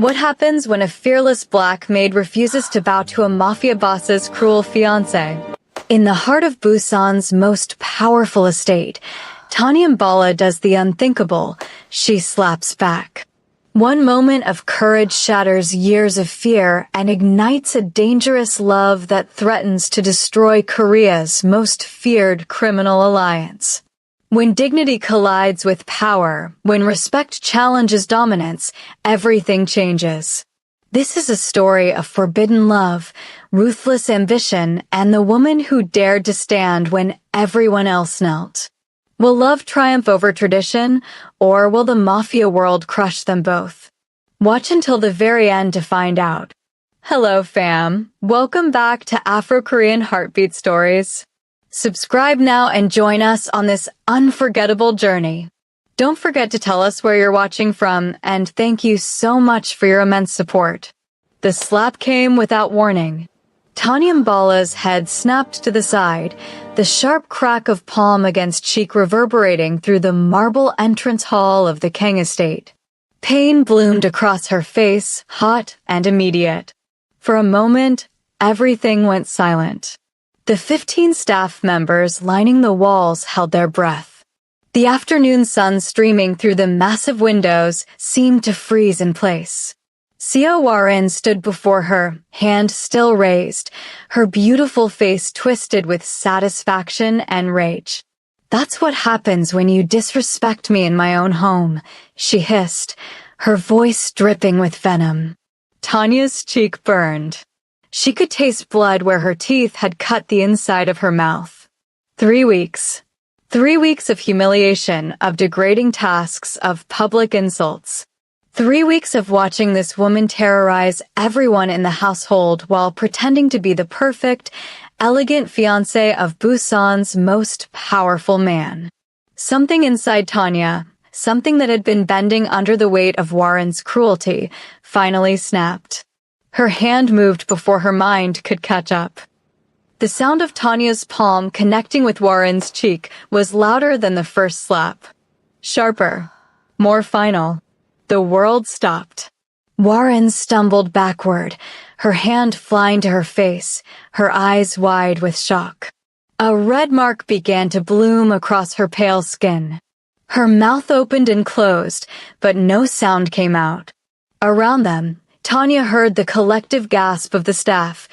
What happens when a fearless black maid refuses to bow to a mafia boss's cruel fiancé? In the heart of Busan's most powerful estate, Tanya Mbala does the unthinkable. She slaps back. One moment of courage shatters years of fear and ignites a dangerous love that threatens to destroy Korea's most feared criminal alliance. When dignity collides with power, when respect challenges dominance, everything changes. This is a story of forbidden love, ruthless ambition, and the woman who dared to stand when everyone else knelt. Will love triumph over tradition, or will the mafia world crush them both? Watch until the very end to find out. Hello, fam. Welcome back to Afro-Korean Heartbeat Stories. Subscribe now and join us on this unforgettable journey. Don't forget to tell us where you're watching from, and thank you so much for your immense support. The slap came without warning. Tanya Mbala's head snapped to the side, the sharp crack of palm against cheek reverberating through the marble entrance hall of the Kang estate. Pain bloomed across her face, hot and immediate. For a moment, everything went silent. The 15 staff members lining the walls held their breath. The afternoon sun streaming through the massive windows seemed to freeze in place. Seo Warren stood before her, hand still raised, her beautiful face twisted with satisfaction and rage. "That's what happens when you disrespect me in my own home," she hissed, her voice dripping with venom. Tanya's cheek burned. She could taste blood where her teeth had cut the inside of her mouth. 3 weeks. 3 weeks of humiliation, of degrading tasks, of public insults. 3 weeks of watching this woman terrorize everyone in the household while pretending to be the perfect, elegant fiancé of Busan's most powerful man. Something inside Tanya, something that had been bending under the weight of Warren's cruelty, finally snapped. Her hand moved before her mind could catch up. The sound of Tanya's palm connecting with Warren's cheek was louder than the first slap. Sharper. More final. The world stopped. Warren stumbled backward, her hand flying to her face, her eyes wide with shock. A red mark began to bloom across her pale skin. Her mouth opened and closed, but no sound came out. Around them, Tanya heard the collective gasp of the staff,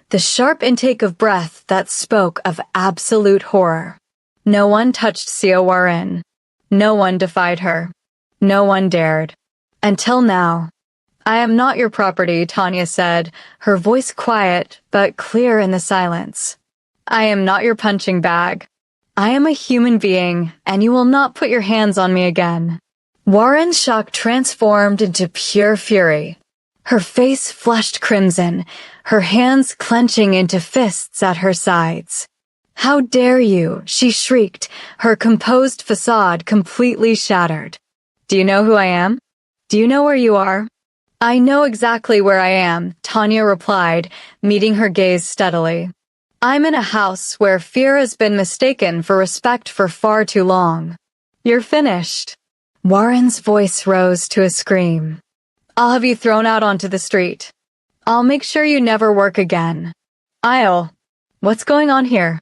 the sharp intake of breath that spoke of absolute horror. No one touched Seo Warren. No one defied her. No one dared. Until now. "I am not your property," Tanya said, her voice quiet but clear in the silence. "I am not your punching bag. I am a human being, and you will not put your hands on me again." Warren's shock transformed into pure fury. Her face flushed crimson, her hands clenching into fists at her sides. "How dare you?" she shrieked, her composed facade completely shattered. "Do you know who I am? Do you know where you are?" "I know exactly where I am," Tanya replied, meeting her gaze steadily. "I'm in a house where fear has been mistaken for respect for far too long." "You're finished." Warren's voice rose to a scream. "I'll have you thrown out onto the street. I'll make sure you never work again." What's going on here?"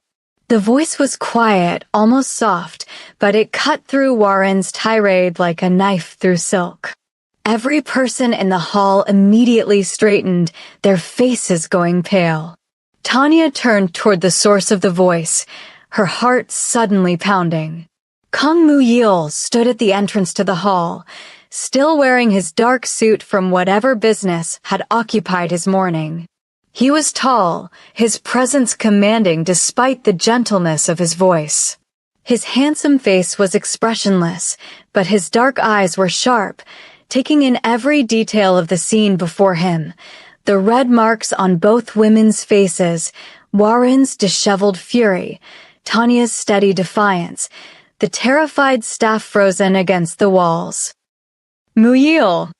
The voice was quiet, almost soft, but it cut through Warren's tirade like a knife through silk. Every person in the hall immediately straightened, their faces going pale. Tanya turned toward the source of the voice, her heart suddenly pounding. Kang Mu-yeol stood at the entrance to the hall, still wearing his dark suit from whatever business had occupied his morning. He was tall, his presence commanding despite the gentleness of his voice. His handsome face was expressionless, but his dark eyes were sharp, taking in every detail of the scene before him. The red marks on both women's faces, Warren's disheveled fury, Tanya's steady defiance, the terrified staff frozen against the walls. "Mu-yeol!"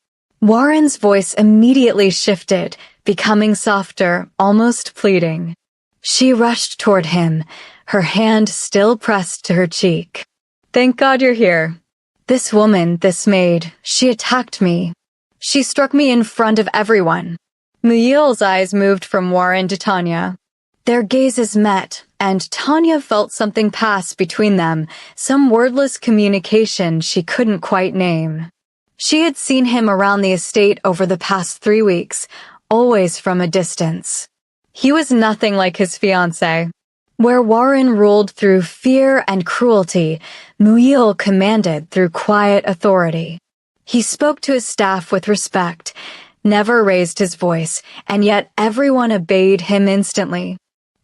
Warren's voice immediately shifted, becoming softer, almost pleading. She rushed toward him, her hand still pressed to her cheek. "Thank God you're here. This woman, this maid, she attacked me. She struck me in front of everyone. Muyil's eyes moved from Warren to Tanya. Their gazes met, and Tanya felt something pass between them, some wordless communication she couldn't quite name. She had seen him around the estate over the past 3 weeks, always from a distance. He was nothing like his fiancée. Where Warren ruled through fear and cruelty, Muyil commanded through quiet authority. He spoke to his staff with respect, never raised his voice, and yet everyone obeyed him instantly.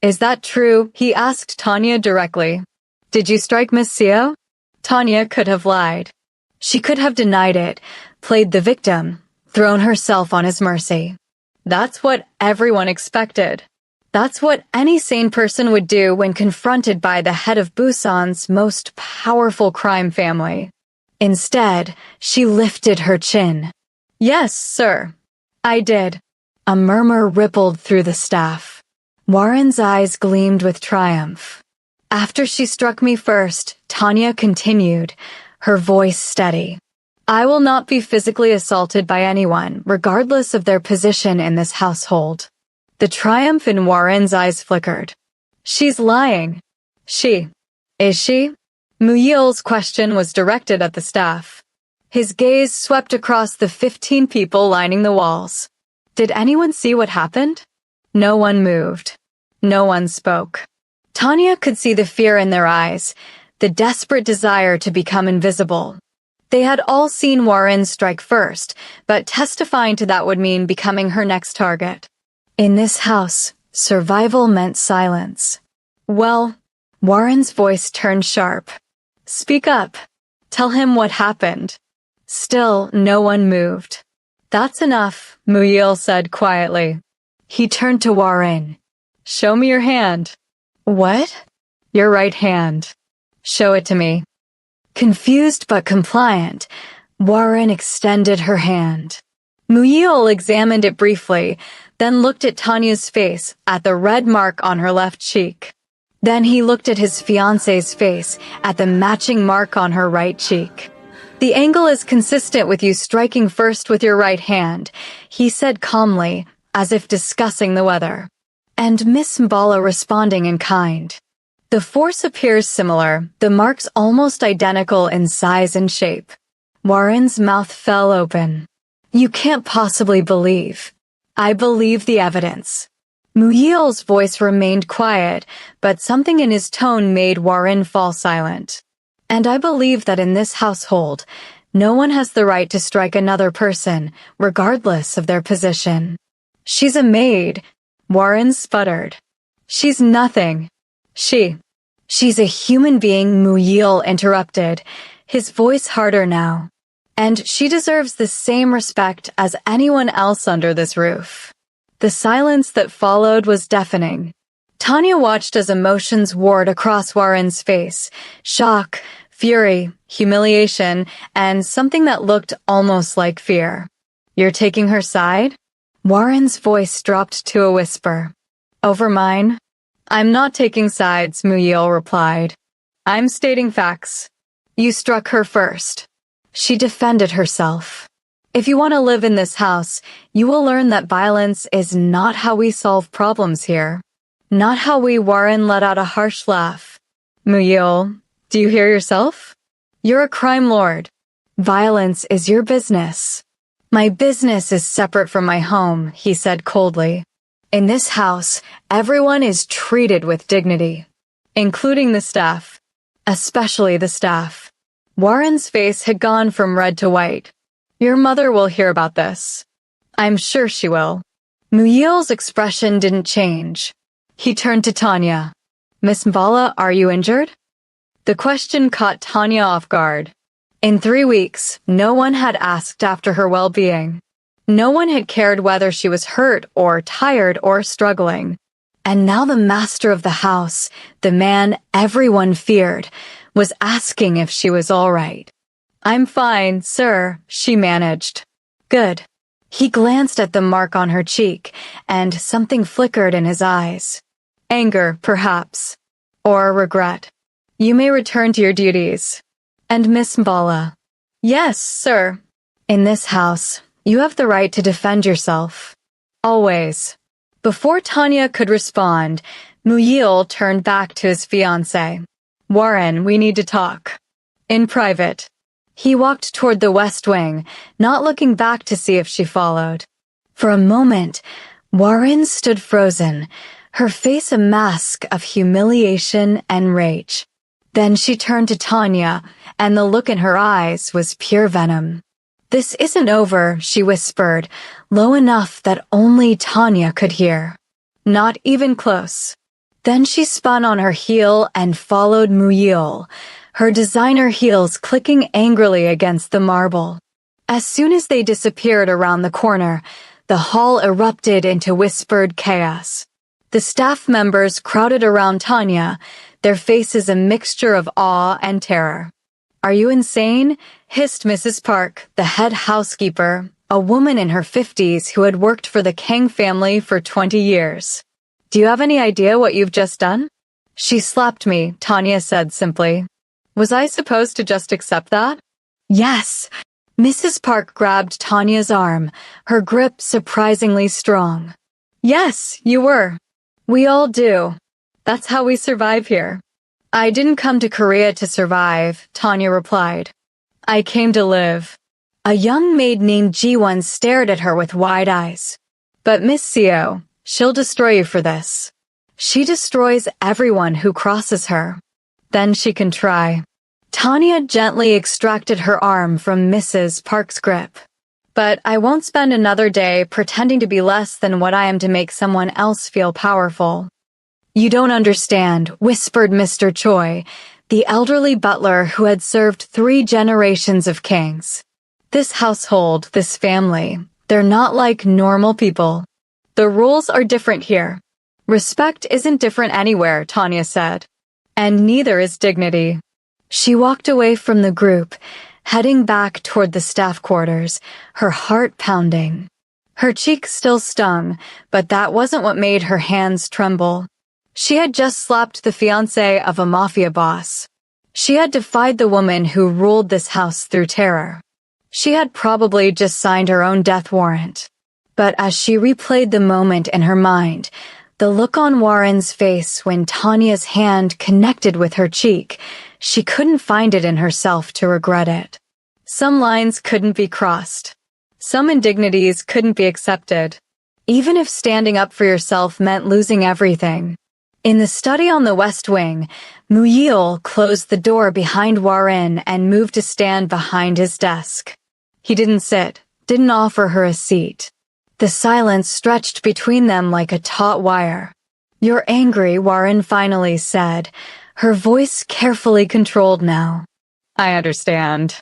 Is that true? He asked Tanya directly. Did you strike Miss Seo? Tanya could have lied. She could have denied it, played the victim, thrown herself on his mercy. That's what everyone expected. That's what any sane person would do when confronted by the head of Busan's most powerful crime family. Instead, she lifted her chin. Yes, sir. I did. A murmur rippled through the staff. Warren's eyes gleamed with triumph. After she struck me first, Tanya continued, her voice steady. I will not be physically assaulted by anyone, regardless of their position in this household. The triumph in Warren's eyes flickered. She's lying. Is she? Muyil's question was directed at the staff. His gaze swept across the 15 people lining the walls. Did anyone see what happened? No one moved. No one spoke. Tanya could see the fear in their eyes, the desperate desire to become invisible. They had all seen Warren strike first, but testifying to that would mean becoming her next target. In this house, survival meant silence. Well, Warren's voice turned sharp. Speak up. Tell him what happened. Still, no one moved. That's enough, Muyil said quietly. He turned to Warren. Show me your hand. What? Your right hand. Show it to me. Confused but compliant, Warren extended her hand. Muyil examined it briefly, then looked at Tanya's face, at the red mark on her left cheek. Then he looked at his fiancée's face, at the matching mark on her right cheek. The angle is consistent with you striking first with your right hand, he said calmly, as if discussing the weather. And Miss Mbala responding in kind. The force appears similar, the marks almost identical in size and shape. Warren's mouth fell open. You can't possibly believe. I believe the evidence. Muyil's voice remained quiet, but something in his tone made Warren fall silent. And I believe that in this household, no one has the right to strike another person, regardless of their position. She's a maid, Warren sputtered. She's nothing. She's a human being, Muyil interrupted, his voice harder now. And she deserves the same respect as anyone else under this roof. The silence that followed was deafening. Tanya watched as emotions warred across Warren's face. Shock, fury, humiliation, and something that looked almost like fear. You're taking her side? Warren's voice dropped to a whisper. Over mine? I'm not taking sides, Muyil replied. I'm stating facts. You struck her first. She defended herself. If you want to live in this house, you will learn that violence is not how we solve problems here. Not how we. Warren let out a harsh laugh. Muyil, do you hear yourself? You're a crime lord. Violence is your business. My business is separate from my home, he said coldly. In this house, everyone is treated with dignity, including the staff, especially the staff. Warren's face had gone from red to white. Your mother will hear about this. I'm sure she will. Muyil's expression didn't change. He turned to Tanya. Miss Mbala, are you injured? The question caught Tanya off guard. In 3 weeks, no one had asked after her well-being. No one had cared whether she was hurt or tired or struggling. And now the master of the house, the man everyone feared, was asking if she was all right. I'm fine, sir, she managed. Good. He glanced at the mark on her cheek, and something flickered in his eyes. Anger, perhaps. Or regret. You may return to your duties. And Miss Mbala. Yes, sir. In this house, You have the right to defend yourself. Always. Before Tanya could respond, Muyil turned back to his fiancée. Warren, we need to talk. In private. He walked toward the west wing, not looking back to see if she followed. For a moment, Warren stood frozen, her face a mask of humiliation and rage. Then she turned to Tanya, and the look in her eyes was pure venom. This isn't over, she whispered, low enough that only Tanya could hear. Not even close. Then she spun on her heel and followed Muyil, her designer heels clicking angrily against the marble. As soon as they disappeared around the corner, the hall erupted into whispered chaos. The staff members crowded around Tanya, their faces a mixture of awe and terror. Are you insane? Hissed Mrs. Park, the head housekeeper, a woman in her 50s who had worked for the Kang family for 20 years. Do you have any idea what you've just done? She slapped me, Tanya said simply. Was I supposed to just accept that? Yes. Mrs. Park grabbed Tanya's arm, her grip surprisingly strong. Yes, you were. We all do. That's how we survive here. I didn't come to Korea to survive, Tanya replied. I came to live. A young maid named Ji-won stared at her with wide eyes. But Miss Seo, she'll destroy you for this. She destroys everyone who crosses her. Then she can try. Tanya gently extracted her arm from Mrs. Park's grip. But I won't spend another day pretending to be less than what I am to make someone else feel powerful. You don't understand, whispered Mr. Choi, the elderly butler who had served 3 generations of kings. This household, this family, they're not like normal people. The rules are different here. Respect isn't different anywhere, Tanya said. And neither is dignity. She walked away from the group, heading back toward the staff quarters, her heart pounding. Her cheeks still stung, but that wasn't what made her hands tremble. She had just slapped the fiancé of a mafia boss. She had defied the woman who ruled this house through terror. She had probably just signed her own death warrant. But as she replayed the moment in her mind, the look on Warren's face when Tanya's hand connected with her cheek, she couldn't find it in herself to regret it. Some lines couldn't be crossed. Some indignities couldn't be accepted. Even if standing up for yourself meant losing everything. In the study on the west wing, Muyil closed the door behind Warren and moved to stand behind his desk. He didn't sit, didn't offer her a seat. The silence stretched between them like a taut wire. You're angry, Warren finally said, her voice carefully controlled now. I understand.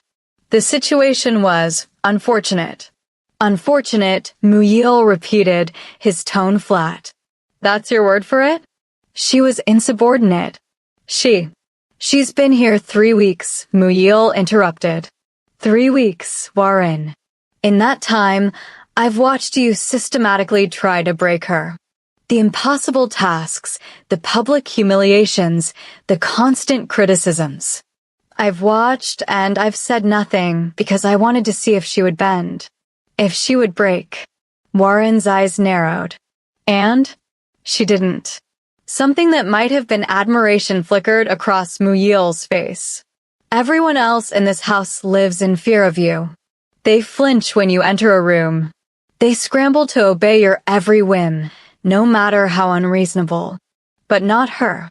The situation was unfortunate. Unfortunate, Muyil repeated, his tone flat. That's your word for it? She was insubordinate. She's been here 3 weeks, Muyil interrupted. 3 weeks, Warren. In that time, I've watched you systematically try to break her. The impossible tasks, the public humiliations, the constant criticisms. I've watched and I've said nothing because I wanted to see if she would bend. If she would break. Warren's eyes narrowed. And? She didn't. Something that might have been admiration flickered across Muyil's face. Everyone else in this house lives in fear of you. They flinch when you enter a room. They scramble to obey your every whim, no matter how unreasonable. But not her.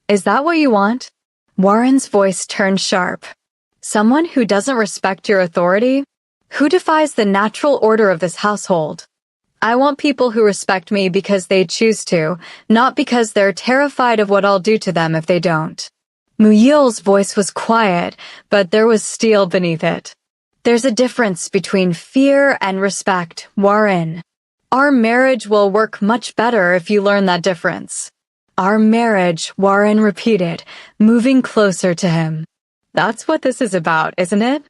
Is that what you want? Warren's voice turned sharp. Someone who doesn't respect your authority? Who defies the natural order of this household? I want people who respect me because they choose to, not because they're terrified of what I'll do to them if they don't. Muyil's voice was quiet, but there was steel beneath it. There's a difference between fear and respect, Warren. Our marriage will work much better if you learn that difference. Our marriage, Warren repeated, moving closer to him. That's what this is about, isn't it?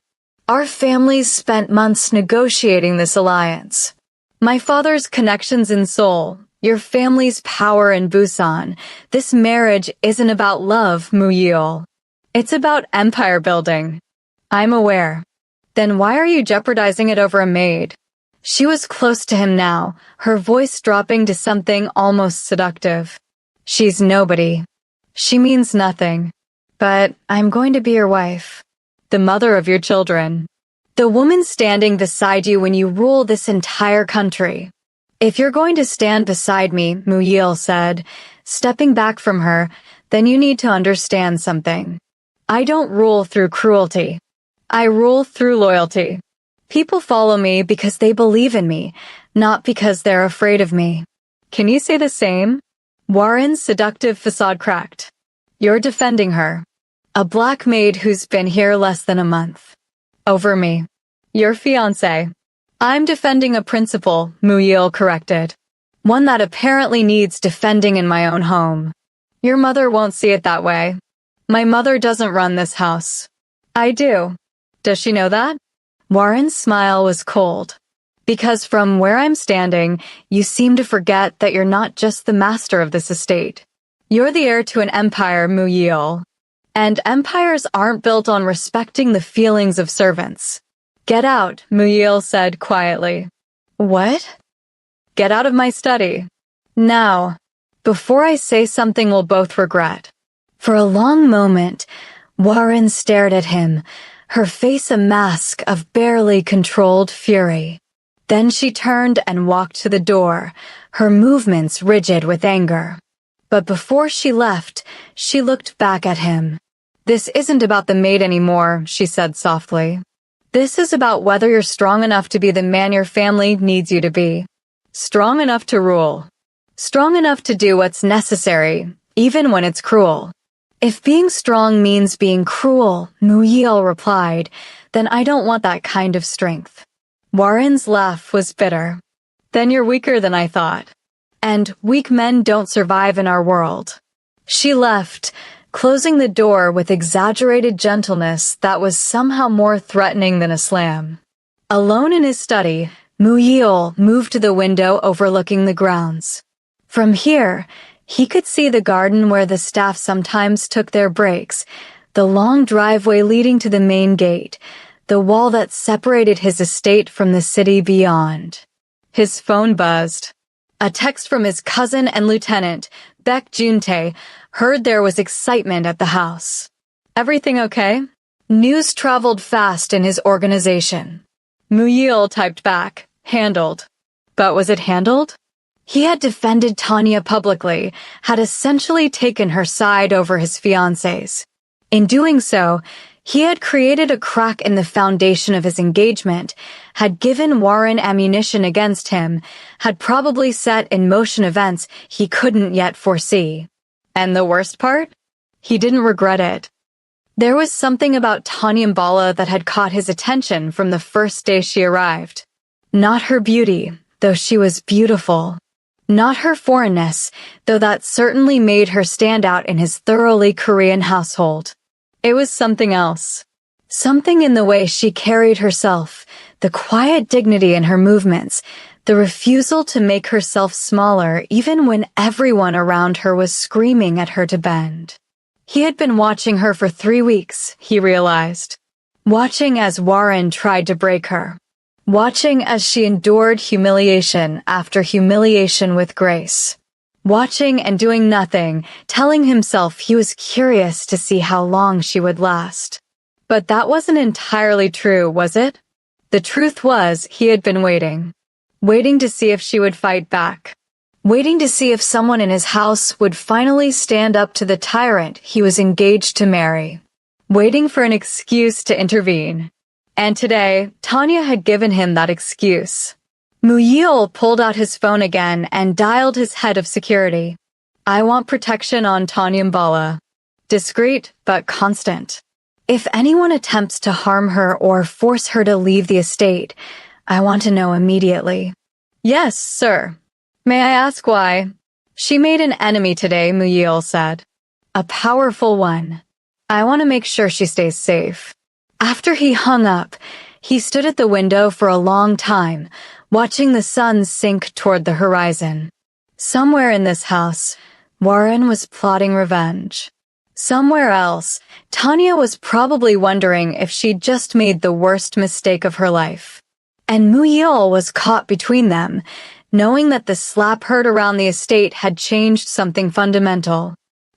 Our families spent months negotiating this alliance. My father's connections in Seoul, your family's power in Busan. This marriage isn't about love, Muyil. It's about empire building. I'm aware. Then why are you jeopardizing it over a maid? She was close to him now, her voice dropping to something almost seductive. She's nobody. She means nothing. But I'm going to be your wife. The mother of your children. The woman standing beside you when you rule this entire country. If you're going to stand beside me, Muyil said, stepping back from her, then you need to understand something. I don't rule through cruelty. I rule through loyalty. People follow me because they believe in me, not because they're afraid of me. Can you say the same? Warren's seductive facade cracked. You're defending her. A black maid who's been here less than a month. Over me. Your fiancé. I'm defending a principle, Muyil corrected. One that apparently needs defending in my own home. Your mother won't see it that way. My mother doesn't run this house. I do. Does she know that? Warren's smile was cold. Because from where I'm standing, you seem to forget that you're not just the master of this estate. You're the heir to an empire, Muyil. And empires aren't built on respecting the feelings of servants. Get out, Muyil said quietly. What? Get out of my study. Now, before I say something we'll both regret. For a long moment, Warren stared at him, her face a mask of barely controlled fury. Then she turned and walked to the door, her movements rigid with anger. But before she left, she looked back at him. This isn't about the maid anymore, she said softly. This is about whether you're strong enough to be the man your family needs you to be. Strong enough to rule. Strong enough to do what's necessary, even when it's cruel. If being strong means being cruel, Muyil replied, then I don't want that kind of strength. Warren's laugh was bitter. Then you're weaker than I thought. And weak men don't survive in our world. She left, closing the door with exaggerated gentleness that was somehow more threatening than a slam. Alone in his study, Muyil moved to the window overlooking the grounds. From here, he could see the garden where the staff sometimes took their breaks, the long driveway leading to the main gate, the wall that separated his estate from the city beyond. His phone buzzed. A text from his cousin and lieutenant, Baek Juntae, heard there was excitement at the house. Everything okay? News traveled fast in his organization. Muyil typed back, handled. But was it handled? He had defended Tanya publicly, had essentially taken her side over his fiancée's. In doing so, he had created a crack in the foundation of his engagement, had given Warren ammunition against him, had probably set in motion events he couldn't yet foresee. And the worst part? He didn't regret it. There was something about Tanya Mbala that had caught his attention from the first day she arrived. Not her beauty, though she was beautiful. Not her foreignness, though that certainly made her stand out in his thoroughly Korean household. It was something else. Something in the way she carried herself, the quiet dignity in her movements, the refusal to make herself smaller even when everyone around her was screaming at her to bend. He had been watching her for 3 weeks, he realized. Watching as Warren tried to break her. Watching as she endured humiliation after humiliation with grace. Watching and doing nothing, telling himself he was curious to see how long she would last. But that wasn't entirely true, was it? The truth was, he had been waiting. Waiting to see if she would fight back. Waiting to see if someone in his house would finally stand up to the tyrant he was engaged to marry. Waiting for an excuse to intervene. And today, Tanya had given him that excuse. Muyil pulled out his phone again and dialed his head of security. I want protection on Tanya Mbala. Discreet, but constant. If anyone attempts to harm her or force her to leave the estate, I want to know immediately. Yes, sir. May I ask why? She made an enemy today, Muyil said. A powerful one. I want to make sure she stays safe. After he hung up, he stood at the window for a long time, watching the sun sink toward the horizon. Somewhere in this house, Warren was plotting revenge. Somewhere else, Tanya was probably wondering if she'd just made the worst mistake of her life. And Muyil was caught between them, knowing that the slap heard around the estate had changed something fundamental.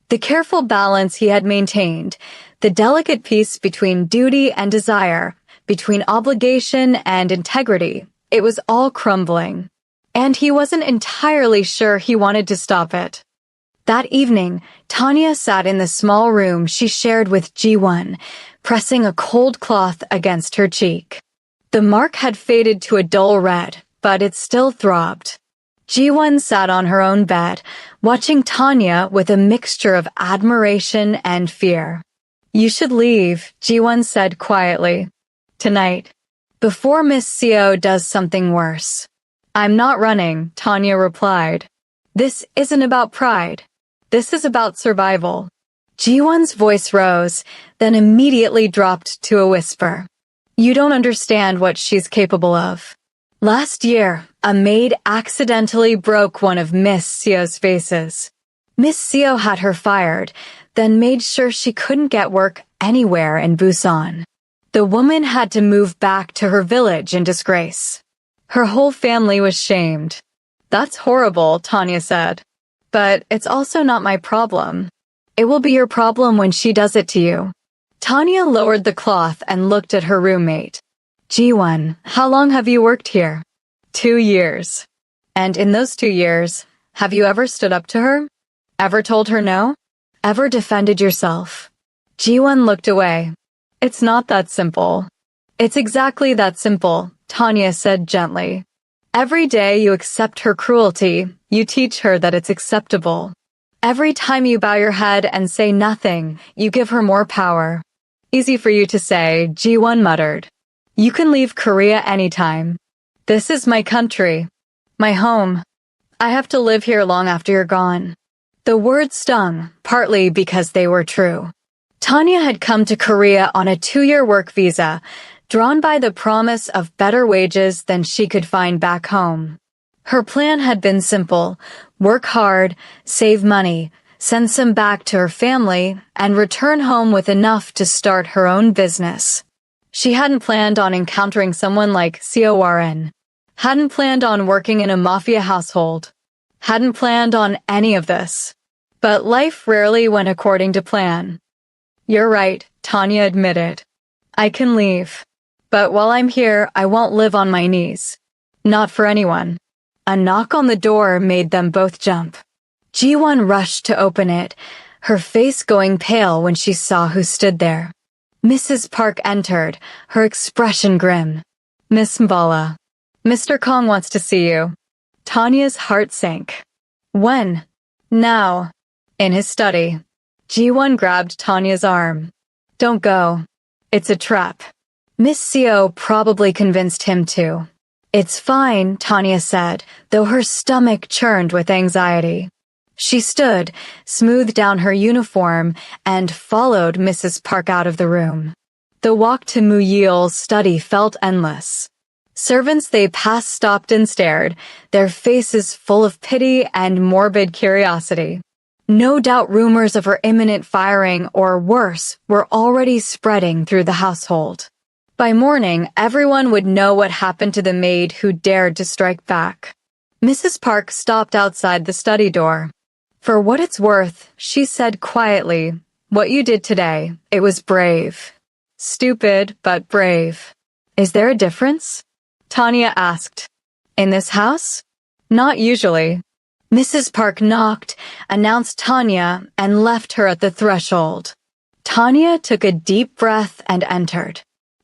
The careful balance he had maintained, the delicate peace between duty and desire, between obligation and integrity, it was all crumbling. And he wasn't entirely sure he wanted to stop it. That evening, Tanya sat in the small room she shared with Ji-won, pressing a cold cloth against her cheek. The mark had faded to a dull red, but it still throbbed. Ji-won sat on her own bed, watching Tanya with a mixture of admiration and fear. "You should leave," Ji-won said quietly. "Tonight. Before Miss Seo does something worse." "I'm not running," Tanya replied. "This isn't about pride. This is about survival." Ji-won's voice rose, then immediately dropped to a whisper. "You don't understand what she's capable of. Last year, a maid accidentally broke one of Miss Seo's vases. Miss Seo had her fired, then made sure she couldn't get work anywhere in Busan. The woman had to move back to her village in disgrace. Her whole family was shamed." "That's horrible," Tanya said. "But it's also not my problem. It will be your problem when she does it to you." Tanya lowered the cloth and looked at her roommate. "Ji-won, how long have you worked here?" 2 years. "And in those 2 years, have you ever stood up to her? Ever told her no? Ever defended yourself?" Ji-won looked away. "It's not that simple." "It's exactly that simple," Tanya said gently. "Every day you accept her cruelty, you teach her that it's acceptable. Every time you bow your head and say nothing, you give her more power." "Easy for you to say," Ji-won muttered. "You can leave Korea anytime. This is my country. My home. I have to live here long after you're gone." The words stung, partly because they were true. Tanya had come to Korea on a 2-year work visa, drawn by the promise of better wages than she could find back home. Her plan had been simple: work hard, save money, send some back to her family, and return home with enough to start her own business. She hadn't planned on encountering someone like Seo Warren. Hadn't planned on working in a mafia household. Hadn't planned on any of this. But life rarely went according to plan. "You're right," Tanya admitted. "I can leave. But while I'm here, I won't live on my knees. Not for anyone." A knock on the door made them both jump. Ji-won rushed to open it, her face going pale when she saw who stood there. Mrs. Park entered, her expression grim. "Miss Mbala, Mr. Kong wants to see you." Tanya's heart sank. "When?" "Now." "In his study." Ji-won grabbed Tanya's arm. "Don't go. It's a trap." Miss Seo probably convinced him to. "It's fine," Tanya said, though her stomach churned with anxiety. She stood, smoothed down her uniform, and followed Mrs. Park out of the room. The walk to Muyil's study felt endless. Servants they passed stopped and stared, their faces full of pity and morbid curiosity. No doubt rumors of her imminent firing, or worse, were already spreading through the household. By morning, everyone would know what happened to the maid who dared to strike back. Mrs. Park stopped outside the study door. "For what it's worth," she said quietly, "what you did today, it was brave. Stupid, but brave." "Is there a difference?" Tanya asked. "In this house?" "Not usually." Mrs. Park knocked, announced Tanya, and left her at the threshold. Tanya took a deep breath and entered.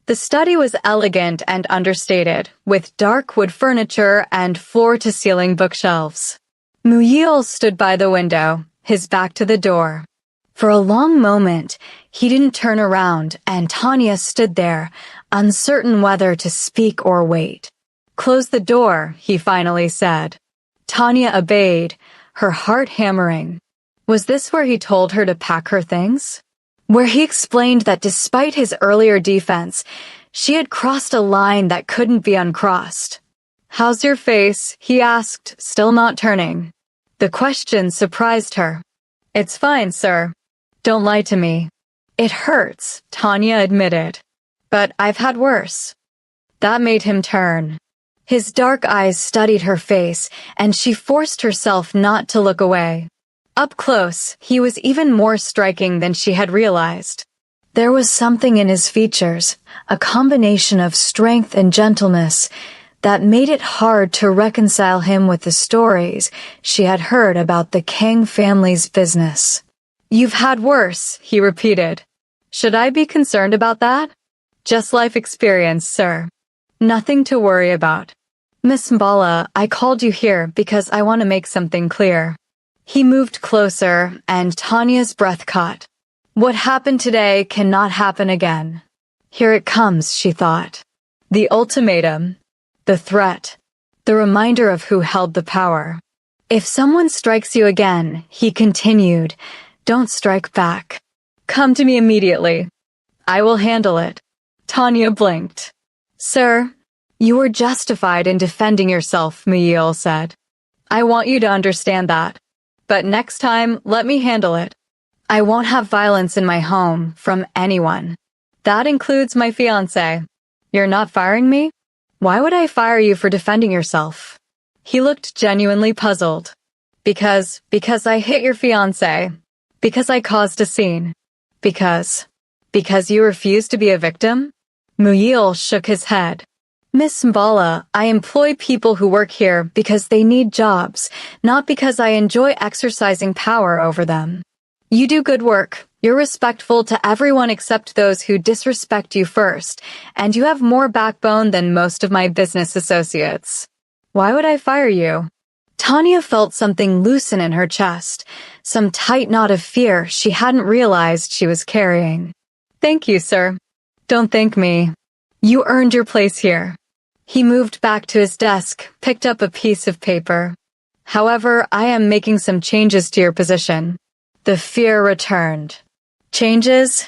The study was elegant and understated, with dark wood furniture and floor-to-ceiling bookshelves. Muyil stood by the window, his back to the door. For a long moment, he didn't turn around, and Tanya stood there, uncertain whether to speak or wait. "Close the door," he finally said. Tanya obeyed, her heart hammering. Was this where he told her to pack her things? Where he explained that despite his earlier defense, she had crossed a line that couldn't be uncrossed? "How's your face?" he asked, still not turning. The question surprised her. "It's fine, sir." "Don't lie to me." "It hurts," Tanya admitted. "But I've had worse." That made him turn. His dark eyes studied her face, and she forced herself not to look away. Up close, he was even more striking than she had realized. There was something in his features, a combination of strength and gentleness, that made it hard to reconcile him with the stories she had heard about the Kang family's business. "You've had worse," he repeated. "Should I be concerned about that?" "Just life experience, sir. Nothing to worry about." "Miss Mbala, I called you here because I want to make something clear." He moved closer, and Tanya's breath caught. What happened today cannot happen again. Here it comes, she thought. The ultimatum. The threat. The reminder of who held the power. "If someone strikes you again," he continued, "don't strike back. Come to me immediately. I will handle it." Tanya blinked. "Sir, you were justified in defending yourself," Muyil said. "I want you to understand that. But next time, let me handle it. I won't have violence in my home from anyone. That includes my fiancé. You're not firing me? Why would I fire you for defending yourself?" He looked genuinely puzzled. Because I hit your fiancé. Because I caused a scene. Because you refused to be a victim? Muyil shook his head. "Miss Mbala, I employ people who work here because they need jobs, not because I enjoy exercising power over them. You do good work. You're respectful to everyone except those who disrespect you first, and you have more backbone than most of my business associates. Why would I fire you?" Tanya felt something loosen in her chest, some tight knot of fear she hadn't realized she was carrying. "Thank you, sir. Don't thank me. You earned your place here." He moved back to his desk, picked up a piece of paper. "However, I am making some changes to your position." The fear returned. "Changes?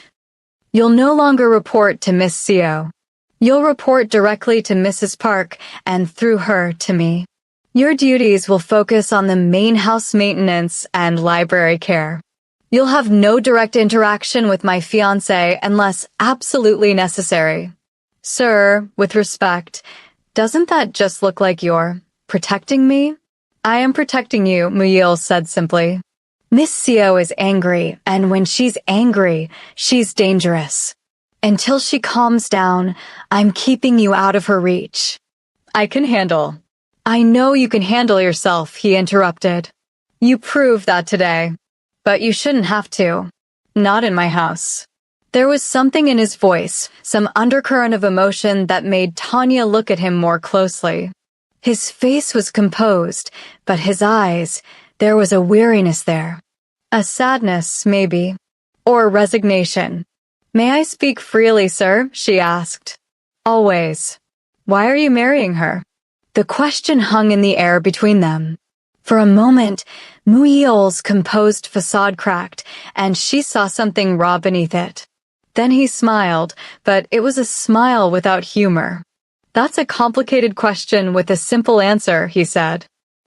You'll no longer report to Miss Seo. You'll report directly to Mrs. Park and through her to me. Your duties will focus on the main house maintenance and library care. You'll have no direct interaction with my fiancé unless absolutely necessary." "Sir, with respect, doesn't that just look like you're protecting me?" "I am protecting you," Muyil said simply. "Miss Seo is angry, and when she's angry, she's dangerous. Until she calms down, I'm keeping you out of her reach." "I can handle." "I know you can handle yourself," he interrupted. "You proved that today. But you shouldn't have to. Not in my house." There was something in his voice, some undercurrent of emotion that made Tanya look at him more closely. His face was composed, but his eyes, there was a weariness there. A sadness, maybe. Or resignation. "May I speak freely, sir?" she asked. "Always." "Why are you marrying her?" The question hung in the air between them. For a moment, Muyil's composed facade cracked, and she saw something raw beneath it. Then he smiled, but it was a smile without humor. "That's a complicated question with a simple answer," he said.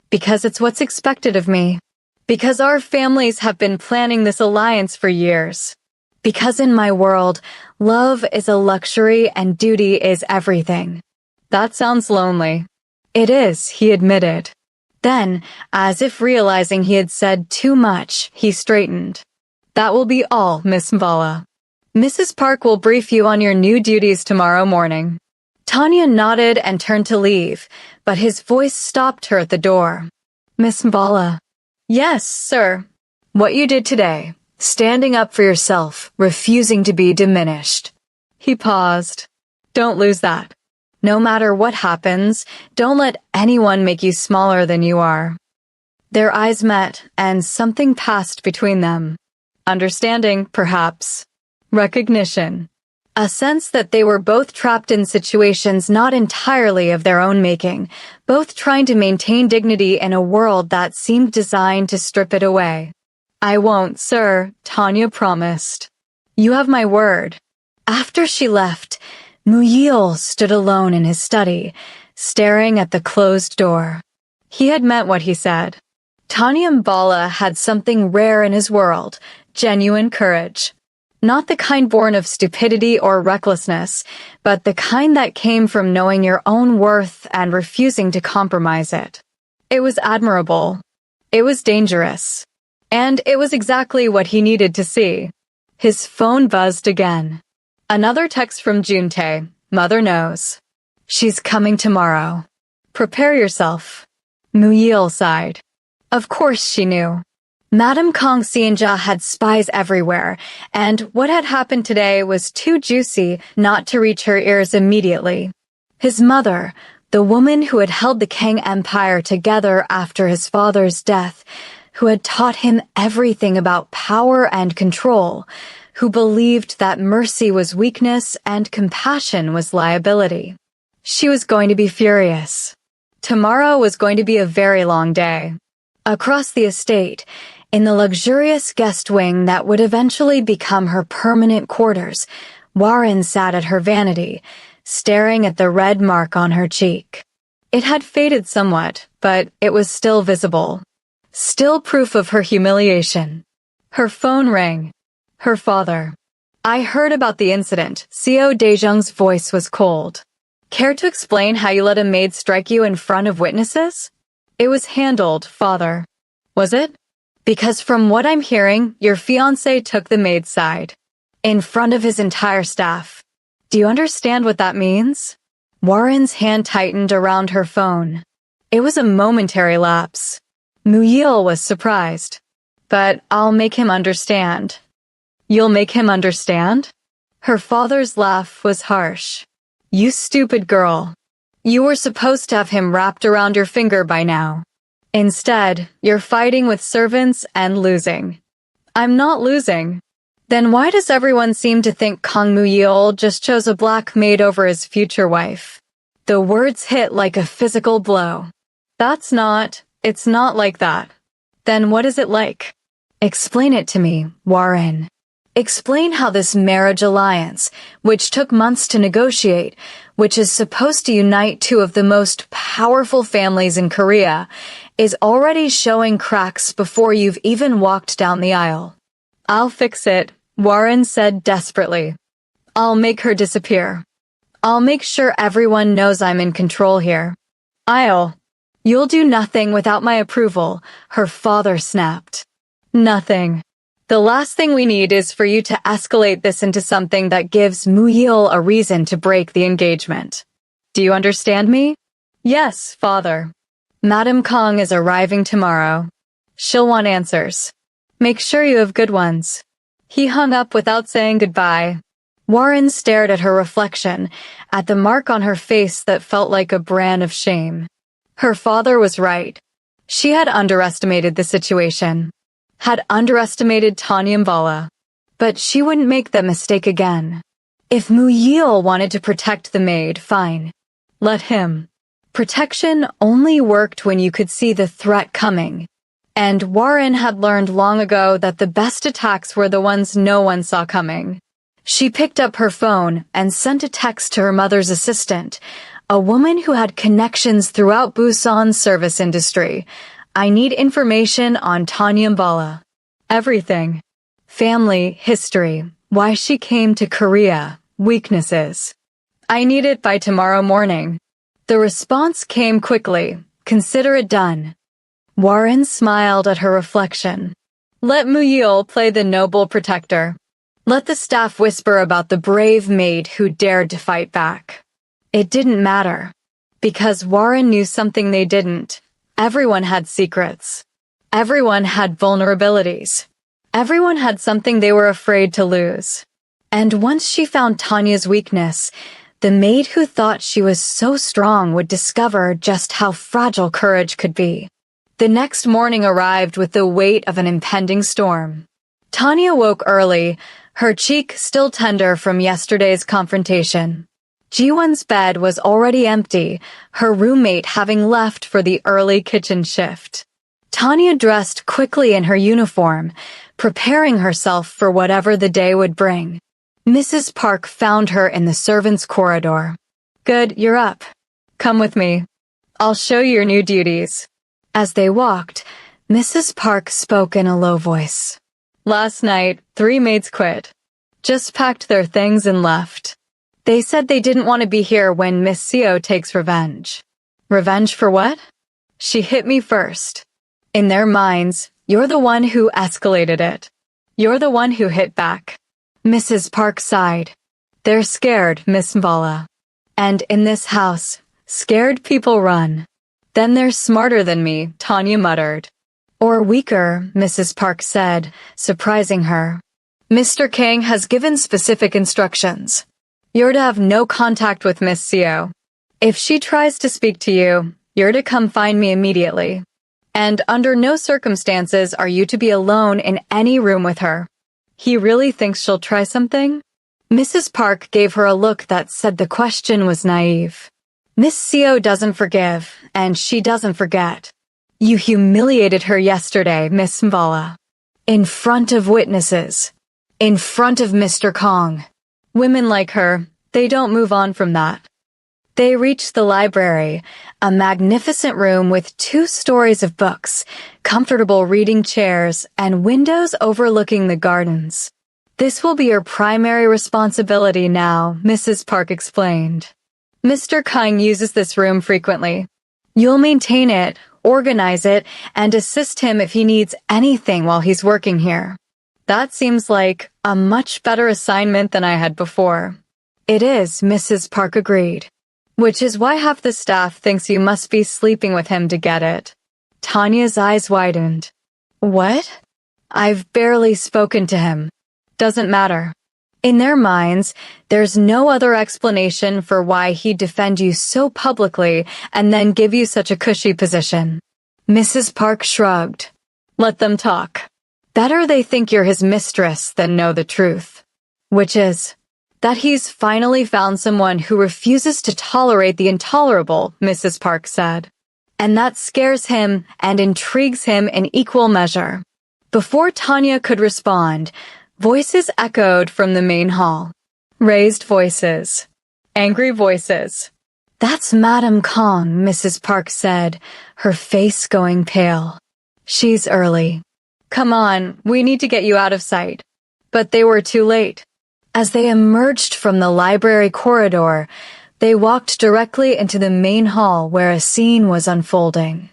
"Because it's what's expected of me. Because our families have been planning this alliance for years. Because in my world, love is a luxury and duty is everything." "That sounds lonely." "It is," he admitted. Then, as if realizing he had said too much, he straightened. "That will be all, Miss Mbala. Mrs. Park will brief you on your new duties tomorrow morning." Tanya nodded and turned to leave, but his voice stopped her at the door. "Miss Mbala." "Yes, sir." "What you did today, standing up for yourself, refusing to be diminished." He paused. "Don't lose that. No matter what happens, don't let anyone make you smaller than you are." Their eyes met, and something passed between them. Understanding, perhaps. Recognition. A sense that they were both trapped in situations not entirely of their own making, both trying to maintain dignity in a world that seemed designed to strip it away. "I won't, sir," Tanya promised. "You have my word." After she left, Muyil stood alone in his study, staring at the closed door. He had meant what he said. Tanya Mbala had something rare in his world, genuine courage. Not the kind born of stupidity or recklessness, but the kind that came from knowing your own worth and refusing to compromise it. It was admirable. It was dangerous. And it was exactly what he needed to see. His phone buzzed again. Another text from Juntae. Mother knows. She's coming tomorrow. Prepare yourself. Muyil sighed. Of course she knew. Madame Kong Xianjia had spies everywhere, and what had happened today was too juicy not to reach her ears immediately. His mother, the woman who had held the Kang Empire together after his father's death, who had taught him everything about power and control, who believed that mercy was weakness and compassion was liability. She was going to be furious. Tomorrow was going to be a very long day. Across the estate, in the luxurious guest wing that would eventually become her permanent quarters, Warren sat at her vanity, staring at the red mark on her cheek. It had faded somewhat, but it was still visible. Still proof of her humiliation. Her phone rang. Her father. I heard about the incident. Xiao Dezheng's voice was cold. Care to explain how you let a maid strike you in front of witnesses? It was handled, father. Was it? Because from what I'm hearing, your fiancé took the maid's side. In front of his entire staff. Do you understand what that means? Warren's hand tightened around her phone. It was a momentary lapse. Muyil was surprised. But I'll make him understand. You'll make him understand? Her father's laugh was harsh. You stupid girl. You were supposed to have him wrapped around your finger by now. Instead, you're fighting with servants and losing. I'm not losing. Then why does everyone seem to think Kong Muyil just chose a black maid over his future wife? The words hit like a physical blow. It's not like that. Then what is it like? Explain it to me, Warren. Explain how this marriage alliance, which took months to negotiate, which is supposed to unite two of the most powerful families in Korea, is already showing cracks before you've even walked down the aisle. I'll fix it, Warren said desperately. I'll make her disappear. I'll make sure everyone knows I'm in control here. You'll do nothing without my approval, her father snapped. Nothing. The last thing we need is for you to escalate this into something that gives Muyil a reason to break the engagement. Do you understand me? Yes, father. Madame Kong is arriving tomorrow. She'll want answers. Make sure you have good ones. He hung up without saying goodbye. Warren stared at her reflection, at the mark on her face that felt like a brand of shame. Her father was right. She had underestimated the situation. Had underestimated Tanyambala. But she wouldn't make that mistake again. If Muyil wanted to protect the maid, fine. Let him. Protection only worked when you could see the threat coming. And Warren had learned long ago that the best attacks were the ones no one saw coming. She picked up her phone and sent a text to her mother's assistant, a woman who had connections throughout Busan's service industry. I need information on Tanyambala. Everything. Family, history, why she came to Korea, weaknesses. I need it by tomorrow morning. The response came quickly. Consider it done. Warren smiled at her reflection. Let Muyil play the noble protector. Let the staff whisper about the brave maid who dared to fight back. It didn't matter. Because Warren knew something they didn't. Everyone had secrets. Everyone had vulnerabilities. Everyone had something they were afraid to lose. And once she found Tanya's weakness, the maid who thought she was so strong would discover just how fragile courage could be. The next morning arrived with the weight of an impending storm. Tanya woke early, her cheek still tender from yesterday's confrontation. Jiwon's bed was already empty, her roommate having left for the early kitchen shift. Tanya dressed quickly in her uniform, preparing herself for whatever the day would bring. Mrs. Park found her in the servants' corridor. Good, you're up. Come with me. I'll show you your new duties. As they walked, Mrs. Park spoke in a low voice. Last night, 3 maids quit. Just packed their things and left. They said they didn't want to be here when Miss Seo takes revenge. Revenge for what? She hit me first. In their minds, you're the one who escalated it. You're the one who hit back. Mrs. Park sighed. They're scared, Miss Mbala. And in this house, scared people run. Then they're smarter than me, Tanya muttered. Or weaker, Mrs. Park said, surprising her. Mr. King has given specific instructions. You're to have no contact with Miss Seo. If she tries to speak to you, you're to come find me immediately. And under no circumstances are you to be alone in any room with her. He really thinks she'll try something? Mrs. Park gave her a look that said the question was naive. Miss Seo doesn't forgive, and she doesn't forget. You humiliated her yesterday, Miss Mbala. In front of witnesses. In front of Mr. Kong. Women like her, they don't move on from that. They reached the library, a magnificent room with 2 stories of books, comfortable reading chairs, and windows overlooking the gardens. This will be your primary responsibility now, Mrs. Park explained. Mr. Kung uses this room frequently. You'll maintain it, organize it, and assist him if he needs anything while he's working here. That seems like a much better assignment than I had before. It is, Mrs. Park agreed. Which is why half the staff thinks you must be sleeping with him to get it. Tanya's eyes widened. What? I've barely spoken to him. Doesn't matter. In their minds, there's no other explanation for why he'd defend you so publicly and then give you such a cushy position. Mrs. Park shrugged. Let them talk. Better they think you're his mistress than know the truth. Which is that he's finally found someone who refuses to tolerate the intolerable, Mrs. Park said. And that scares him and intrigues him in equal measure. Before Tanya could respond, voices echoed from the main hall. Raised voices. Angry voices. That's Madame Kong, Mrs. Park said, her face going pale. She's early. Come on, we need to get you out of sight. But they were too late. As they emerged from the library corridor, they walked directly into the main hall where a scene was unfolding.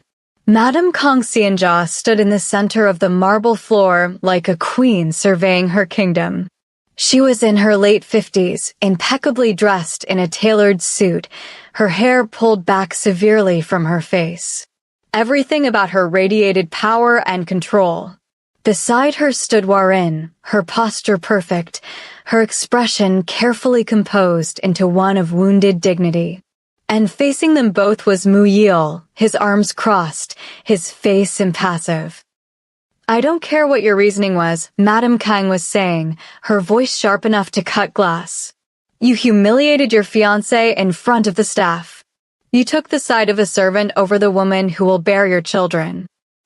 Madame Kong Xianjia stood in the center of the marble floor like a queen surveying her kingdom. She was in her late 50s, impeccably dressed in a tailored suit, her hair pulled back severely from her face. Everything about her radiated power and control. Beside her stood Warren, her posture perfect, her expression carefully composed into one of wounded dignity. And facing them both was Mu Yil, his arms crossed, his face impassive. I don't care what your reasoning was, Madame Kang was saying, her voice sharp enough to cut glass. You humiliated your fiancé in front of the staff. You took the side of a servant over the woman who will bear your children.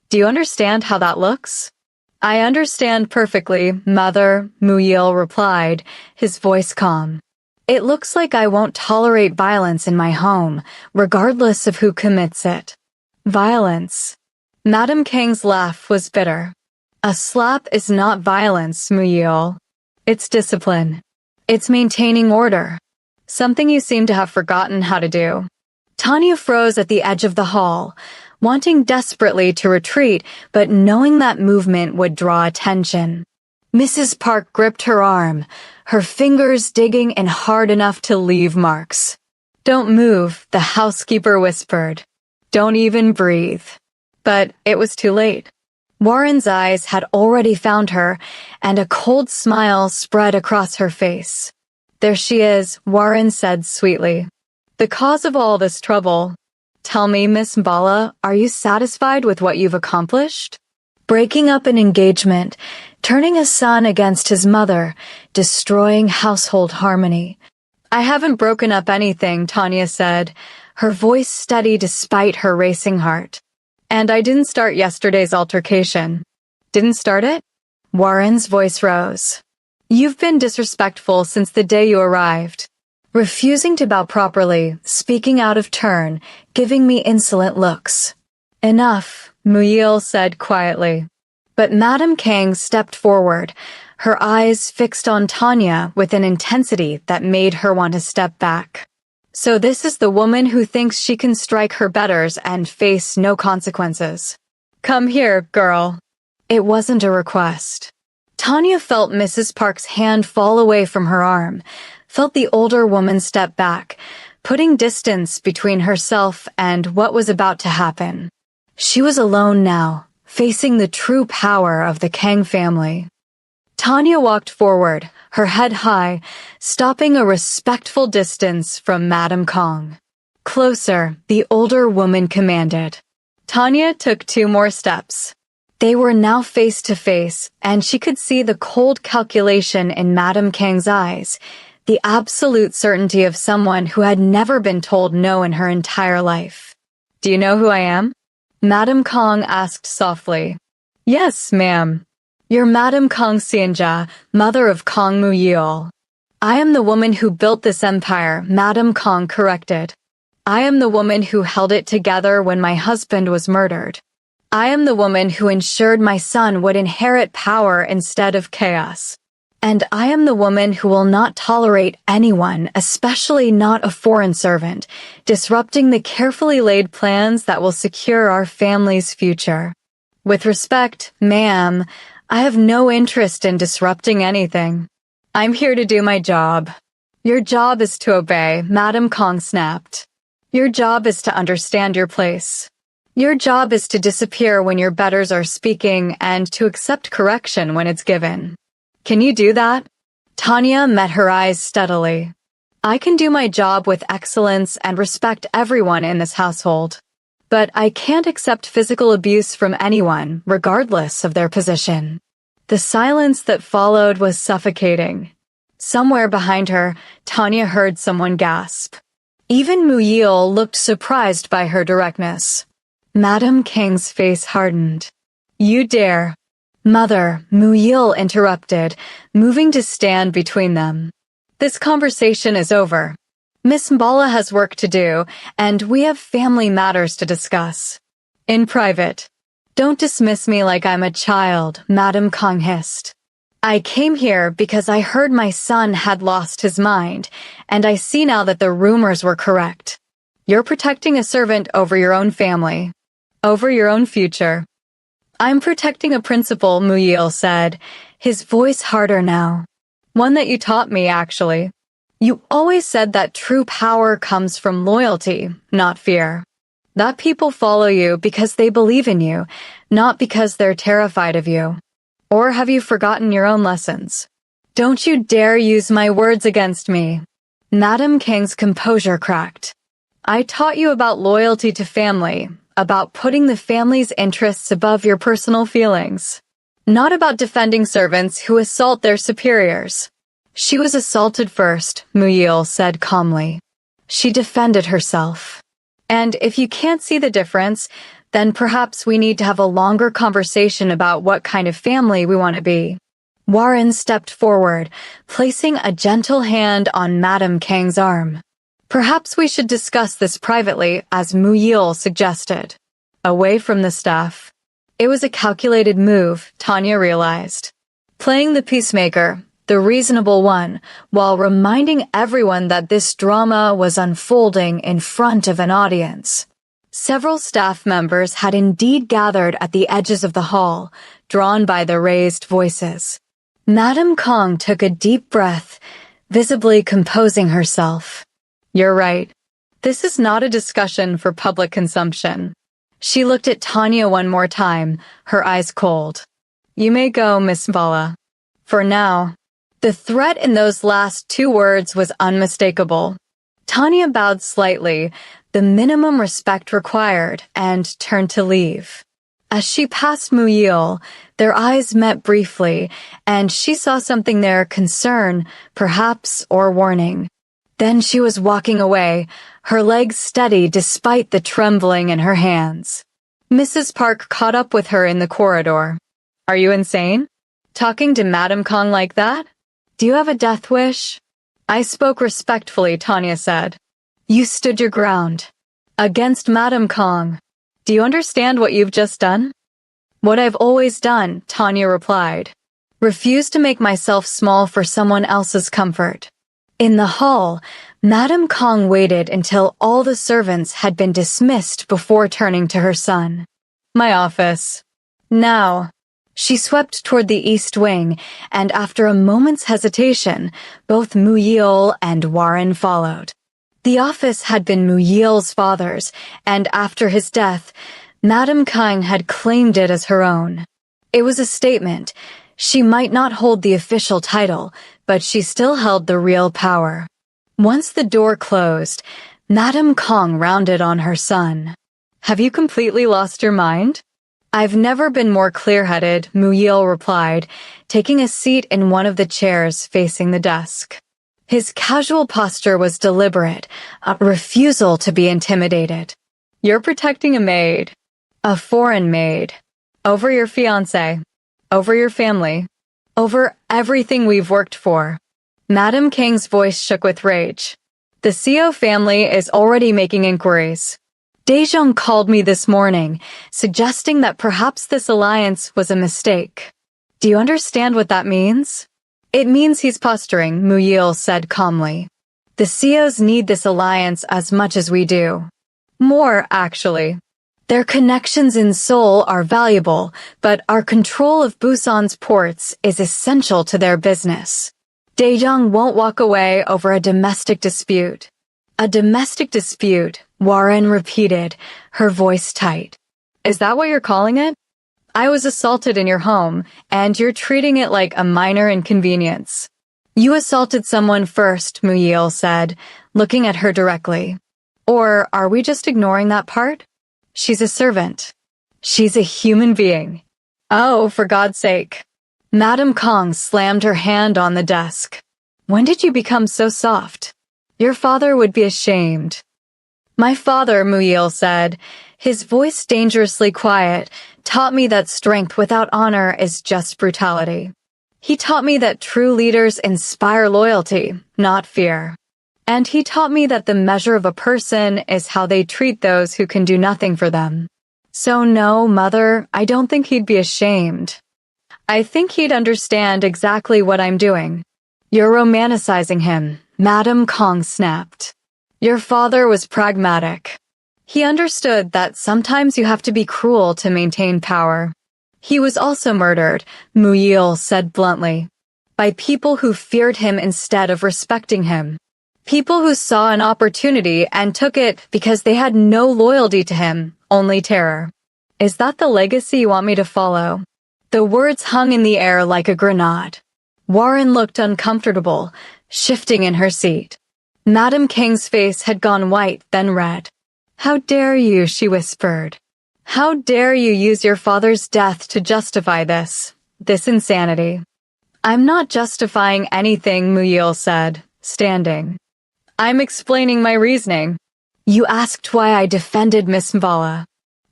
Do you understand how that looks? I understand perfectly, Mother, Mu Yil replied, his voice calm. It looks like I won't tolerate violence in my home, regardless of who commits it. Violence. Madame Kang's laugh was bitter. A slap is not violence, Mu Yil. It's discipline. It's maintaining order. Something you seem to have forgotten how to do. Tanya froze at the edge of the hall, wanting desperately to retreat, but knowing that movement would draw attention. Mrs. Park gripped her arm, her fingers digging in hard enough to leave marks. Don't move, the housekeeper whispered. Don't even breathe. But it was too late. Warren's eyes had already found her, and a cold smile spread across her face. There she is, Warren said sweetly. The cause of all this trouble. Tell me, Miss Mbala, are you satisfied with what you've accomplished? Breaking up an engagement, turning a son against his mother, destroying household harmony. I haven't broken up anything, Tanya said, her voice steady despite her racing heart. And I didn't start yesterday's altercation. Didn't start it? Warren's voice rose. You've been disrespectful since the day you arrived. Refusing to bow properly, speaking out of turn, giving me insolent looks. Enough, Mu Yil said quietly. But Madame Kang stepped forward, her eyes fixed on Tanya with an intensity that made her want to step back. So this is the woman who thinks she can strike her betters and face no consequences. Come here, girl. It wasn't a request. Tanya felt Mrs. Park's hand fall away from her arm, felt the older woman step back, putting distance between herself and what was about to happen. She was alone now, facing the true power of the Kang family. Tanya walked forward, her head high, stopping a respectful distance from Madame Kong. Closer, the older woman commanded. Tanya took 2 more steps. They were now face to face, and she could see the cold calculation in Madame Kang's eyes, the absolute certainty of someone who had never been told no in her entire life. Do you know who I am? Madame Kong asked softly. Yes, ma'am. You're Madame Kong Xianja, mother of Kong Muyil. I am the woman who built this empire, Madame Kong corrected. I am the woman who held it together when my husband was murdered. I am the woman who ensured my son would inherit power instead of chaos. And I am the woman who will not tolerate anyone, especially not a foreign servant, disrupting the carefully laid plans that will secure our family's future. With respect, ma'am, I have no interest in disrupting anything. I'm here to do my job. Your job is to obey, Madame Kong snapped. Your job is to understand your place. Your job is to disappear when your betters are speaking and to accept correction when it's given. Can you do that? Tanya met her eyes steadily. I can do my job with excellence and respect everyone in this household. But I can't accept physical abuse from anyone, regardless of their position. The silence that followed was suffocating. Somewhere behind her, Tanya heard someone gasp. Even Muyil looked surprised by her directness. Madame Kang's face hardened. You dare. Mother, Muyil interrupted, moving to stand between them. This conversation is over. Miss Mbala has work to do, and we have family matters to discuss. In private. Don't dismiss me like I'm a child, Madame Kong hissed. I came here because I heard my son had lost his mind, and I see now that the rumors were correct. You're protecting a servant over your own family. Over your own future. I'm protecting a principle, Muyil said, his voice harder now. One that you taught me, actually. You always said that true power comes from loyalty, not fear. That people follow you because they believe in you, not because they're terrified of you. Or have you forgotten your own lessons? Don't you dare use my words against me. Madame Kang's composure cracked. I taught you about loyalty to family, about putting the family's interests above your personal feelings. Not about defending servants who assault their superiors. She was assaulted first, Muyil said calmly. She defended herself. And if you can't see the difference, then perhaps we need to have a longer conversation about what kind of family we want to be. Warren stepped forward, placing a gentle hand on Madame Kang's arm. Perhaps we should discuss this privately, as Muyil suggested. Away from the staff. It was a calculated move, Tanya realized. Playing the peacemaker, the reasonable one, while reminding everyone that this drama was unfolding in front of an audience. Several staff members had indeed gathered at the edges of the hall, drawn by the raised voices. Madame Kong took a deep breath, visibly composing herself. You're right. This is not a discussion for public consumption. She looked at Tanya one more time, her eyes cold. You may go, Miss Mbala. For now. The threat in those last 2 words was unmistakable. Tanya bowed slightly, the minimum respect required, and turned to leave. As she passed Muyil, their eyes met briefly, and she saw something there, concern, perhaps, or warning. Then she was walking away, her legs steady despite the trembling in her hands. Mrs. Park caught up with her in the corridor. Are you insane? Talking to Madame Kong like that? Do you have a death wish? I spoke respectfully, Tanya said. You stood your ground. Against Madame Kong. Do you understand what you've just done? What I've always done, Tanya replied. Refuse to make myself small for someone else's comfort. In the hall, Madame Kong waited until all the servants had been dismissed before turning to her son. My office. Now. She swept toward the east wing, and after a moment's hesitation, both Mu Yeol and Warren followed. The office had been Mu Yeol's father's, and after his death, Madame Kang had claimed it as her own. It was a statement. She might not hold the official title, but she still held the real power. Once the door closed, Madame Kong rounded on her son. Have you completely lost your mind? I've never been more clear-headed, Mu Yeol replied, taking a seat in one of the chairs facing the desk. His casual posture was deliberate, a refusal to be intimidated. You're protecting a maid. A foreign maid. Over your fiancé. Over your family. Over everything we've worked for. Madame Kang's voice shook with rage. The Seo family is already making inquiries. Daejong called me this morning, suggesting that perhaps this alliance was a mistake. Do you understand what that means? It means he's posturing, Mu Yeol said calmly. The Seos need this alliance as much as we do. More, actually. Their connections in Seoul are valuable, but our control of Busan's ports is essential to their business. Daejong won't walk away over a domestic dispute. A domestic dispute, Warren repeated, her voice tight. Is that what you're calling it? I was assaulted in your home, and you're treating it like a minor inconvenience. You assaulted someone first, Mu Yeol said, looking at her directly. Or are we just ignoring that part? She's a servant. She's a human being. Oh, for God's sake. Madame Kong slammed her hand on the desk. When did you become so soft? Your father would be ashamed. My father, Mu Yeol said, his voice dangerously quiet, taught me that strength without honor is just brutality. He taught me that true leaders inspire loyalty, not fear. And he taught me that the measure of a person is how they treat those who can do nothing for them. So no, Mother, I don't think he'd be ashamed. I think he'd understand exactly what I'm doing. You're romanticizing him, Madame Kong snapped. Your father was pragmatic. He understood that sometimes you have to be cruel to maintain power. He was also murdered, Mu Yeol said bluntly, by people who feared him instead of respecting him. People who saw an opportunity and took it because they had no loyalty to him, only terror. Is that the legacy you want me to follow? The words hung in the air like a grenade. Warren looked uncomfortable, shifting in her seat. Madame Kang's face had gone white, then red. How dare you, she whispered. How dare you use your father's death to justify this insanity. I'm not justifying anything, Mu Yeol said, standing. I'm explaining my reasoning. You asked why I defended Miss Mbala.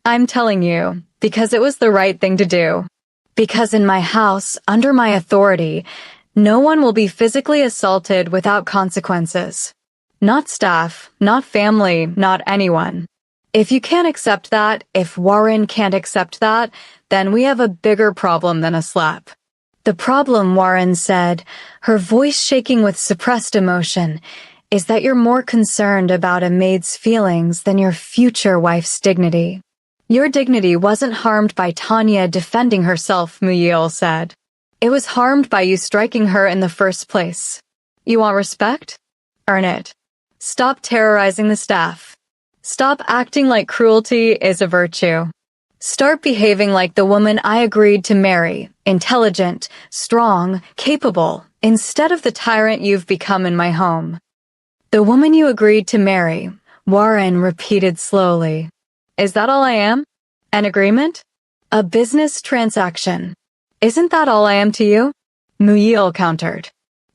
I'm telling you, because it was the right thing to do. Because in my house, under my authority, no one will be physically assaulted without consequences. Not staff, not family, not anyone. If you can't accept that, if Warren can't accept that, then we have a bigger problem than a slap. The problem, Warren said, her voice shaking with suppressed emotion, is that you're more concerned about a maid's feelings than your future wife's dignity. Your dignity wasn't harmed by Tanya defending herself, Mu Yeol said. It was harmed by you striking her in the first place. You want respect? Earn it. Stop terrorizing the staff. Stop acting like cruelty is a virtue. Start behaving like the woman I agreed to marry, intelligent, strong, capable, instead of the tyrant you've become in my home. The woman you agreed to marry, Warren repeated slowly. Is that all I am? An agreement? A business transaction. Isn't that all I am to you? Mu Yeol countered.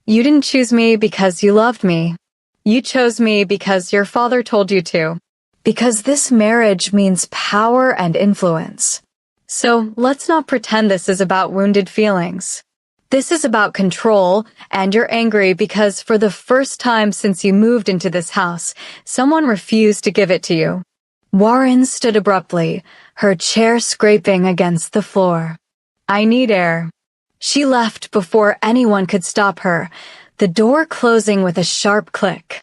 You didn't choose me because you loved me. You chose me because your father told you to. Because this marriage means power and influence. So let's not pretend this is about wounded feelings. This is about control, and you're angry because for the first time since you moved into this house, someone refused to give it to you. Warren stood abruptly, her chair scraping against the floor. I need air. She left before anyone could stop her, the door closing with a sharp click.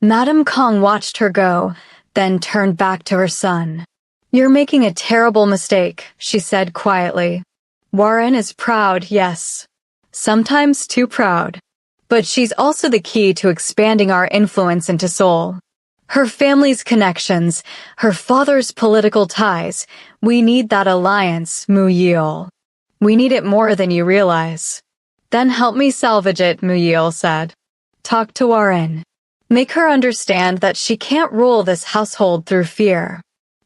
Madame Kong watched her go, then turned back to her son. "You're making a terrible mistake," she said quietly. "Warren is proud, yes. Sometimes too proud. But she's also the key to expanding our influence into Seoul. Her family's connections, her father's political ties, we need that alliance, Mu Yeol. We need it more than you realize." "Then help me salvage it," Mu Yeol said. "Talk to Warren. Make her understand that she can't rule this household through fear.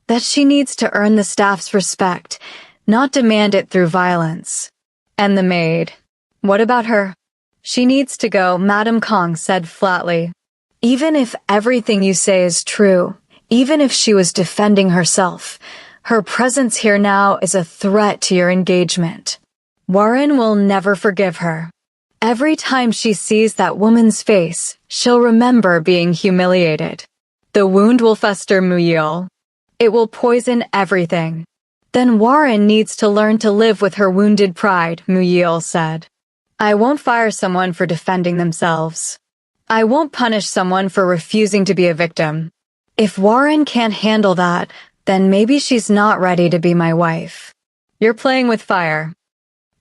That she needs to earn the staff's respect, not demand it through violence. And the maid. What about her?" "She needs to go," Madame Kong said flatly. "Even if everything you say is true, even if she was defending herself, her presence here now is a threat to your engagement. Warren will never forgive her. Every time she sees that woman's face, she'll remember being humiliated. The wound will fester, Mu Yeol. It will poison everything. Then Warren needs to learn to live with her wounded pride," Mu Yeol said. "I won't fire someone for defending themselves. I won't punish someone for refusing to be a victim. If Warren can't handle that, then maybe she's not ready to be my wife." "You're playing with fire."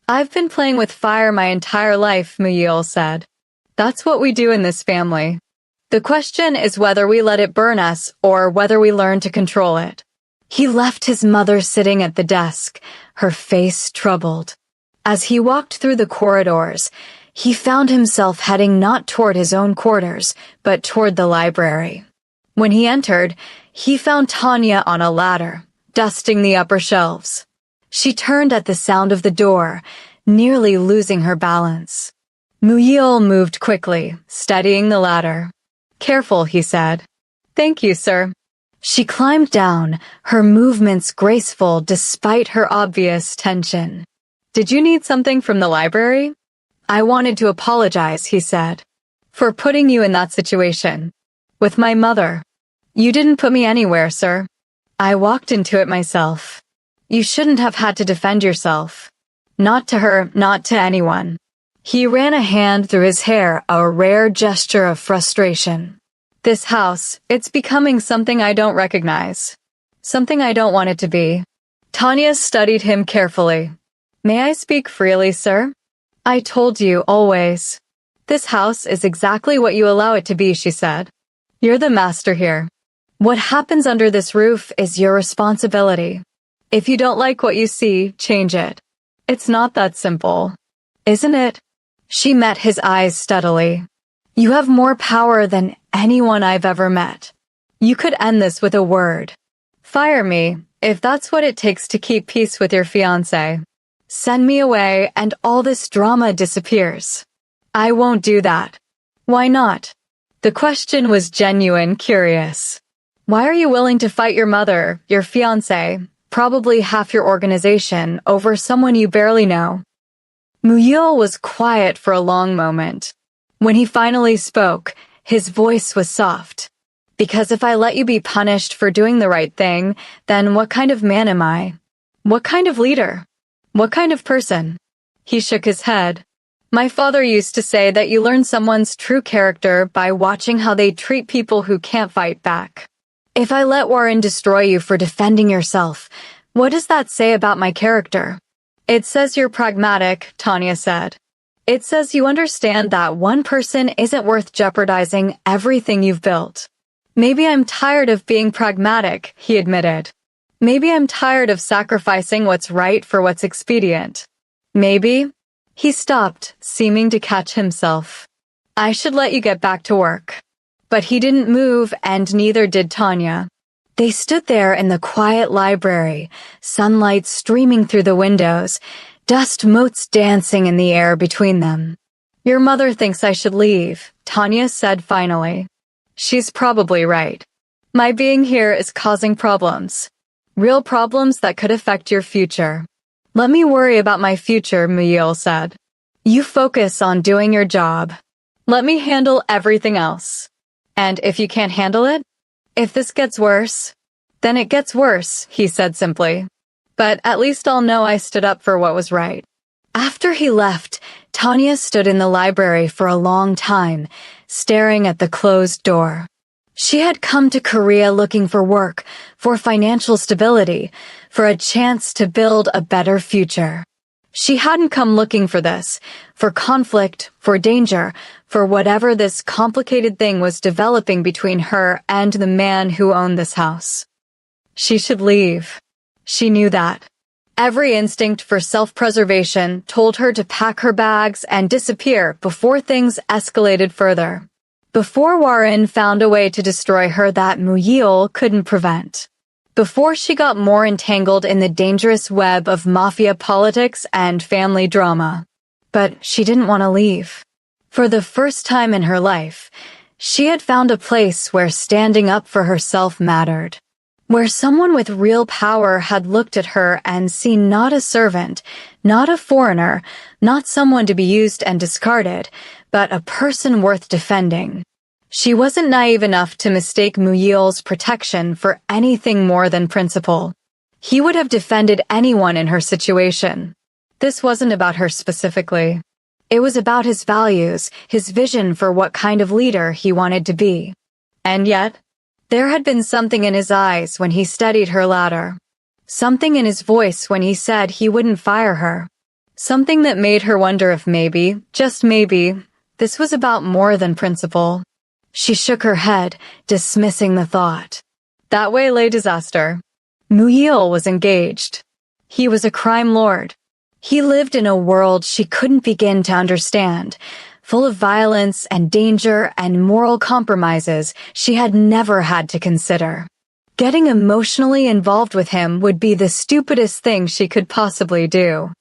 "I've been playing with fire my entire life," Mu Yeol said. "That's what we do in this family. The question is whether we let it burn us or whether we learn to control it." He left his mother sitting at the desk, her face troubled. As he walked through the corridors, he found himself heading not toward his own quarters, but toward the library. When he entered, he found Tanya on a ladder, dusting the upper shelves. She turned at the sound of the door, nearly losing her balance. Mu Yeol moved quickly, steadying the ladder. "Careful," he said. "Thank you, sir." She climbed down, her movements graceful despite her obvious tension. "Did you need something from the library?" "I wanted to apologize," he said, "for putting you in that situation. With my mother. You didn't put me anywhere, sir. I walked into it myself. You shouldn't have had to defend yourself. Not to her, not to anyone." He ran a hand through his hair, a rare gesture of frustration. "This house, it's becoming something I don't recognize. Something I don't want it to be." Tanya studied him carefully. "May I speak freely, sir?" "I told you, always. This house is exactly what you allow it to be," she said. "You're the master here. What happens under this roof is your responsibility. If you don't like what you see, change it. It's not that simple. Isn't it?" She met his eyes steadily. "You have more power than anyone I've ever met. You could end this with a word. Fire me, if that's what it takes to keep peace with your fiancé. Send me away and all this drama disappears. I won't do that." "Why not?" The question was genuine, curious. "Why are you willing to fight your mother, your fiancé, probably half your organization, over someone you barely know?" Mu Yeol was quiet for a long moment. When he finally spoke, his voice was soft. "Because if I let you be punished for doing the right thing, then what kind of man am I? What kind of leader? What kind of person?" He shook his head. "My father used to say that you learn someone's true character by watching how they treat people who can't fight back. If I let Warren destroy you for defending yourself, what does that say about my character?" "It says you're pragmatic," Tanya said. "It says you understand that one person isn't worth jeopardizing everything you've built." "Maybe I'm tired of being pragmatic," he admitted. "Maybe I'm tired of sacrificing what's right for what's expedient. Maybe..." He stopped, seeming to catch himself. "I should let you get back to work." But he didn't move, and neither did Tanya. They stood there in the quiet library, sunlight streaming through the windows, dust motes dancing in the air between them. "Your mother thinks I should leave," Tanya said finally. "She's probably right. My being here is causing problems. Real problems that could affect your future." "Let me worry about my future," Mu Yeol said. "You focus on doing your job. Let me handle everything else. And if you can't handle it? If this gets worse, then it gets worse," he said simply. "But at least I'll know I stood up for what was right." After he left, Tanya stood in the library for a long time, staring at the closed door. She had come to Korea looking for work, for financial stability, for a chance to build a better future. She hadn't come looking for this, for conflict, for danger, for whatever this complicated thing was developing between her and the man who owned this house. She should leave. She knew that. Every instinct for self-preservation told her to pack her bags and disappear before things escalated further. Before Warren found a way to destroy her that Muyil couldn't prevent. Before she got more entangled in the dangerous web of mafia politics and family drama. But she didn't want to leave. For the first time in her life, she had found a place where standing up for herself mattered. Where someone with real power had looked at her and seen not a servant, not a foreigner, not someone to be used and discarded, but a person worth defending. She wasn't naive enough to mistake Muyil's protection for anything more than principle. He would have defended anyone in her situation. This wasn't about her specifically. It was about his values, his vision for what kind of leader he wanted to be. And yet, there had been something in his eyes when he studied her ladder. Something in his voice when he said he wouldn't fire her. Something that made her wonder if maybe, just maybe, this was about more than principle. She shook her head, dismissing the thought. That way lay disaster. Muyil was engaged. He was a crime lord. He lived in a world she couldn't begin to understand, full of violence and danger and moral compromises she had never had to consider. Getting emotionally involved with him would be the stupidest thing she could possibly do.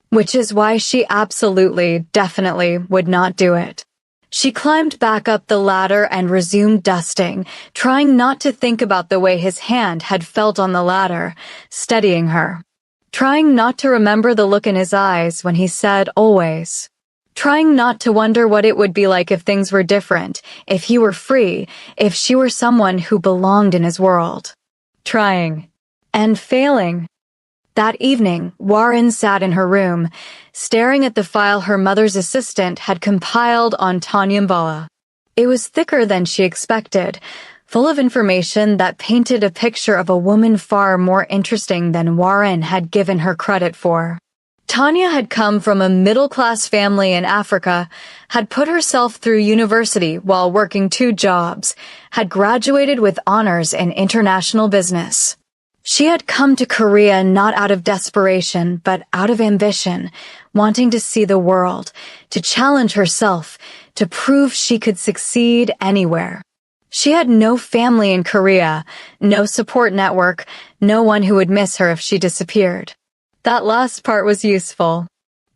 Which is why she absolutely, definitely would not do it. She climbed back up the ladder and resumed dusting, trying not to think about the way his hand had felt on the ladder, steadying her. Trying not to remember the look in his eyes when he said always. Trying not to wonder what it would be like if things were different, if he were free, if she were someone who belonged in his world. Trying. And failing. That evening, Warren sat in her room, staring at the file her mother's assistant had compiled on Tanya Mbala. It was thicker than she expected, full of information that painted a picture of a woman far more interesting than Warren had given her credit for. Tanya had come from a middle-class family in Africa, had put herself through university while working 2 jobs, had graduated with honors in international business. She had come to Korea not out of desperation, but out of ambition, wanting to see the world, to challenge herself, to prove she could succeed anywhere. She had no family in Korea, no support network, no one who would miss her if she disappeared. That last part was useful.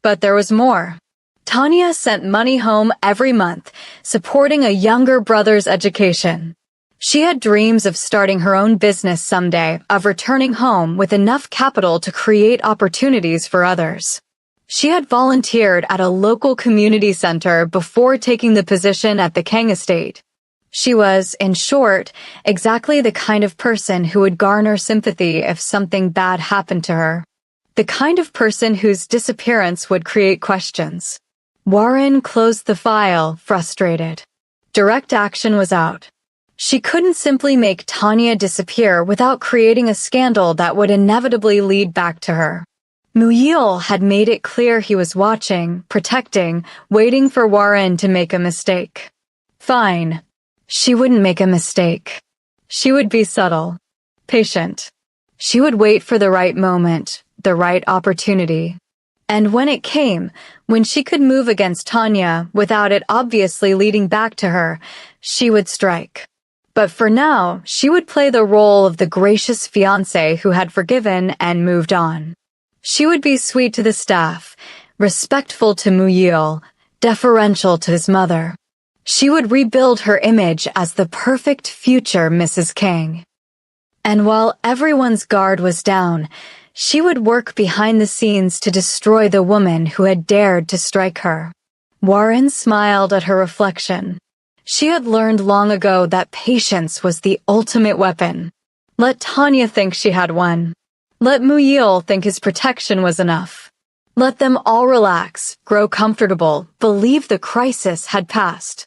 But there was more. Tanya sent money home every month, supporting a younger brother's education. She had dreams of starting her own business someday, of returning home with enough capital to create opportunities for others. She had volunteered at a local community center before taking the position at the Kang estate. She was, in short, exactly the kind of person who would garner sympathy if something bad happened to her. The kind of person whose disappearance would create questions. Warren closed the file, frustrated. Direct action was out. She couldn't simply make Tanya disappear without creating a scandal that would inevitably lead back to her. Muyil had made it clear he was watching, protecting, waiting for Warren to make a mistake. Fine. She wouldn't make a mistake. She would be subtle, patient. She would wait for the right moment, the right opportunity. And when it came, when she could move against Tanya without it obviously leading back to her, she would strike. But for now, she would play the role of the gracious fiancé who had forgiven and moved on. She would be sweet to the staff, respectful to Muyil, deferential to his mother. She would rebuild her image as the perfect future Mrs. Kang. And while everyone's guard was down, she would work behind the scenes to destroy the woman who had dared to strike her. Warren smiled at her reflection. She had learned long ago that patience was the ultimate weapon. Let Tanya think she had one. Let Muyil think his protection was enough. Let them all relax, grow comfortable, believe the crisis had passed.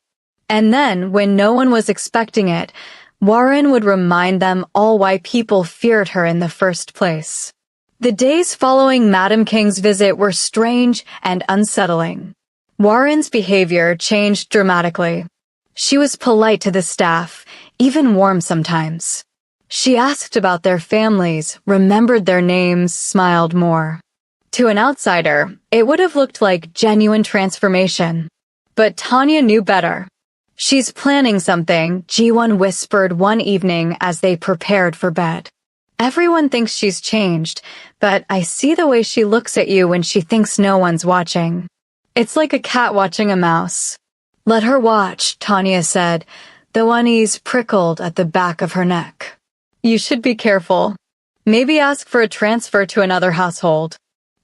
And then, when no one was expecting it, Warren would remind them all why people feared her in the first place. The days following Madam King's visit were strange and unsettling. Warren's behavior changed dramatically. She was polite to the staff, even warm sometimes. She asked about their families, remembered their names, smiled more. To an outsider, it would have looked like genuine transformation. But Tanya knew better. "She's planning something," Ji-won whispered one evening as they prepared for bed. "Everyone thinks she's changed, but I see the way she looks at you when she thinks no one's watching. It's like a cat watching a mouse." "Let her watch," Tanya said, though unease prickled at the back of her neck. "You should be careful. Maybe ask for a transfer to another household.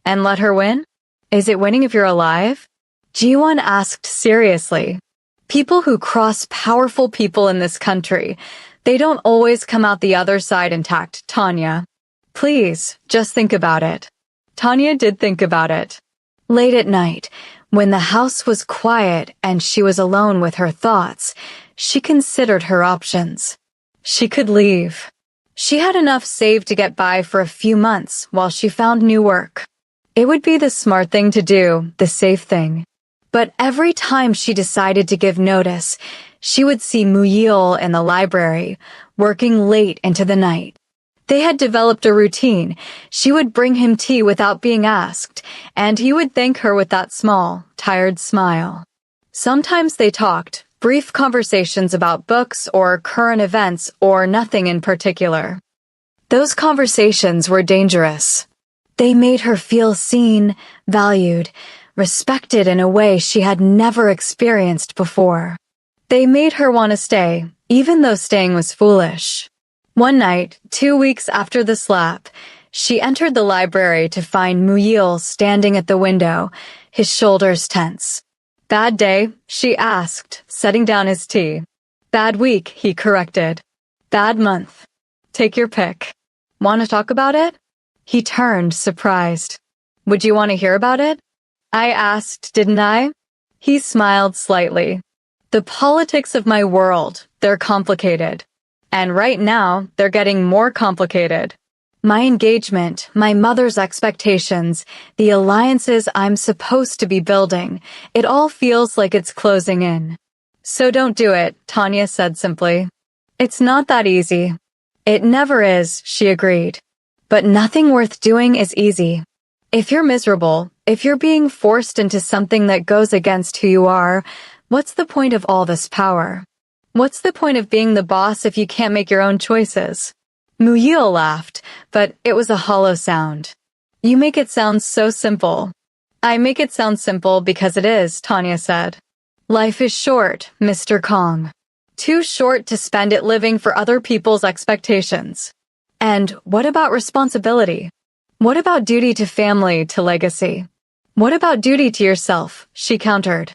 And let her win? Is it winning if you're alive?" Ji-won asked seriously. People who cross powerful people in this country, they don't always come out the other side intact, Tanya. Please, just think about it. Tanya did think about it. Late at night, when the house was quiet and she was alone with her thoughts, she considered her options. She could leave. She had enough saved to get by for a few months while she found new work. It would be the smart thing to do, the safe thing. But every time she decided to give notice, she would see Muyil in the library, working late into the night. They had developed a routine. She would bring him tea without being asked, and he would thank her with that small, tired smile. Sometimes they talked, brief conversations about books or current events or nothing in particular. Those conversations were dangerous. They made her feel seen, valued, respected in a way she had never experienced before. They made her want to stay, even though staying was foolish. One night, 2 weeks after the slap, she entered the library to find Muyil standing at the window, his shoulders tense. "Bad day?" she asked, setting down his tea. "Bad week," he corrected. "Bad month. Take your pick. Want to talk about it?" He turned, surprised. "Would you want to hear about it?" I asked, didn't I? He smiled slightly. "The politics of my world, they're complicated. And right now, they're getting more complicated. My engagement, my mother's expectations, the alliances I'm supposed to be building, it all feels like it's closing in." "So don't do it," Tanya said simply. "It's not that easy." "It never is," she agreed. "But nothing worth doing is easy. If you're miserable, if you're being forced into something that goes against who you are, what's the point of all this power? What's the point of being the boss if you can't make your own choices?" Muyil laughed, but it was a hollow sound. "You make it sound so simple." "I make it sound simple because it is," Tanya said. "Life is short, Mr. Kong. Too short to spend it living for other people's expectations. And what about responsibility? What about duty to family, to legacy? What about duty to yourself?" she countered.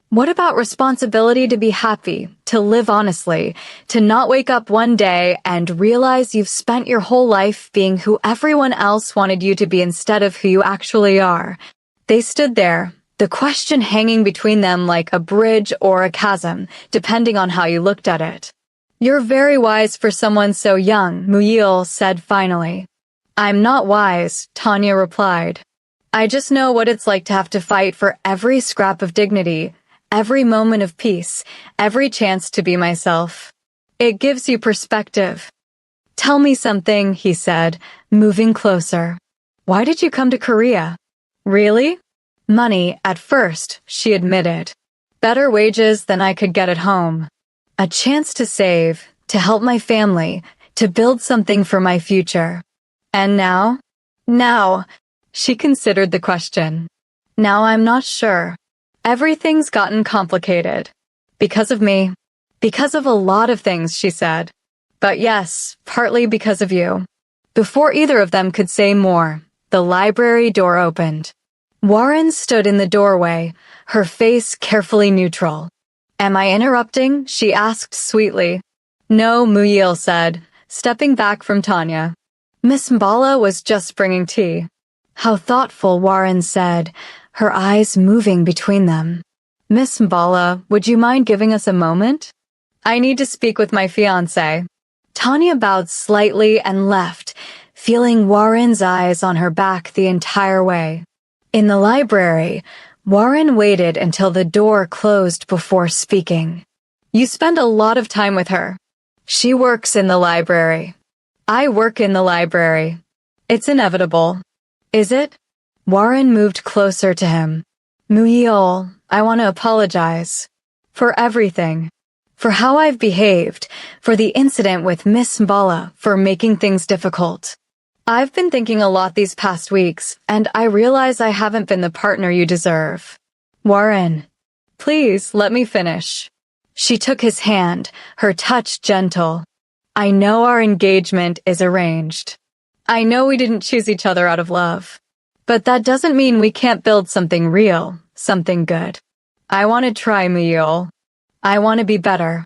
"What about responsibility to be happy, to live honestly, to not wake up one day and realize you've spent your whole life being who everyone else wanted you to be instead of who you actually are?" They stood there, the question hanging between them like a bridge or a chasm, depending on how you looked at it. "You're very wise for someone so young," Muyil said finally. "I'm not wise," Tanya replied. "I just know what it's like to have to fight for every scrap of dignity, every moment of peace, every chance to be myself. It gives you perspective." "Tell me something," he said, moving closer. "Why did you come to Korea?" "Really?" "Money, at first," she admitted. "Better wages than I could get at home. A chance to save, to help my family, to build something for my future. And now?" "Now," she considered the question. "Now I'm not sure. Everything's gotten complicated. Because of me. Because of a lot of things," she said. "But yes, partly because of you." Before either of them could say more, the library door opened. Warren stood in the doorway, her face carefully neutral. "Am I interrupting?" she asked sweetly. "No," Muyil said, stepping back from Tanya. "Miss Mbala was just bringing tea." How thoughtful, Warren said, her eyes moving between them. Miss Mbala, would you mind giving us a moment? I need to speak with my fiancé. Tanya bowed slightly and left, feeling Warren's eyes on her back the entire way. In the library, Warren waited until the door closed before speaking. You spend a lot of time with her. She works in the library. I work in the library. It's inevitable. Is it? Warren moved closer to him. Muyil, I want to apologize. For everything. For how I've behaved. For the incident with Miss Mbala. For making things difficult. I've been thinking a lot these past weeks, and I realize I haven't been the partner you deserve. Warren, please let me finish. She took his hand, her touch gentle. I know our engagement is arranged. I know we didn't choose each other out of love. But that doesn't mean we can't build something real, something good. I want to try, Muyil. I want to be better.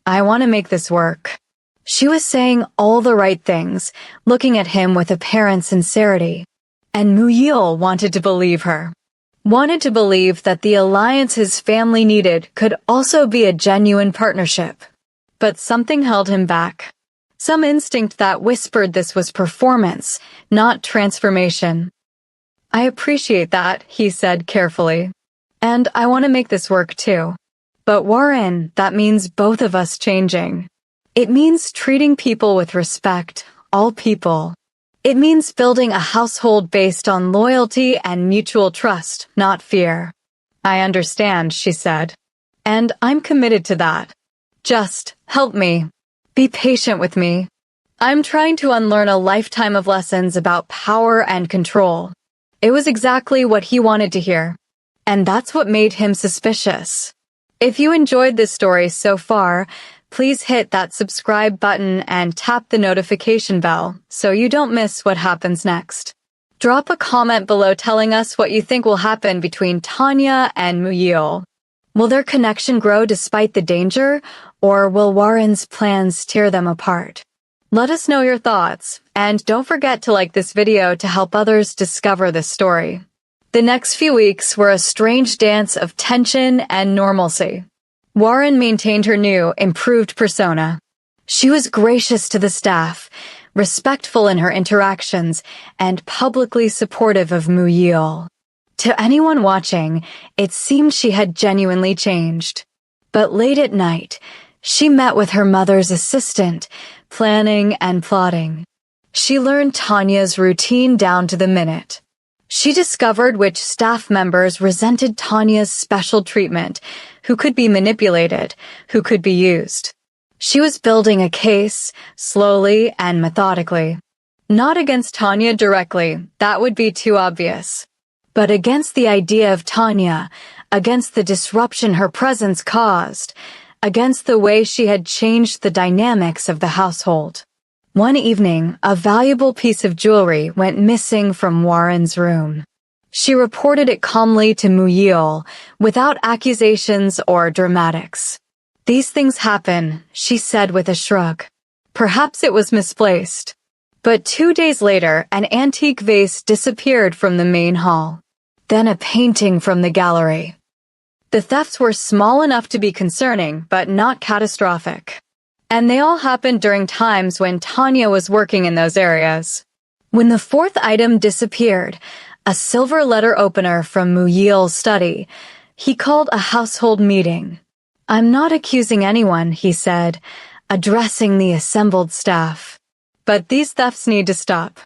I want to make this work. She was saying all the right things, looking at him with apparent sincerity. And Muyil wanted to believe her. Wanted to believe that the alliance his family needed could also be a genuine partnership. But something held him back. Some instinct that whispered this was performance, not transformation. I appreciate that, he said carefully. And I want to make this work too. But Warren, that means both of us changing. It means treating people with respect, all people. It means building a household based on loyalty and mutual trust, not fear. I understand, she said. And I'm committed to that. Just help me. Be patient with me. I'm trying to unlearn a lifetime of lessons about power and control. It was exactly what he wanted to hear. And that's what made him suspicious. If you enjoyed this story so far, please hit that subscribe button and tap the notification bell so you don't miss what happens next. Drop a comment below telling us what you think will happen between Tanya and Muyil. Will their connection grow despite the danger, or will Warren's plans tear them apart? Let us know your thoughts, and don't forget to like this video to help others discover this story. The next few weeks were a strange dance of tension and normalcy. Warren maintained her new, improved persona. She was gracious to the staff, respectful in her interactions, and publicly supportive of Muyil. To anyone watching, it seemed she had genuinely changed. But late at night, she met with her mother's assistant, planning and plotting. She learned Tanya's routine down to the minute. She discovered which staff members resented Tanya's special treatment, who could be manipulated, who could be used. She was building a case, slowly and methodically. Not against Tanya directly, that would be too obvious. But against the idea of Tanya, against the disruption her presence caused, against the way she had changed the dynamics of the household. One evening, a valuable piece of jewelry went missing from Warren's room. She reported it calmly to Muyil, without accusations or dramatics. These things happen, she said with a shrug. Perhaps it was misplaced. But 2 days later, an antique vase disappeared from the main hall. Then a painting from the gallery. The thefts were small enough to be concerning, but not catastrophic. And they all happened during times when Tanya was working in those areas. When the fourth item disappeared, a silver letter opener from Muyil's study, he called a household meeting. I'm not accusing anyone, he said, addressing the assembled staff. But these thefts need to stop.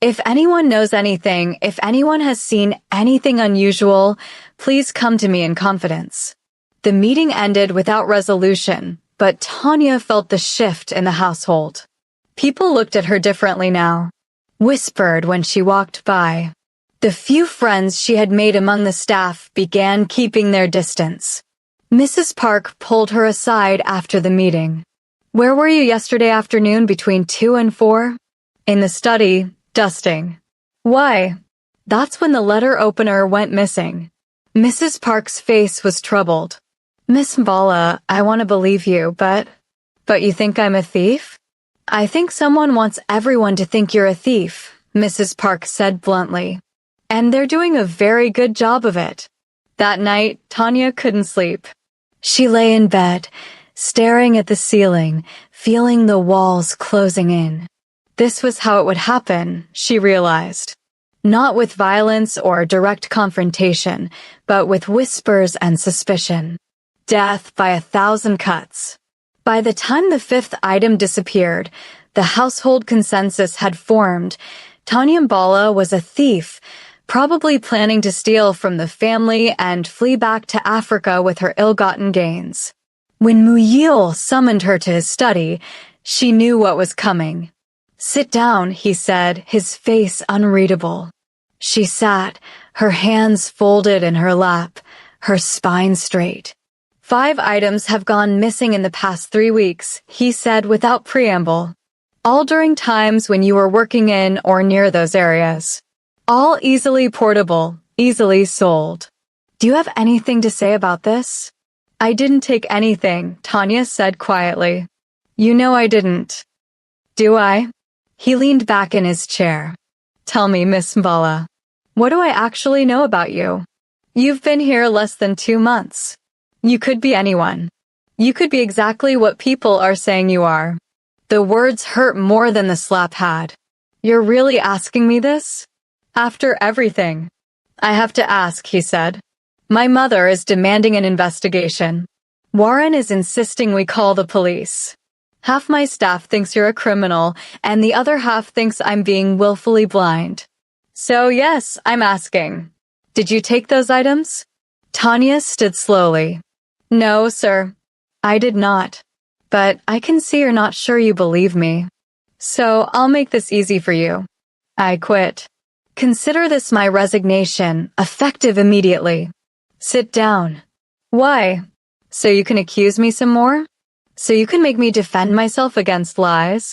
If anyone knows anything, if anyone has seen anything unusual, please come to me in confidence. The meeting ended without resolution, but Tanya felt the shift in the household. People looked at her differently now, whispered when she walked by. The few friends she had made among the staff began keeping their distance. Mrs. Park pulled her aside after the meeting. Where were you yesterday afternoon between 2 and 4? In the study, dusting. Why? That's when the letter opener went missing. Mrs. Park's face was troubled. Miss Mbala, I want to believe you, but you think I'm a thief? I think someone wants everyone to think you're a thief, Mrs. Park said bluntly. And they're doing a very good job of it. That night, Tanya couldn't sleep. She lay in bed, staring at the ceiling, feeling the walls closing in. This was how it would happen, she realized. Not with violence or direct confrontation, but with whispers and suspicion. Death by 1,000 cuts. By the time the 5th item disappeared, the household consensus had formed. Tanya Mbala was a thief, probably planning to steal from the family and flee back to Africa with her ill-gotten gains. When Muyil summoned her to his study, she knew what was coming. "Sit down," he said, his face unreadable. She sat, her hands folded in her lap, her spine straight. "5 items have gone missing in the past 3 weeks," he said without preamble. "All during times when you were working in or near those areas. All easily portable, easily sold. Do you have anything to say about this?" "I didn't take anything," Tanya said quietly. "You know I didn't." "Do I?" He leaned back in his chair. "Tell me, Miss Mbala, what do I actually know about you? You've been here less than 2 months. You could be anyone. You could be exactly what people are saying you are." The words hurt more than the slap had. "You're really asking me this? After everything?" "I have to ask," he said. "My mother is demanding an investigation. Warren is insisting we call the police. Half my staff thinks you're a criminal, and the other half thinks I'm being willfully blind. So yes, I'm asking. Did you take those items?" Tanya stood slowly. "No, sir. I did not. But I can see you're not sure you believe me. So I'll make this easy for you. I quit. Consider this my resignation, effective immediately. Sit down." "Why? So you can accuse me some more? So you can make me defend myself against lies?"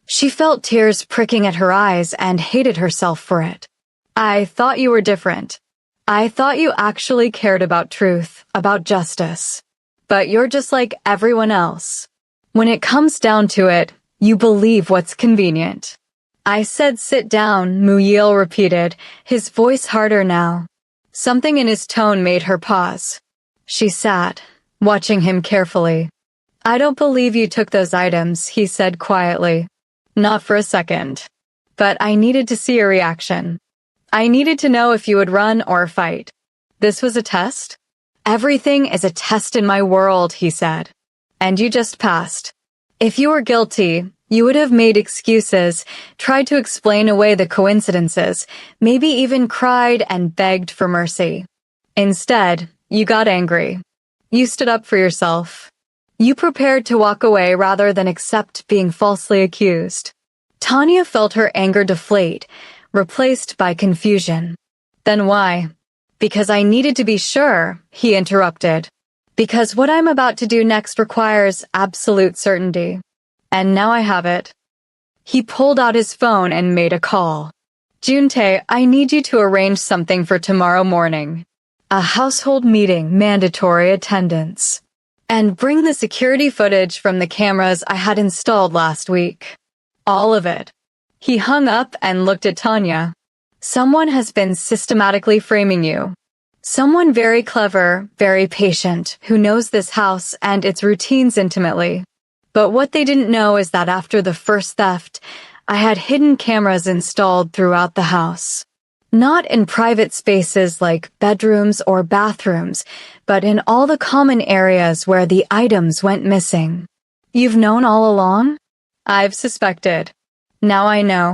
She felt tears pricking at her eyes and hated herself for it. "I thought you were different. I thought you actually cared about truth, about justice. But you're just like everyone else. When it comes down to it, you believe what's convenient." "I said sit down," Muyil repeated, his voice harder now. Something in his tone made her pause. She sat, watching him carefully. "I don't believe you took those items," he said quietly. "Not for a second. But I needed to see your reaction. I needed to know if you would run or fight. This was a test?" "Everything is a test in my world," he said. "And you just passed. If you were guilty, you would have made excuses, tried to explain away the coincidences, maybe even cried and begged for mercy. Instead, you got angry. You stood up for yourself. You prepared to walk away rather than accept being falsely accused." Tanya felt her anger deflate, replaced by confusion. "Then why?" "Because I needed to be sure," he interrupted. "Because what I'm about to do next requires absolute certainty. And now I have it." He pulled out his phone and made a call. "Juntae, I need you to arrange something for tomorrow morning. A household meeting, mandatory attendance. And bring the security footage from the cameras I had installed last week. All of it." He hung up and looked at Tanya. "Someone has been systematically framing you. Someone very clever, very patient, who knows this house and its routines intimately. But what they didn't know is that after the first theft, I had hidden cameras installed throughout the house. Not in private spaces like bedrooms or bathrooms, but in all the common areas where the items went missing. You've known all along?" "I've suspected. Now I know.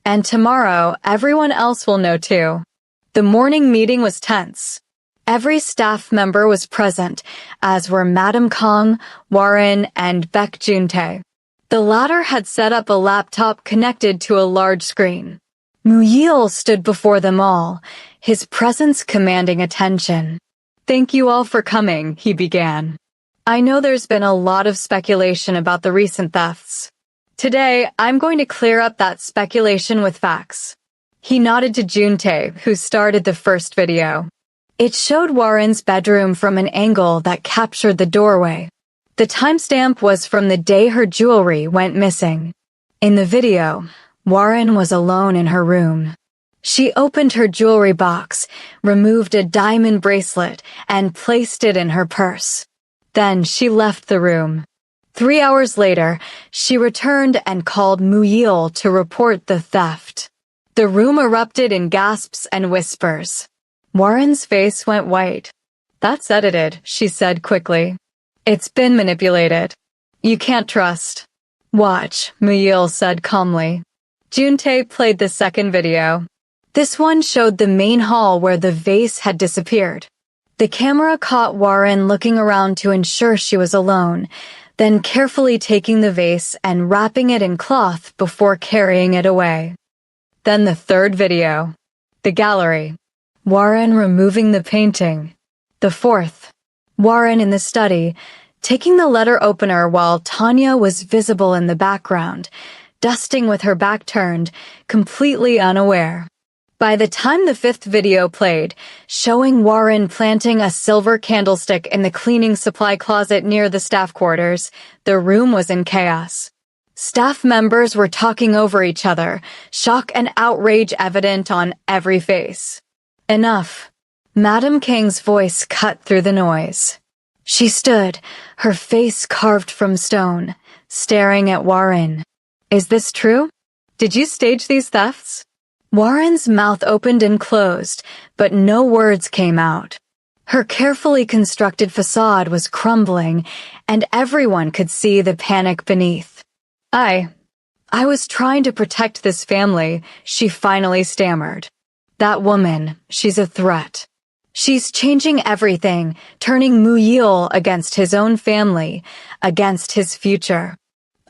And tomorrow, everyone else will know too." The morning meeting was tense. Every staff member was present, as were Madam Kong, Warren, and Baek Juntae. The latter had set up a laptop connected to a large screen. Muyil stood before them all, his presence commanding attention. "Thank you all for coming," he began. "I know there's been a lot of speculation about the recent thefts. Today, I'm going to clear up that speculation with facts." He nodded to Juntae, who started the first video. It showed Warren's bedroom from an angle that captured the doorway. The timestamp was from the day her jewelry went missing. In the video, Warren was alone in her room. She opened her jewelry box, removed a diamond bracelet, and placed it in her purse. Then she left the room. 3 hours later, she returned and called Muyil to report the theft. The room erupted in gasps and whispers. Warren's face went white. "That's edited," she said quickly. "It's been manipulated. You can't trust." "Watch," Muyil said calmly. Juntae played the second video. This one showed the main hall where the vase had disappeared. The camera caught Warren looking around to ensure she was alone, then carefully taking the vase and wrapping it in cloth before carrying it away. Then the third video. The gallery. Warren removing the painting. The fourth. Warren in the study, taking the letter opener while Tanya was visible in the background, dusting with her back turned, completely unaware. By the time the fifth video played, showing Warren planting a silver candlestick in the cleaning supply closet near the staff quarters, the room was in chaos. Staff members were talking over each other, shock and outrage evident on every face. "Enough." Madam King's voice cut through the noise. She stood, her face carved from stone, staring at Warren. "Is this true? Did you stage these thefts?" Warren's mouth opened and closed, but no words came out. Her carefully constructed facade was crumbling, and everyone could see the panic beneath. I was trying to protect this family," she finally stammered. "That woman, she's a threat. She's changing everything, turning Muyil against his own family, against his future.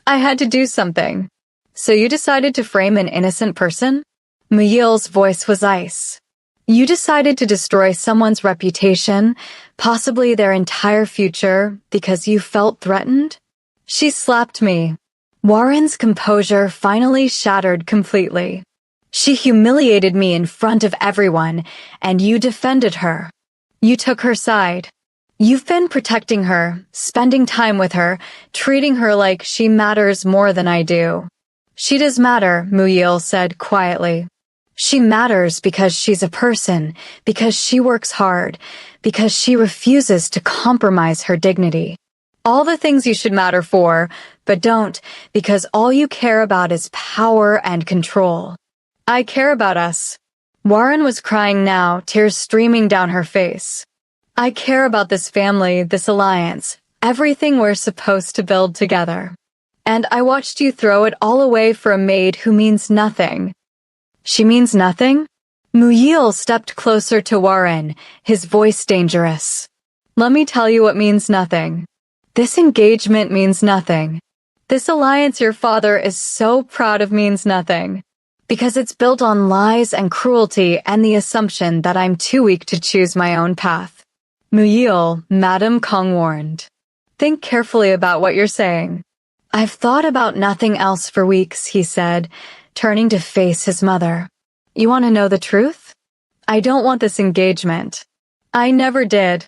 I had to do something." "So you decided to frame an innocent person?" Muyil's voice was ice. "You decided to destroy someone's reputation, possibly their entire future, because you felt threatened?" She slapped me. Warren's composure finally shattered completely. "She humiliated me in front of everyone, and you defended her. You took her side. You've been protecting her, spending time with her, treating her like she matters more than I do." "She does matter," Muyil said quietly. "She matters because she's a person, because she works hard, because she refuses to compromise her dignity. All the things you should matter for, but don't, because all you care about is power and control. I care about us." Warren was crying now, tears streaming down her face. "I care about this family, this alliance, everything we're supposed to build together. And I watched you throw it all away for a maid who means nothing." "She means nothing?" Muyil stepped closer to Warren, his voice dangerous. "Let me tell you what means nothing. This engagement means nothing. This alliance your father is so proud of means nothing. Because it's built on lies and cruelty and the assumption that I'm too weak to choose my own path." "Muyil," Madam Kong warned. "Think carefully about what you're saying." "I've thought about nothing else for weeks," he said, turning to face his mother. "You want to know the truth? I don't want this engagement. I never did.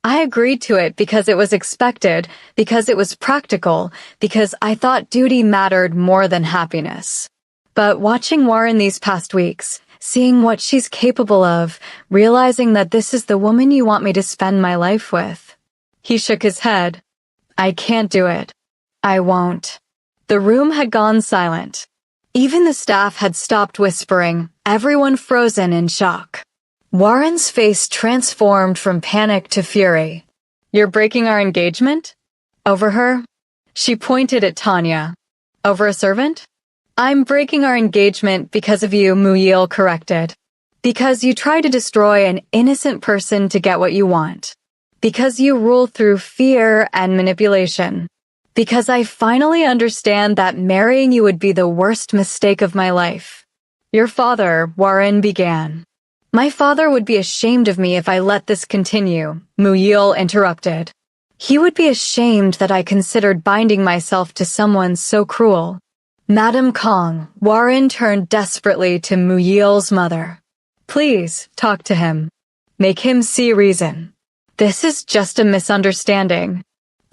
I agreed to it because it was expected, because it was practical, because I thought duty mattered more than happiness. But watching Warren these past weeks, seeing what she's capable of, realizing that this is the woman you want me to spend my life with." He shook his head. "I can't do it. I won't." The room had gone silent. Even the staff had stopped whispering, everyone frozen in shock. Warren's face transformed from panic to fury. "You're breaking our engagement? Over her?" She pointed at Tanya. "Over a servant?" "I'm breaking our engagement because of you," Muyil corrected. "Because you try to destroy an innocent person to get what you want. Because you rule through fear and manipulation. Because I finally understand that marrying you would be the worst mistake of my life." "Your father," Warren began. "My father would be ashamed of me if I let this continue," Muyil interrupted. "He would be ashamed that I considered binding myself to someone so cruel." "Madam Kong," Warren turned desperately to Muyil's mother. "Please, talk to him. Make him see reason. This is just a misunderstanding.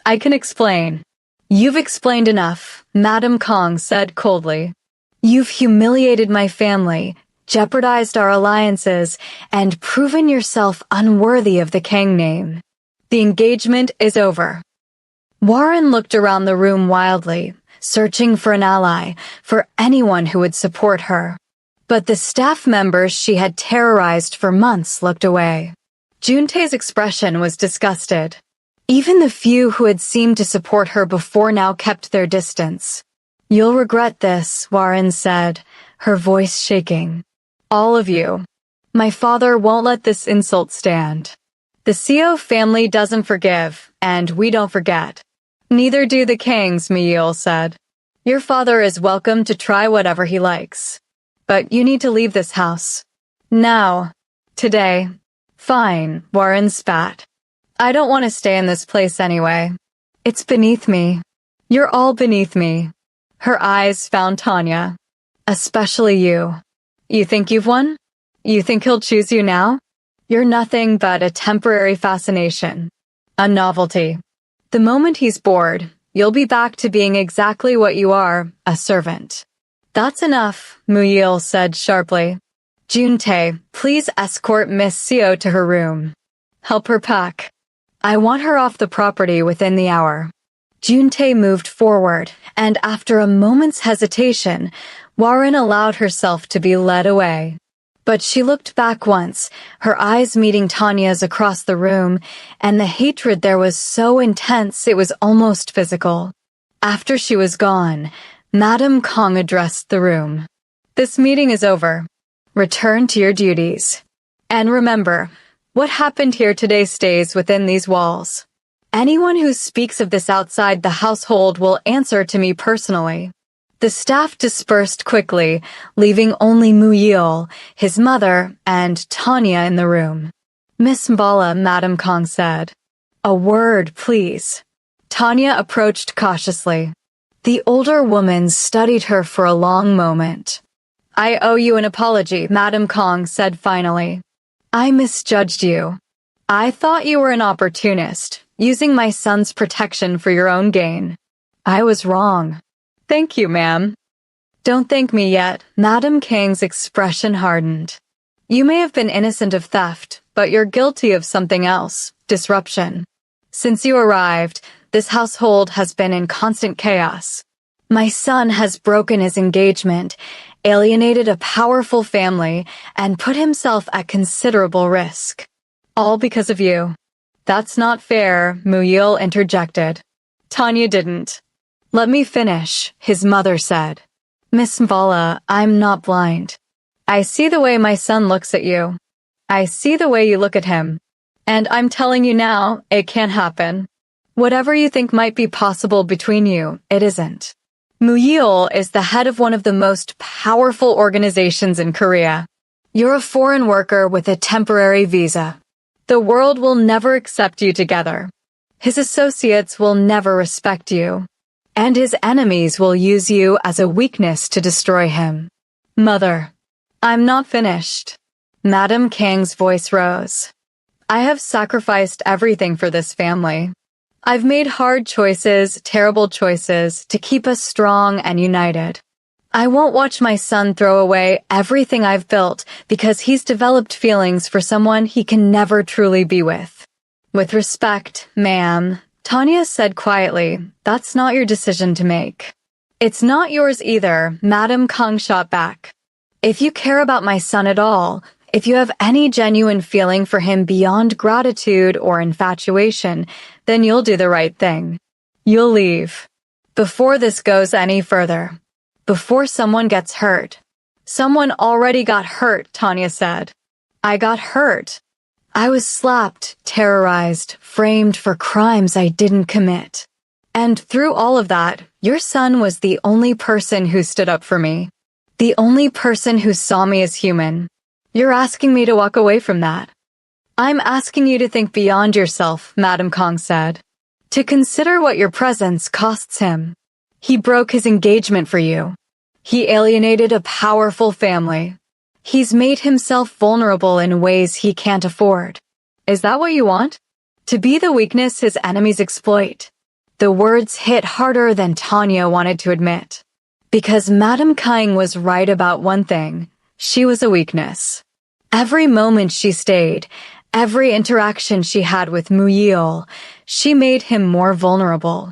I can explain." "You've explained enough," Madam Kong said coldly. "You've humiliated my family, jeopardized our alliances, and proven yourself unworthy of the king name. The engagement is over." Warren looked around the room wildly, searching for an ally, for anyone who would support her. But the staff members she had terrorized for months looked away. Juntae's expression was disgusted. Even the few who had seemed to support her before now kept their distance. "You'll regret this," Warren said, her voice shaking. "All of you. My father won't let this insult stand. The Seo family doesn't forgive, and we don't forget. Neither do the Kangs," Muyil said. "Your father is welcome to try whatever he likes. But you need to leave this house. Now. Today." "Fine," Warren spat. "I don't want to stay in this place anyway. It's beneath me. You're all beneath me." Her eyes found Tanya. "Especially you. You think you've won? You think he'll choose you now? You're nothing but a temporary fascination. A novelty. The moment he's bored, you'll be back to being exactly what you are, a servant." "That's enough," Muyil said sharply. "Juntae, please escort Miss Seo to her room. Help her pack. I want her off the property within the hour." Juntae moved forward, and after a moment's hesitation, Warren allowed herself to be led away. But she looked back once, her eyes meeting Tanya's across the room, and the hatred there was so intense it was almost physical. After she was gone, Madam Kong addressed the room. "This meeting is over. Return to your duties. And remember, what happened here today stays within these walls. Anyone who speaks of this outside the household will answer to me personally." The staff dispersed quickly, leaving only Muyil, his mother, and Tanya in the room. "Miss Mbala," Madam Kong said. "A word, please." Tanya approached cautiously. The older woman studied her for a long moment. "I owe you an apology," Madam Kong said finally. "I misjudged you. I thought you were an opportunist, using my son's protection for your own gain. I was wrong." "Thank you, ma'am." "Don't thank me yet." Madam Kang's expression hardened. "You may have been innocent of theft, but you're guilty of something else, disruption. Since you arrived, this household has been in constant chaos. My son has broken his engagement, alienated a powerful family, and put himself at considerable risk. All because of you." "That's not fair," Muyil interjected. Tanya didn't. "Let me finish," his mother said. "Miss Mbala, I'm not blind. I see the way my son looks at you. I see the way you look at him. And I'm telling you now, it can't happen. Whatever you think might be possible between you, it isn't. Muyil is the head of one of the most powerful organizations in Korea. You're a foreign worker with a temporary visa. The world will never accept you together. His associates will never respect you. And his enemies will use you as a weakness to destroy him." "Mother, I'm not finished." Madam Kang's voice rose. "I have sacrificed everything for this family. I've made hard choices, terrible choices, to keep us strong and united. I won't watch my son throw away everything I've built because he's developed feelings for someone he can never truly be with." "With respect, ma'am," Tanya said quietly, "that's not your decision to make." "It's not yours either," Madam Kong shot back. "If you care about my son at all, if you have any genuine feeling for him beyond gratitude or infatuation, then you'll do the right thing. You'll leave. Before this goes any further. Before someone gets hurt." "Someone already got hurt," Tanya said. "I got hurt. I was slapped, terrorized, framed for crimes I didn't commit. And through all of that, your son was the only person who stood up for me. The only person who saw me as human. You're asking me to walk away from that." "I'm asking you to think beyond yourself," Madam Kong said. "To consider what your presence costs him. He broke his engagement for you. He alienated a powerful family. He's made himself vulnerable in ways he can't afford. Is that what you want? To be the weakness his enemies exploit?" The words hit harder than Tanya wanted to admit. Because Madam Kang was right about one thing, She was a weakness. Every moment she stayed, every interaction she had with Muyil, she made him more vulnerable.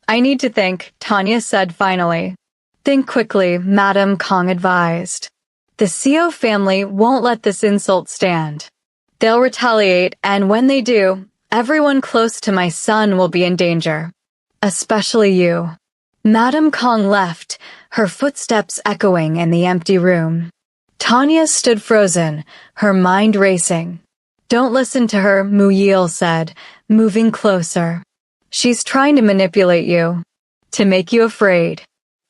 I need to think, Tanya said finally. Think quickly, Madame Kong advised. The Seo family won't let this insult stand. They'll retaliate, and when they do, everyone close to my son will be in danger. Especially you. Madame Kong left, her footsteps echoing in the empty room. Tanya stood frozen, her mind racing. Don't listen to her, Muyil said, moving closer. She's trying to manipulate you. To make you afraid.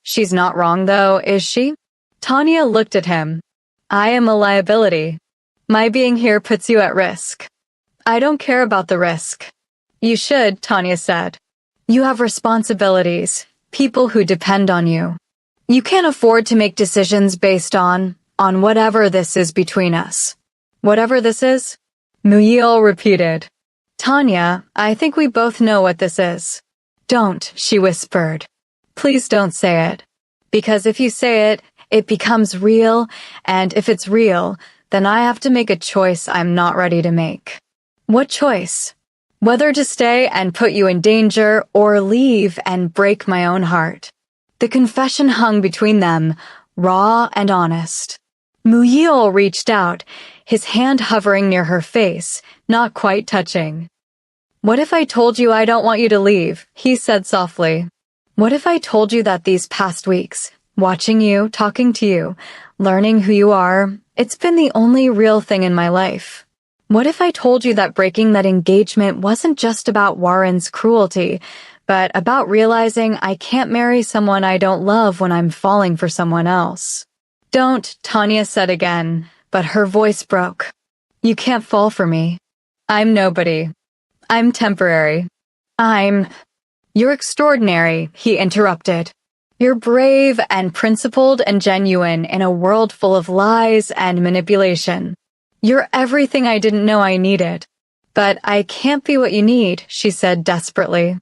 She's not wrong though, is she? Tanya looked at him. I am a liability. My being here puts you at risk. I don't care about the risk. You should, Tanya said. You have responsibilities, people who depend on you. You can't afford to make decisions based on whatever this is between us. Whatever this is? Muyil repeated. Tanya, I think we both know what this is. Don't, she whispered. Please don't say it. Because if you say it, it becomes real, and if it's real, then I have to make a choice I'm not ready to make. What choice? Whether to stay and put you in danger or leave and break my own heart. The confession hung between them, raw and honest. Muyil reached out, his hand hovering near her face, not quite touching. What if I told you I don't want you to leave? He said softly. What if I told you that these past weeks, watching you, talking to you, learning who you are, it's been the only real thing in my life? What if I told you that breaking that engagement wasn't just about Warren's cruelty, but about realizing I can't marry someone I don't love when I'm falling for someone else? Don't, Tanya said again, but her voice broke. You can't fall for me. I'm nobody. I'm temporary. You're extraordinary, he interrupted. You're brave and principled and genuine in a world full of lies and manipulation. You're everything I didn't know I needed. But I can't be what you need, she said desperately.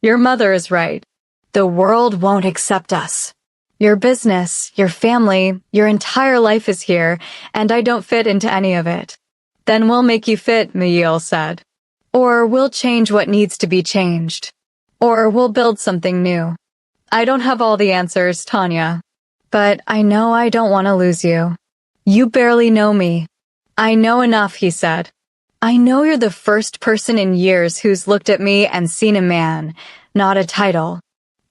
Your mother is right. The world won't accept us. Your business, your family, your entire life is here, and I don't fit into any of it. Then we'll make you fit, Muyil said. Or we'll change what needs to be changed. Or we'll build something new. I don't have all the answers, Tanya. But I know I don't want to lose you. You barely know me. I know enough, he said. I know you're the first person in years who's looked at me and seen a man, not a title.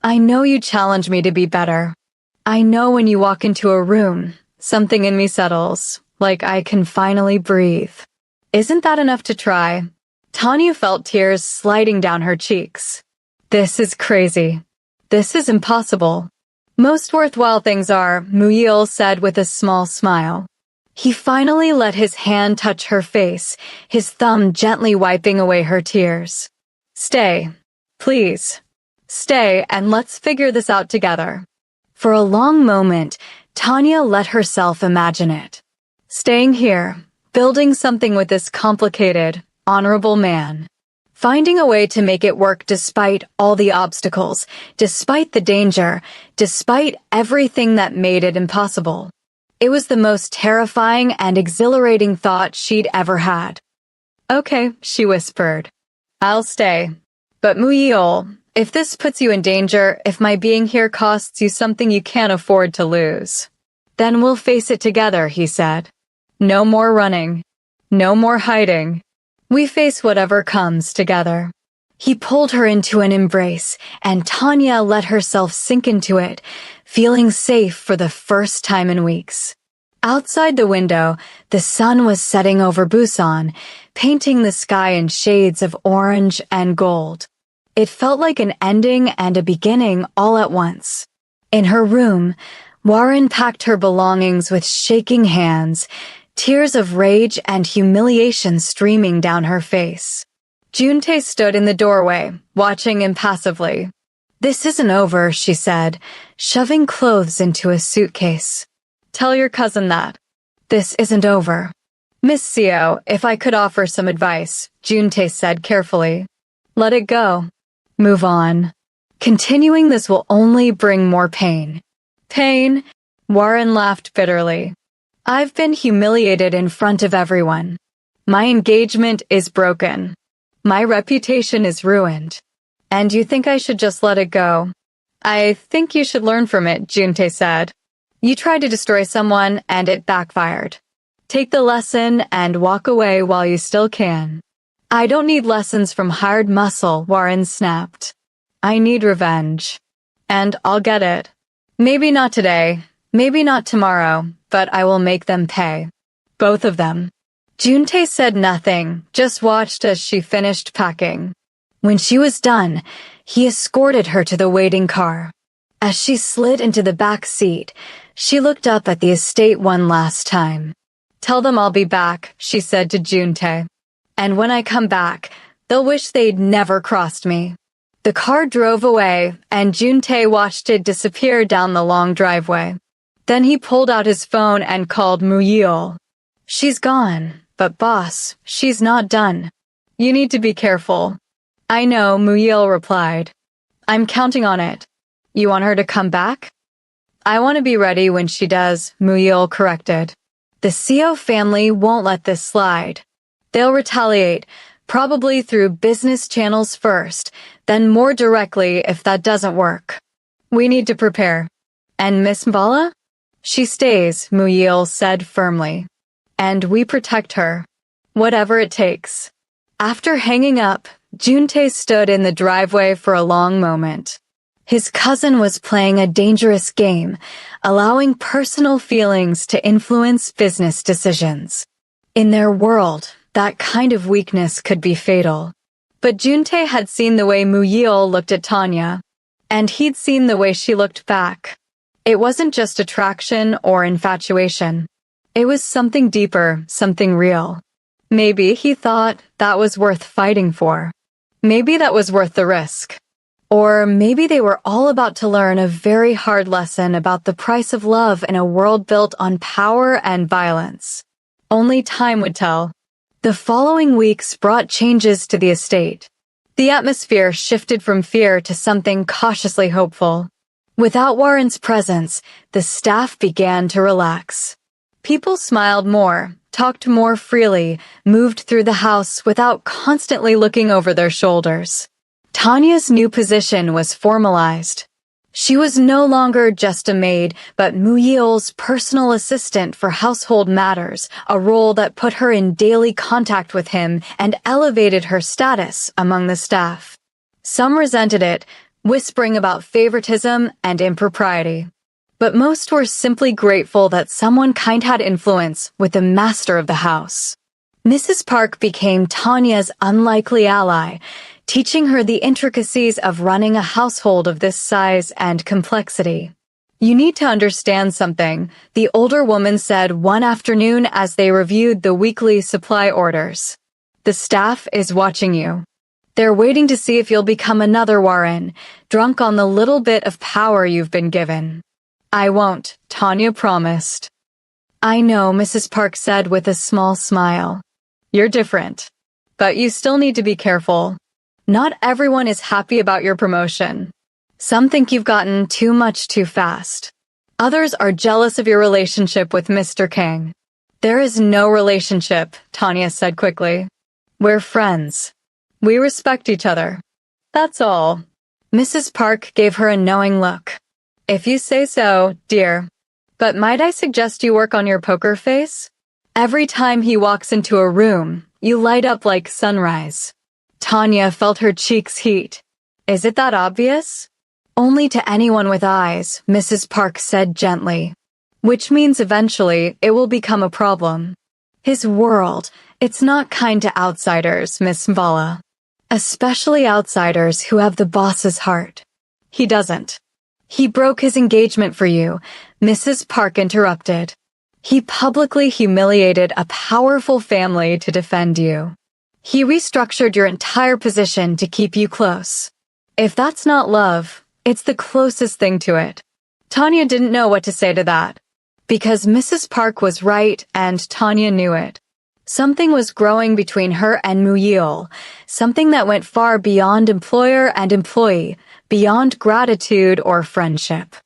I know you challenge me to be better. I know when you walk into a room, something in me settles, like I can finally breathe. Isn't that enough to try? Tanya felt tears sliding down her cheeks. This is crazy. This is impossible. Most worthwhile things are, Muyil said with a small smile. He finally let his hand touch her face, his thumb gently wiping away her tears. Stay. Please. Stay and let's figure this out together. For a long moment, Tanya let herself imagine it. Staying here, building something with this complicated, honorable man. Finding a way to make it work despite all the obstacles, despite the danger, despite everything that made it impossible. It was the most terrifying and exhilarating thought she'd ever had. Okay, she whispered. I'll stay. But Muyil, if this puts you in danger, if my being here costs you something you can't afford to lose, then we'll face it together, he said. No more running. No more hiding. We face whatever comes together. He pulled her into an embrace, and Tanya let herself sink into it, feeling safe for the first time in weeks. Outside the window, the sun was setting over Busan, painting the sky in shades of orange and gold. It felt like an ending and a beginning all at once. In her room, Warren packed her belongings with shaking hands, tears of rage and humiliation streaming down her face. Juntae stood in the doorway, watching impassively. This isn't over, she said, shoving clothes into a suitcase. Tell your cousin that. This isn't over. Miss Seo, if I could offer some advice, Juntae said carefully. Let it go. Move on. Continuing this will only bring more pain. Pain? Warren laughed bitterly. I've been humiliated in front of everyone. My engagement is broken. My reputation is ruined. And you think I should just let it go? I think you should learn from it, Juntae said. You tried to destroy someone and it backfired. Take the lesson and walk away while you still can. I don't need lessons from hired muscle, Warren snapped. I need revenge. And I'll get it. Maybe not today, maybe not tomorrow, but I will make them pay. Both of them. Juntae said nothing, just watched as she finished packing. When she was done, he escorted her to the waiting car. As she slid into the back seat, she looked up at the estate one last time. Tell them I'll be back, she said to Juntae. And when I come back, they'll wish they'd never crossed me. The car drove away, and Juntae watched it disappear down the long driveway. Then he pulled out his phone and called Muyil. She's gone, but boss, she's not done. You need to be careful. I know, Muyil replied. I'm counting on it. You want her to come back? I want to be ready when she does, Muyil corrected. The Seo family won't let this slide. They'll retaliate, probably through business channels first, then more directly if that doesn't work. We need to prepare. And Miss Mbala? She stays, Muyil said firmly. And we protect her. Whatever it takes. After hanging up, Juntae stood in the driveway for a long moment. His cousin was playing a dangerous game, allowing personal feelings to influence business decisions. In their world, that kind of weakness could be fatal. But Juntae had seen the way Muyil looked at Tanya, and he'd seen the way she looked back. It wasn't just attraction or infatuation. It was something deeper, something real. Maybe he thought that was worth fighting for. Maybe that was worth the risk. Or maybe they were all about to learn a very hard lesson about the price of love in a world built on power and violence. Only time would tell. The following weeks brought changes to the estate. The atmosphere shifted from fear to something cautiously hopeful. Without Warren's presence, the staff began to relax. People smiled more, talked more freely, moved through the house without constantly looking over their shoulders. Tanya's new position was formalized. She was no longer just a maid, but Muyil's personal assistant for household matters, a role that put her in daily contact with him and elevated her status among the staff. Some resented it, whispering about favoritism and impropriety. But most were simply grateful that someone kind had influence with the master of the house. Mrs. Park became Tanya's unlikely ally, teaching her the intricacies of running a household of this size and complexity. You need to understand something, the older woman said one afternoon as they reviewed the weekly supply orders. The staff is watching you. They're waiting to see if you'll become another Warren, drunk on the little bit of power you've been given. I won't, Tanya promised. I know, Mrs. Park said with a small smile. You're different. But you still need to be careful. Not everyone is happy about your promotion. Some think you've gotten too much too fast. Others are jealous of your relationship with Mr. Kang. There is no relationship, Tanya said quickly. We're friends. We respect each other. That's all. Mrs. Park gave her a knowing look. If you say so, dear. But might I suggest you work on your poker face? Every time he walks into a room, you light up like sunrise. Tanya felt her cheeks heat. Is it that obvious? Only to anyone with eyes, Mrs. Park said gently. Which means eventually it will become a problem. His world, it's not kind to outsiders, Miss Mbala. Especially outsiders who have the boss's heart. He doesn't. He broke his engagement for you, Mrs. Park interrupted. He publicly humiliated a powerful family to defend you. He restructured your entire position to keep you close. If that's not love, it's the closest thing to it. Tanya didn't know what to say to that. Because Mrs. Park was right and Tanya knew it. Something was growing between her and Muyil, something that went far beyond employer and employee, beyond gratitude or friendship.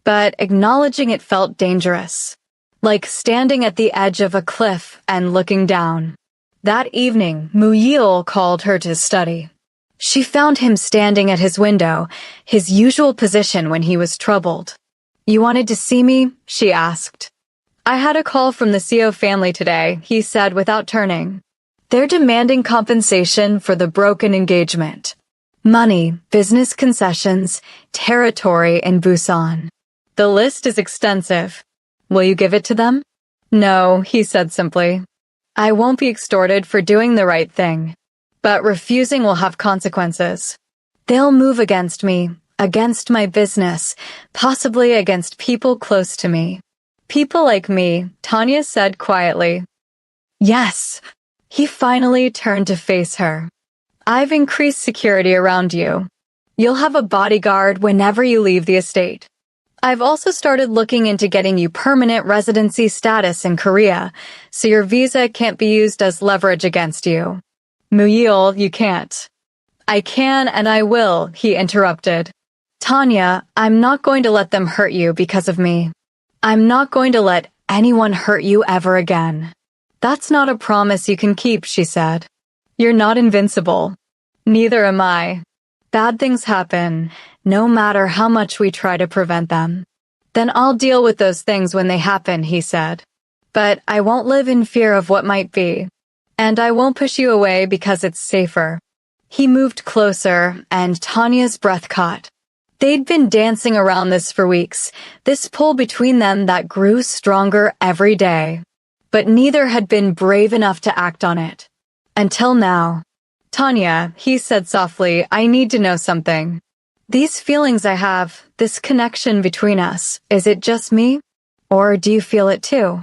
But acknowledging it felt dangerous. like standing at the edge of a cliff and looking down. That evening, Muyil called her to study. She found him standing at his window, his usual position when he was troubled. "You wanted to see me?" she asked. "I had a call from the CO family today," he said without turning. "They're demanding compensation for the broken engagement. Money, business concessions, territory in Busan. The list is extensive. Will you give it to them?" "No," he said simply. "I won't be extorted for doing the right thing. But refusing will have consequences. They'll move against me, against my business, possibly against people close to me." "People like me," Tanya said quietly. "Yes." He finally turned to face her. "I've increased security around you. You'll have a bodyguard whenever you leave the estate. I've also started looking into getting you permanent residency status in Korea, so your visa can't be used as leverage against you." "Muyil, you can't." "I can and I will," he interrupted. "Tanya, I'm not going to let them hurt you because of me. I'm not going to let anyone hurt you ever again." "That's not a promise you can keep," she said. "You're not invincible. Neither am I. Bad things happen, no matter how much we try to prevent them. Then I'll deal with those things when they happen," he said. "But I won't live in fear of what might be. And I won't push you away because it's safer." He moved closer, and Tanya's breath caught. They'd been dancing around this for weeks, this pull between them that grew stronger every day. But neither had been brave enough to act on it. Until now. "Tanya," he said softly, "I need to know something. These feelings I have, this connection between us, is it just me? Or do you feel it too?"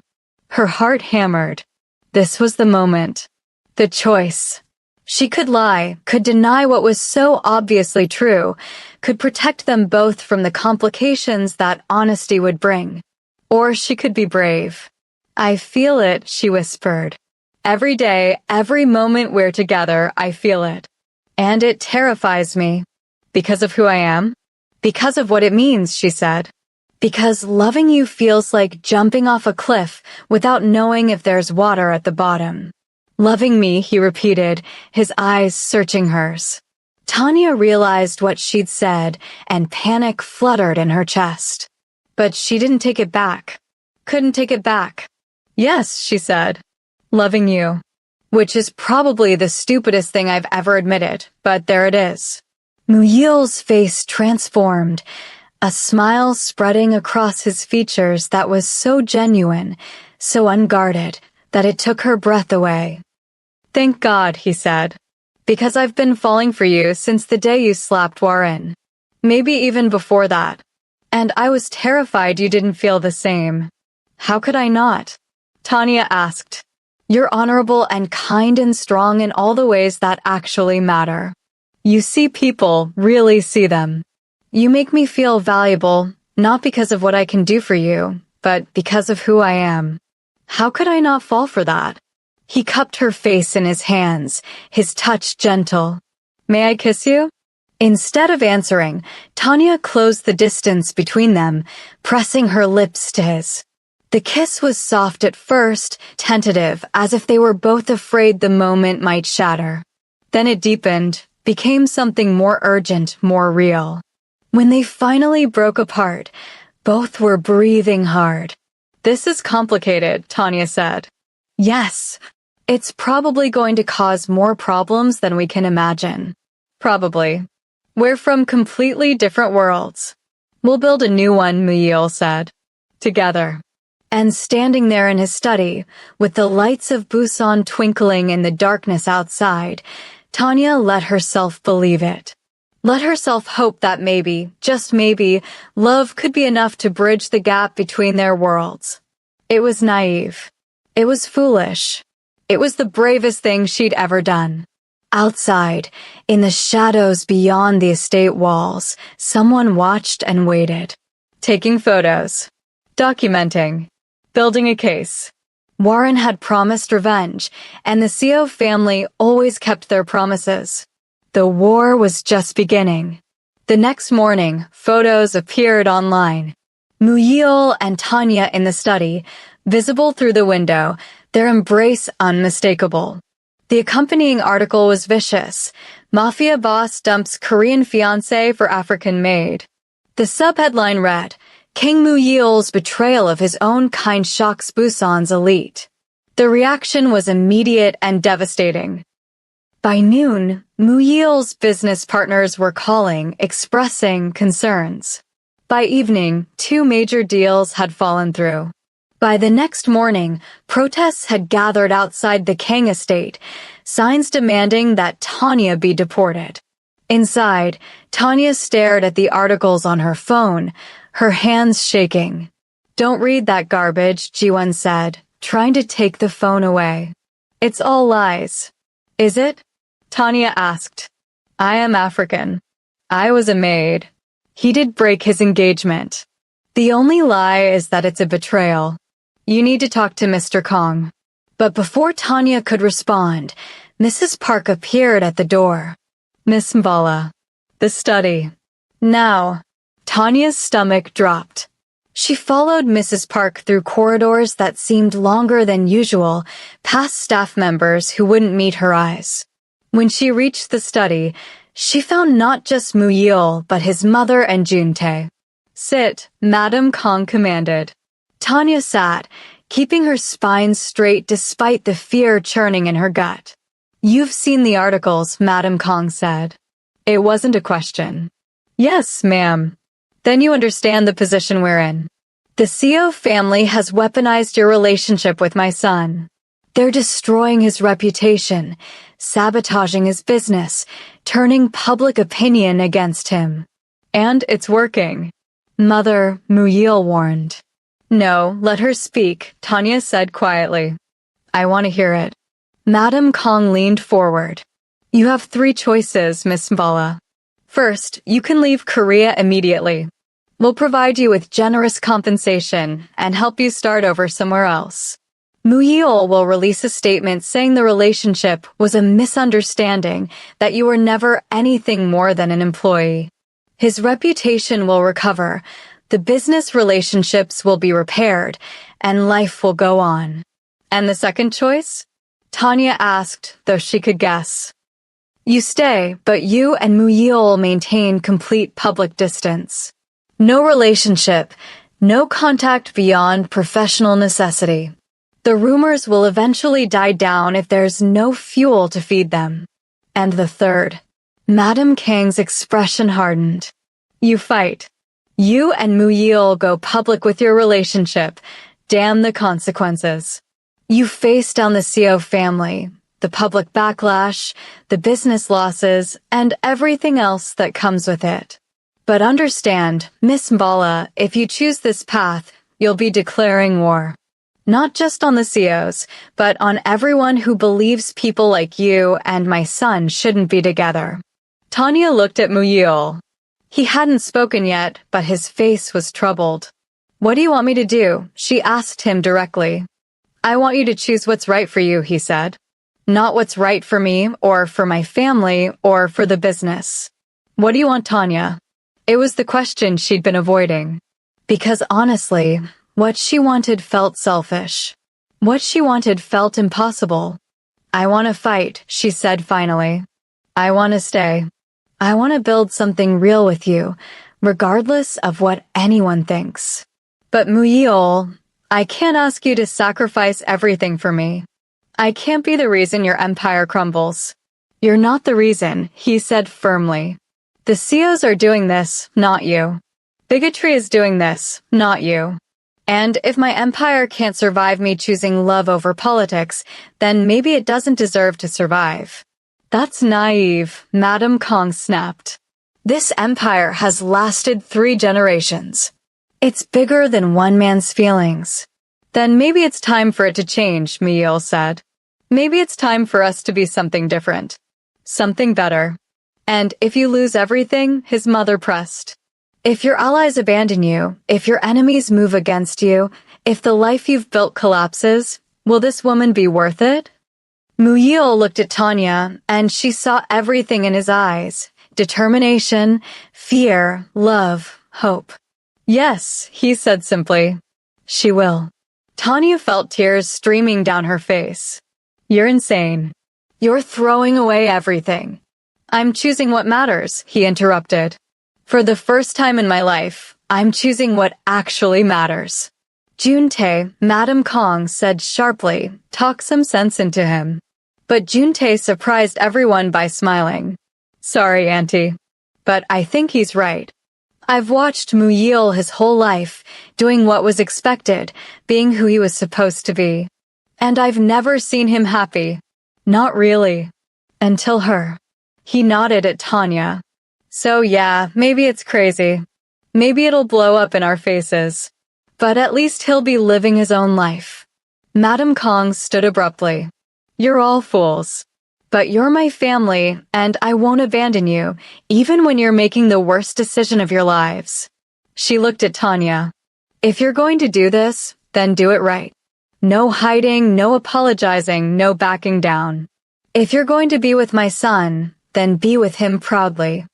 Her heart hammered. This was the moment. The choice. She could lie, could deny what was so obviously true, could protect them both from the complications that honesty would bring. Or she could be brave. "I feel it," she whispered. "Every day, every moment we're together, I feel it. And it terrifies me." "Because of who I am?" "Because of what it means," she said. "Because loving you feels like jumping off a cliff without knowing if there's water at the bottom." "Loving me," he repeated, his eyes searching hers. Tanya realized what she'd said, and panic fluttered in her chest. But she didn't take it back. Couldn't take it back. "Yes," she said. "Loving you." Which is probably the stupidest thing I've ever admitted, but there it is. Muyil's face transformed, a smile spreading across his features that was so genuine, so unguarded, that it took her breath away. "Thank God," he said. "Because I've been falling for you since the day you slapped Warren. Maybe even before that. And I was terrified you didn't feel the same." "How could I not?" Tanya asked. "You're honorable and kind and strong in all the ways that actually matter. You see people, really see them. You make me feel valuable, not because of what I can do for you, but because of who I am. How could I not fall for that?" He cupped her face in his hands, his touch gentle. "May I kiss you?" Instead of answering, Tanya closed the distance between them, pressing her lips to his. The kiss was soft at first, tentative, as if they were both afraid the moment might shatter. Then it deepened, became something more urgent, more real. When they finally broke apart, both were breathing hard. "This is complicated," Tanya said. "Yes. It's probably going to cause more problems than we can imagine." "Probably. We're from completely different worlds." "We'll build a new one," Muyil said. "Together." And standing there in his study, with the lights of Busan twinkling in the darkness outside, Tanya let herself believe it. Let herself hope that maybe, just maybe, love could be enough to bridge the gap between their worlds. It was naive. It was foolish. It was the bravest thing she'd ever done. Outside, in the shadows beyond the estate walls, someone watched and waited. Taking photos. Documenting. Building a case. Warren had promised revenge, and the CO family always kept their promises. The war was just beginning. The next morning, photos appeared online. Muyil and Tanya in the study, Visible through the window, their embrace unmistakable. The accompanying article was vicious. Mafia boss dumps Korean fiancé for African maid. The subheadline read, King Mu-yeol's betrayal of his own kind shocks Busan's elite. The reaction was immediate and devastating. By noon, Mu-yeol's business partners were calling, expressing concerns. By evening, 2 major deals had fallen through. By the next morning, protests had gathered outside the Kang estate, signs demanding that Tanya be deported. Inside, Tanya stared at the articles on her phone, her hands shaking. Don't read that garbage, Jiwon said, trying to take the phone away. It's all lies. Is it? Tanya asked. I am African. I was a maid. He did break his engagement. The only lie is that it's a betrayal. You need to talk to Mr. Kong. But before Tanya could respond, Mrs. Park appeared at the door. Miss Mbala. The study. Now. Tanya's stomach dropped. She followed Mrs. Park through corridors that seemed longer than usual, past staff members who wouldn't meet her eyes. When she reached the study, she found not just Mu-yeol, but his mother and Juntae. Sit, Madam Kong commanded. Tanya sat, keeping her spine straight despite the fear churning in her gut. You've seen the articles, Madam Kong said. It wasn't a question. Yes, ma'am. Then you understand the position we're in. The Seo family has weaponized your relationship with my son. They're destroying his reputation, sabotaging his business, turning public opinion against him. And it's working. Mother, Mu-yeol warned. No, let her speak, Tanya said quietly. I want to hear it. Madam Kong leaned forward. You have 3 choices, Miss Mbala. First, you can leave Korea immediately. We'll provide you with generous compensation and help you start over somewhere else. Mu-yeol will release a statement saying the relationship was a misunderstanding, that you were never anything more than an employee. His reputation will recover, the business relationships will be repaired, and life will go on. And the second choice? Tanya asked, though she could guess. You stay, but you and Mu-yeol maintain complete public distance. No relationship, no contact beyond professional necessity. The rumors will eventually die down if there's no fuel to feed them. And the third. Madam Kang's expression hardened. You fight. You and Mu-yeol go public with your relationship. Damn the consequences. You face down the Seo family, the public backlash, the business losses, and everything else that comes with it. But understand, Miss Mbala, if you choose this path, you'll be declaring war. Not just on the Seos, but on everyone who believes people like you and my son shouldn't be together. Tanya looked at Mu-yeol. He hadn't spoken yet, but his face was troubled. What do you want me to do? She asked him directly. I want you to choose what's right for you, he said. Not what's right for me, or for my family, or for the business. What do you want, Tanya? It was the question she'd been avoiding. Because honestly, what she wanted felt selfish. What she wanted felt impossible. I want to fight, she said finally. I want to stay. I want to build something real with you, regardless of what anyone thinks. But Mu-yeol, I can't ask you to sacrifice everything for me. I can't be the reason your empire crumbles. You're not the reason, he said firmly. The Seos are doing this, not you. Bigotry is doing this, not you. And if my empire can't survive me choosing love over politics, then maybe it doesn't deserve to survive. That's naive, Madam Kong snapped. This empire has lasted 3 generations. It's bigger than one man's feelings. Then maybe it's time for it to change, Mu-yeol said. Maybe it's time for us to be something different. Something better. And if you lose everything, his mother pressed. If your allies abandon you, if your enemies move against you, if the life you've built collapses, will this woman be worth it? Mu-yeol looked at Tanya, and she saw everything in his eyes. Determination, fear, love, hope. Yes, he said simply. She will. Tanya felt tears streaming down her face. You're insane. You're throwing away everything. I'm choosing what matters, he interrupted. For the first time in my life, I'm choosing what actually matters. Juntae, Madam Kong said sharply, talk some sense into him. But Juntae surprised everyone by smiling. Sorry, Auntie. But I think he's right. I've watched Muyil his whole life, doing what was expected, being who he was supposed to be. And I've never seen him happy. Not really. Until her. He nodded at Tanya. So yeah, maybe it's crazy. Maybe it'll blow up in our faces. But at least he'll be living his own life. Madam Kong stood abruptly. You're all fools. But you're my family, and I won't abandon you, even when you're making the worst decision of your lives. She looked at Tanya. If you're going to do this, then do it right. No hiding, no apologizing, no backing down. If you're going to be with my son, then be with him proudly.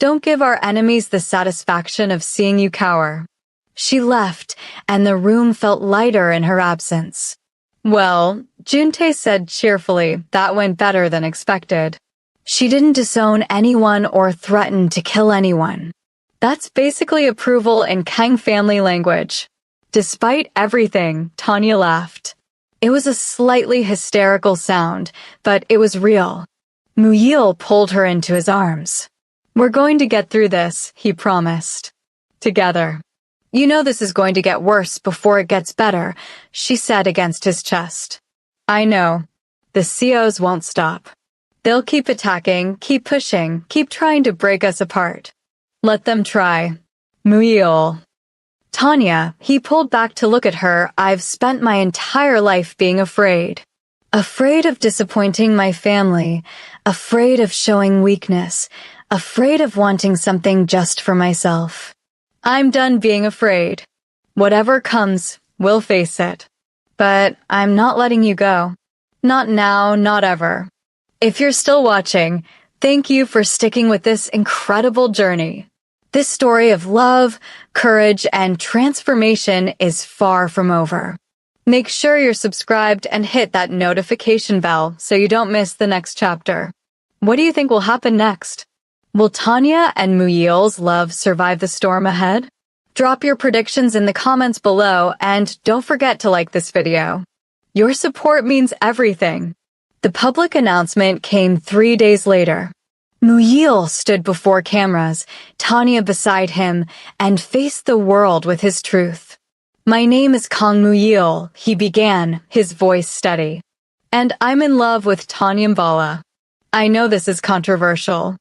Don't give our enemies the satisfaction of seeing you cower. She left, and the room felt lighter in her absence. Well, Juntae said cheerfully, that went better than expected. She didn't disown anyone or threaten to kill anyone. That's basically approval in Kang family language. Despite everything, Tanya laughed. It was a slightly hysterical sound, but it was real. Muyil pulled her into his arms. We're going to get through this, he promised. Together. You know this is going to get worse before it gets better, she said against his chest. I know. The COs won't stop. They'll keep attacking, keep pushing, keep trying to break us apart. Let them try. Muyil. Tanya, he pulled back to look at her. I've spent my entire life being afraid. Afraid of disappointing my family, afraid of showing weakness, afraid of wanting something just for myself. I'm done being afraid. Whatever comes, we'll face it. But I'm not letting you go. Not now, not ever. If you're still watching, thank you for sticking with this incredible journey. This story of love, courage, and transformation is far from over. Make sure you're subscribed and hit that notification bell so you don't miss the next chapter. What do you think will happen next? Will Tanya and Muyil's love survive the storm ahead? Drop your predictions in the comments below and don't forget to like this video. Your support means everything. The public announcement came 3 days later. Muyil stood before cameras, Tanya beside him, and faced the world with his truth. My name is Kang Muyil, he began, his voice steady. And I'm in love with Tanya Mbala. I know this is controversial.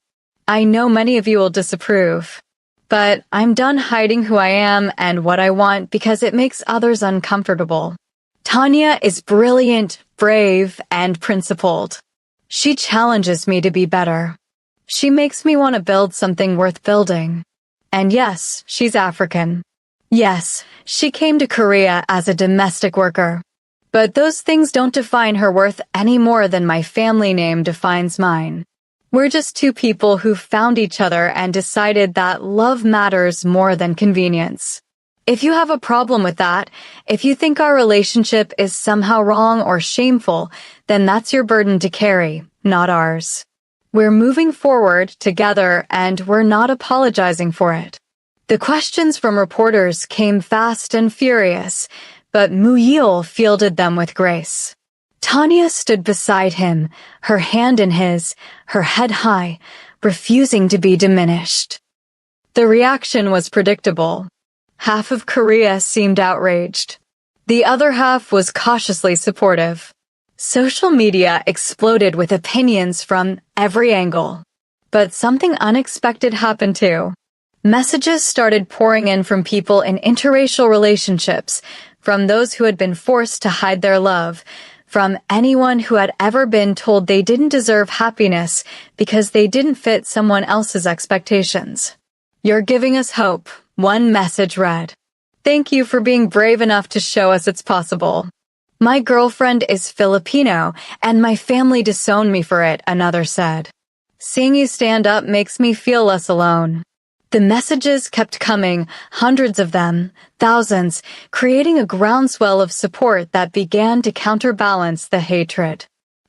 I know many of you will disapprove. But I'm done hiding who I am and what I want because it makes others uncomfortable. Tanya is brilliant, brave, and principled. She challenges me to be better. She makes me want to build something worth building. And yes, she's African. Yes, she came to Korea as a domestic worker. But those things don't define her worth any more than my family name defines mine. We're just two people who found each other and decided that love matters more than convenience. If you have a problem with that, if you think our relationship is somehow wrong or shameful, then that's your burden to carry, not ours. We're moving forward together and we're not apologizing for it. The questions from reporters came fast and furious, but Muyil fielded them with grace. Tanya stood beside him, her hand in his, her head high, refusing to be diminished. The reaction was predictable. Half of Korea seemed outraged. The other half was cautiously supportive. Social media exploded with opinions from every angle. But something unexpected happened too. Messages started pouring in from people in interracial relationships, from those who had been forced to hide their love, from anyone who had ever been told they didn't deserve happiness because they didn't fit someone else's expectations. You're giving us hope, one message read. Thank you for being brave enough to show us it's possible. My girlfriend is Filipino, and my family disowned me for it, another said. Seeing you stand up makes me feel less alone. The messages kept coming, hundreds of them, thousands, creating a groundswell of support that began to counterbalance the hatred.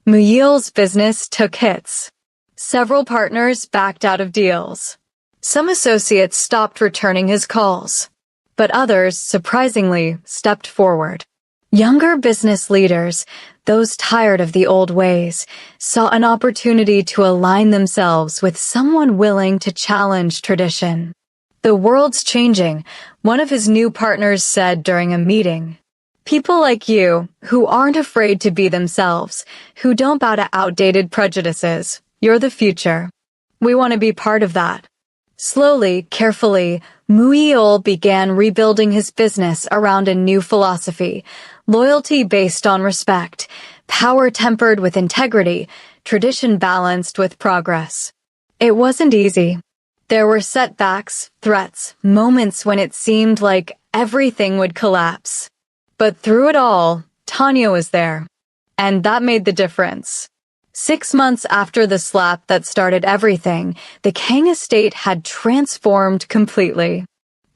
Muyil's business took hits. Several partners backed out of deals. Some associates stopped returning his calls. But others, surprisingly, stepped forward. Younger business leaders, those tired of the old ways, saw an opportunity to align themselves with someone willing to challenge tradition. "The world's changing," one of his new partners said during a meeting. "People like you, who aren't afraid to be themselves, who don't bow to outdated prejudices, you're the future. We want to be part of that." Slowly, carefully, Muyil began rebuilding his business around a new philosophy: loyalty based on respect, power tempered with integrity, tradition balanced with progress. It wasn't easy. There were setbacks, threats, moments when it seemed like everything would collapse. But through it all, Tanya was there. And that made the difference. 6 months after the slap that started everything, the Kang estate had transformed completely.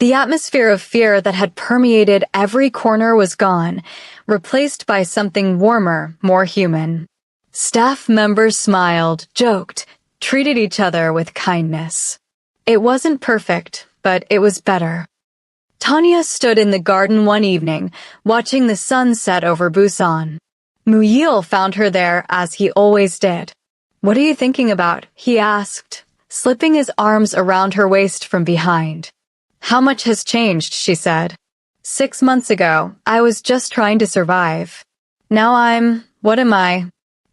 The atmosphere of fear that had permeated every corner was gone, replaced by something warmer, more human. Staff members smiled, joked, treated each other with kindness. It wasn't perfect, but it was better. Tanya stood in the garden one evening, watching the sun set over Busan. Muyil found her there as he always did. "What are you thinking about?" he asked, slipping his arms around her waist from behind. "How much has changed?" she said. 6 months ago, I was just trying to survive. Now what am I?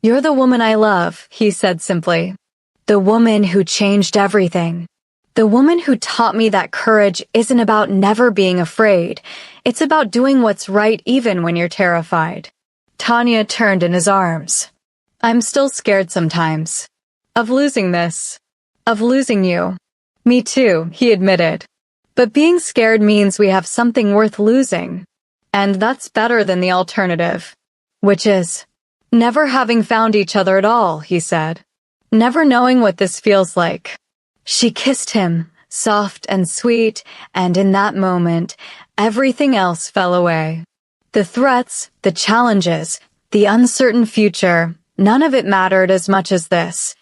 "You're the woman I love," he said simply. "The woman who changed everything. The woman who taught me that courage isn't about never being afraid. It's about doing what's right even when you're terrified." Tanya turned in his arms. "I'm still scared sometimes. Of losing this. Of losing you." "Me too," he admitted. "But being scared means we have something worth losing. And that's better than the alternative." "Which is?" "Never having found each other at all," he said. "Never knowing what this feels like." She kissed him, soft and sweet, and in that moment, everything else fell away. The threats, the challenges, the uncertain future, none of it mattered as much as this.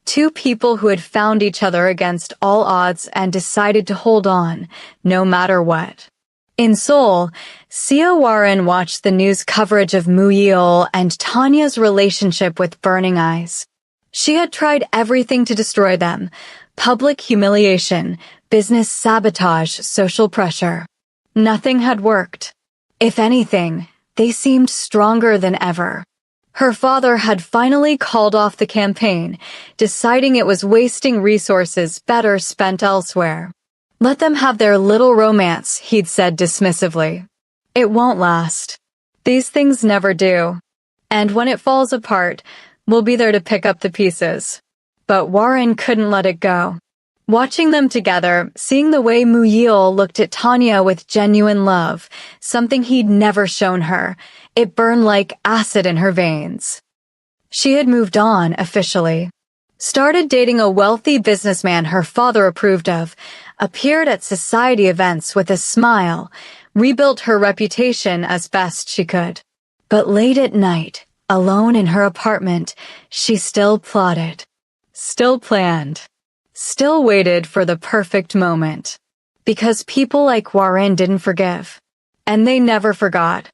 Two people who had found each other against all odds and decided to hold on, no matter what. In Seoul, Sia Warren watched the news coverage of Muyil and Tanya's relationship with burning eyes. She had tried everything to destroy them: public humiliation, business sabotage, social pressure. Nothing had worked. If anything, they seemed stronger than ever. Her father had finally called off the campaign, deciding it was wasting resources better spent elsewhere. "Let them have their little romance," he'd said dismissively. "It won't last. These things never do. And when it falls apart, we'll be there to pick up the pieces." But Warren couldn't let it go. Watching them together, seeing the way Muyil looked at Tanya with genuine love, something he'd never shown her, it burned like acid in her veins. She had moved on, officially. Started dating a wealthy businessman her father approved of, appeared at society events with a smile, rebuilt her reputation as best she could. But late at night, alone in her apartment, she still plotted, still planned. Still waited for the perfect moment. Because people like Warren didn't forgive. And they never forgot.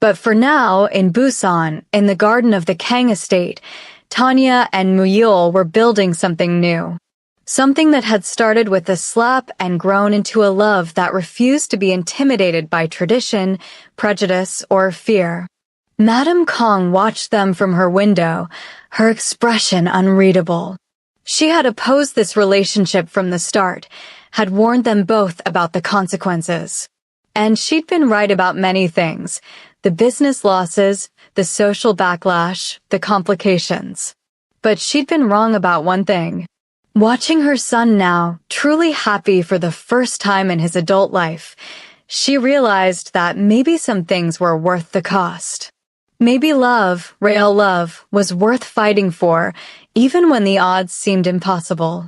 But for now, in Busan, in the garden of the Kang estate, Tanya and Muyil were building something new. Something that had started with a slap and grown into a love that refused to be intimidated by tradition, prejudice, or fear. Madame Kong watched them from her window, her expression unreadable. She had opposed this relationship from the start, had warned them both about the consequences. And she'd been right about many things: the business losses, the social backlash, the complications. But she'd been wrong about one thing. Watching her son now, truly happy for the first time in his adult life, she realized that maybe some things were worth the cost. Maybe love, real love, was worth fighting for, even when the odds seemed impossible.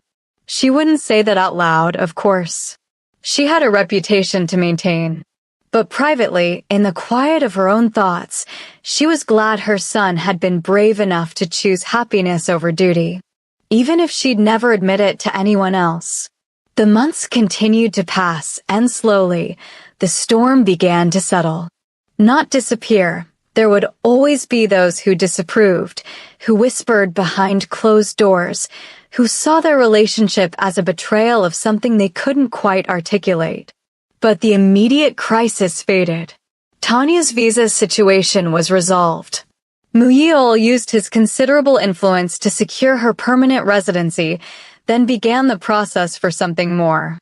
She wouldn't say that out loud, of course. She had a reputation to maintain. But privately, in the quiet of her own thoughts, she was glad her son had been brave enough to choose happiness over duty, even if she'd never admit it to anyone else. The months continued to pass, and slowly, the storm began to settle. Not disappear. There would always be those who disapproved, who whispered behind closed doors, who saw their relationship as a betrayal of something they couldn't quite articulate. But the immediate crisis faded. Tanya's visa situation was resolved. Muyil used his considerable influence to secure her permanent residency, then began the process for something more.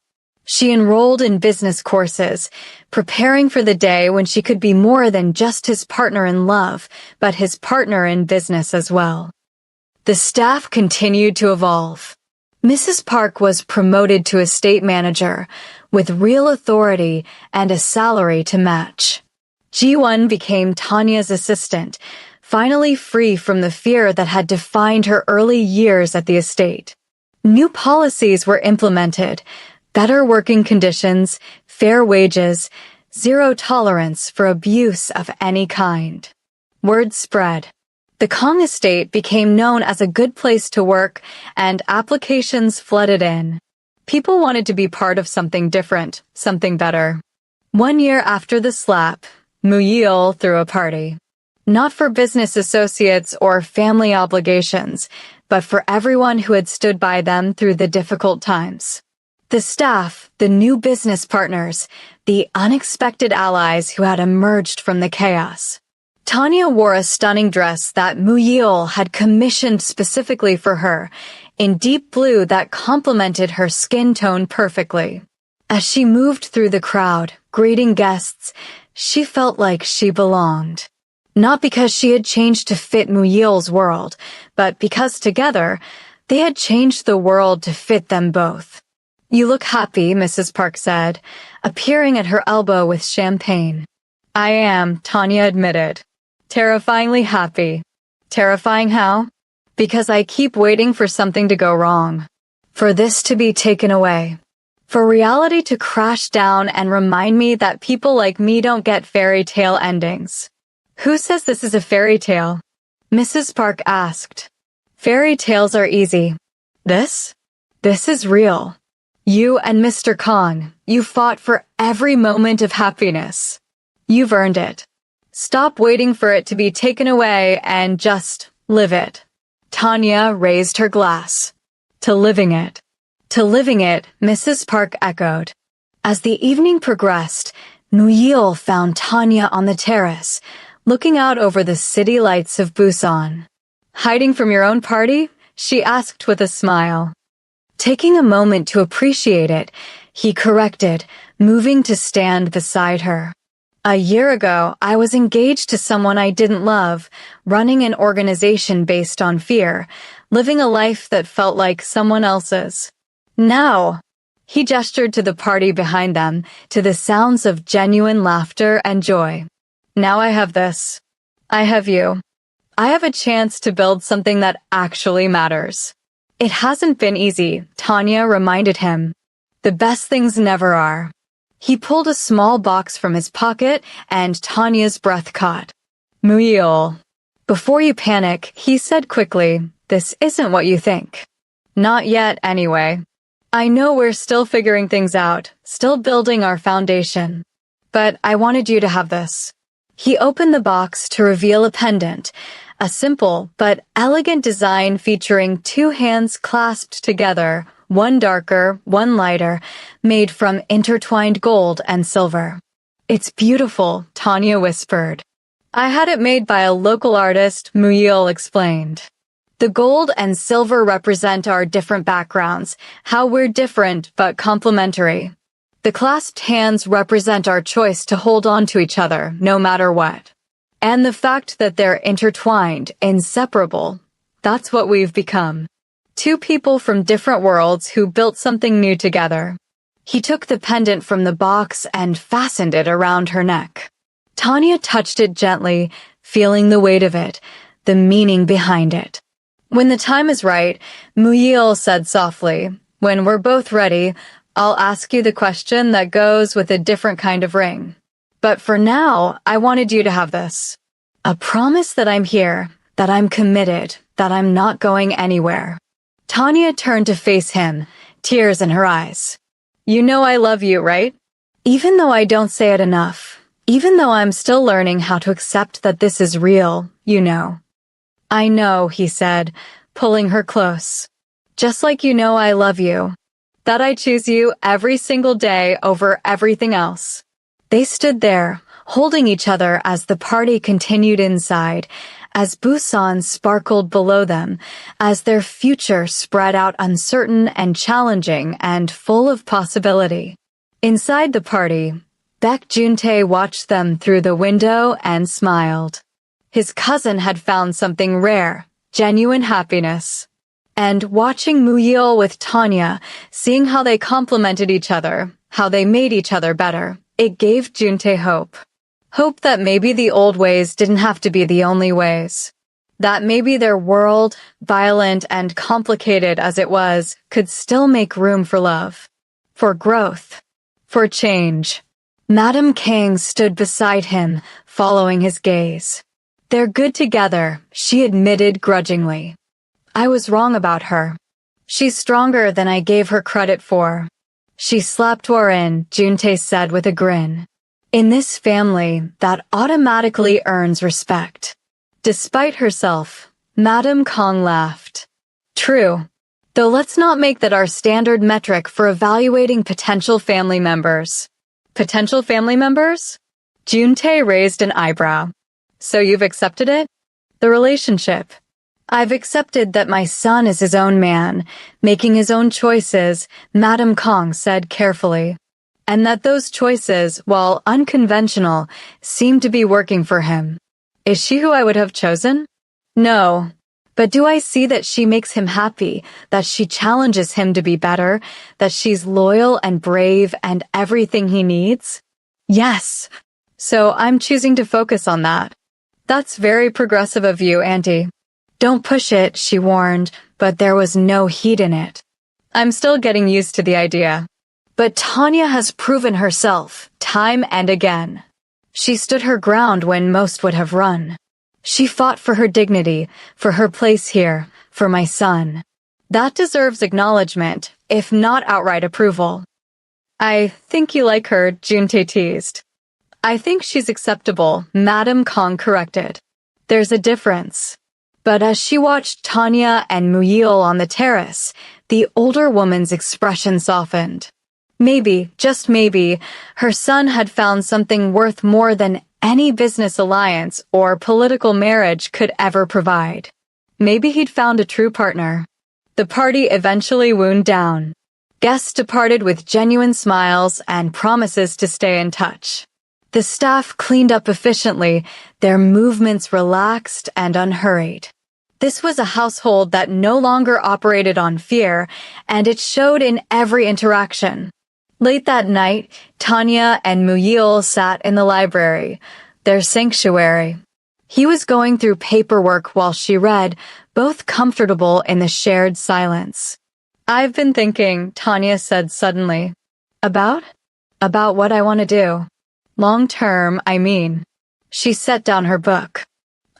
She enrolled in business courses, preparing for the day when she could be more than just his partner in love, but his partner in business as well. The staff continued to evolve. Mrs. Park was promoted to estate manager, with real authority and a salary to match. Ji-won became Tanya's assistant, finally free from the fear that had defined her early years at the estate. New policies were implemented, better working conditions, fair wages, zero tolerance for abuse of any kind. Word spread. The Kong estate became known as a good place to work, and applications flooded in. People wanted to be part of something different, something better. 1 year after the slap, Muyil threw a party. Not for business associates or family obligations, but for everyone who had stood by them through the difficult times. The staff, the new business partners, the unexpected allies who had emerged from the chaos. Tanya wore a stunning dress that Muyil had commissioned specifically for her, in deep blue that complemented her skin tone perfectly. As she moved through the crowd, greeting guests, she felt like she belonged. Not because she had changed to fit Muyil's world, but because together, they had changed the world to fit them both. "You look happy," Mrs. Park said, appearing at her elbow with champagne. "I am," Tanya admitted. "Terrifyingly happy." Terrifying how? Because I keep waiting for something to go wrong. For this to be taken away. For reality to crash down and remind me that people like me don't get fairy tale endings. "Who says this is a fairy tale?" Mrs. Park asked. "Fairy tales are easy. This is real. You and Mr. Kong, you fought for every moment of happiness. You've earned it. Stop waiting for it to be taken away and just live it." Tanya raised her glass. "To living it." "To living it," Mrs. Park echoed. As the evening progressed, Muyil found Tanya on the terrace, looking out over the city lights of Busan. "Hiding from your own party?" she asked with a smile. Taking a moment to appreciate it, he corrected, moving to stand beside her. "A year ago, I was engaged to someone I didn't love, running an organization based on fear, living a life that felt like someone else's. Now," he gestured to the party behind them, to the sounds of genuine laughter and joy. "Now I have this. I have you. I have a chance to build something that actually matters." "It hasn't been easy," Tanya reminded him. "The best things never are." He pulled a small box from his pocket, and Tanya's breath caught. "Muyil." "Before you panic," he said quickly, "this isn't what you think." "Not yet, anyway. I know we're still figuring things out, still building our foundation. But I wanted you to have this." He opened the box to reveal a pendant, a simple but elegant design featuring 2 hands clasped together, one darker, one lighter, made from intertwined gold and silver. "It's beautiful," Tanya whispered. "I had it made by a local artist," Muyil explained. "The gold and silver represent our different backgrounds, how we're different but complementary. The clasped hands represent our choice to hold on to each other, no matter what. And the fact that they're intertwined, inseparable, that's what we've become. 2 people from different worlds who built something new together." He took the pendant from the box and fastened it around her neck. Tanya touched it gently, feeling the weight of it, the meaning behind it. "When the time is right," Muyil said softly, When we're both ready, I'll ask you the question that goes with a different kind of ring. But for now, I wanted you to have this. A promise that I'm here, that I'm committed, that I'm not going anywhere. Tanya turned to face him, tears in her eyes. You know I love you, right? Even though I don't say it enough, even though I'm still learning how to accept that this is real, you know. I know, he said, pulling her close. Just like you know I love you. That I choose you every single day over everything else. They stood there, holding each other as the party continued inside, as Busan sparkled below them, as their future spread out uncertain and challenging and full of possibility. Inside the party, Baek Juntae watched them through the window and smiled. His cousin had found something rare, genuine happiness. And watching Muyil with Tanya, seeing how they complemented each other, how they made each other better, it gave Juntae hope. Hope that maybe the old ways didn't have to be the only ways. That maybe their world, violent and complicated as it was, could still make room for love. For growth. For change. Madame Kang stood beside him, following his gaze. They're good together, she admitted grudgingly. I was wrong about her. She's stronger than I gave her credit for. She slapped Warren, Juntae said with a grin. In this family, that automatically earns respect. Despite herself, Madame Kang laughed. True. Though let's not make that our standard metric for evaluating potential family members. Potential family members? Juntae raised an eyebrow. So you've accepted it? The relationship. I've accepted that my son is his own man, making his own choices, Madame Kang said carefully. And that those choices, while unconventional, seem to be working for him. Is she who I would have chosen? No. But do I see that she makes him happy, that she challenges him to be better, that she's loyal and brave and everything he needs? Yes. So I'm choosing to focus on that. That's very progressive of you, Auntie. Don't push it, she warned, but there was no heat in it. I'm still getting used to the idea. But Tanya has proven herself, time and again. She stood her ground when most would have run. She fought for her dignity, for her place here, for my son. That deserves acknowledgement, if not outright approval. I think you like her, Juntae teased. I think she's acceptable, Madame Kang corrected. There's a difference. But as she watched Tanya and Muyil on the terrace, the older woman's expression softened. Maybe, just maybe, her son had found something worth more than any business alliance or political marriage could ever provide. Maybe he'd found a true partner. The party eventually wound down. Guests departed with genuine smiles and promises to stay in touch. The staff cleaned up efficiently, their movements relaxed and unhurried. This was a household that no longer operated on fear, and it showed in every interaction. Late that night, Tanya and Muyil sat in the library, their sanctuary. He was going through paperwork while she read, both comfortable in the shared silence. I've been thinking, Tanya said suddenly. About what I want to do. Long term, I mean. She set down her book.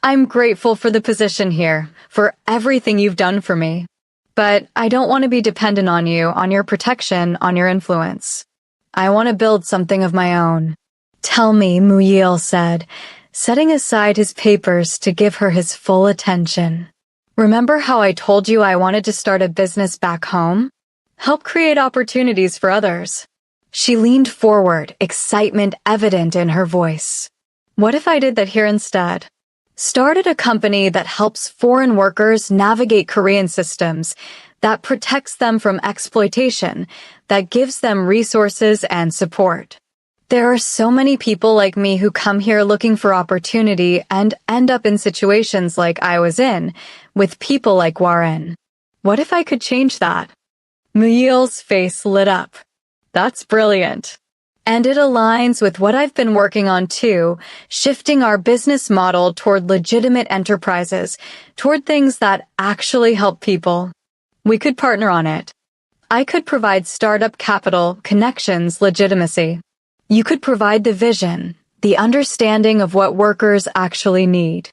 I'm grateful for the position here, for everything you've done for me. But I don't want to be dependent on you, on your protection, on your influence. I want to build something of my own. Tell me, Muyil said, setting aside his papers to give her his full attention. Remember how I told you I wanted to start a business back home? Help create opportunities for others. She leaned forward, excitement evident in her voice. What if I did that here instead? Started a company that helps foreign workers navigate Korean systems, that protects them from exploitation, that gives them resources and support. There are so many people like me who come here looking for opportunity and end up in situations like I was in, with people like Warren. What if I could change that? Muyil's face lit up. That's brilliant. And it aligns with what I've been working on too, shifting our business model toward legitimate enterprises, toward things that actually help people. We could partner on it. I could provide startup capital, connections, legitimacy. You could provide the vision, the understanding of what workers actually need.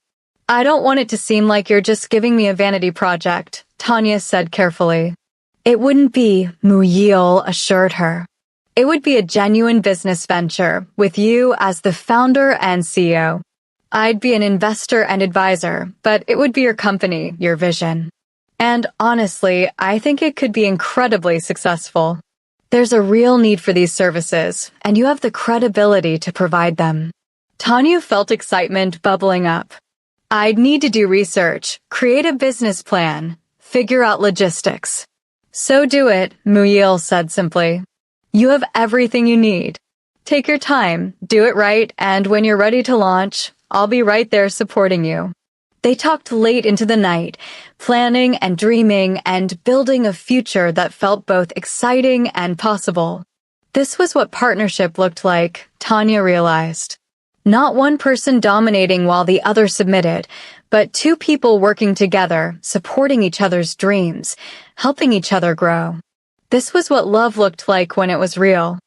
I don't want it to seem like you're just giving me a vanity project, Tanya said carefully. It wouldn't be, Muyil assured her. It would be a genuine business venture, with you as the founder and CEO. I'd be an investor and advisor, but it would be your company, your vision. And honestly, I think it could be incredibly successful. There's a real need for these services, and you have the credibility to provide them. Tanya felt excitement bubbling up. I'd need to do research, create a business plan, figure out logistics. So do it, Muyil said simply. You have everything you need. Take your time, do it right, and when you're ready to launch, I'll be right there supporting you. They talked late into the night, planning and dreaming and building a future that felt both exciting and possible. This was what partnership looked like, Tanya realized. Not one person dominating while the other submitted, but two people working together, supporting each other's dreams, helping each other grow. This was what love looked like when it was real.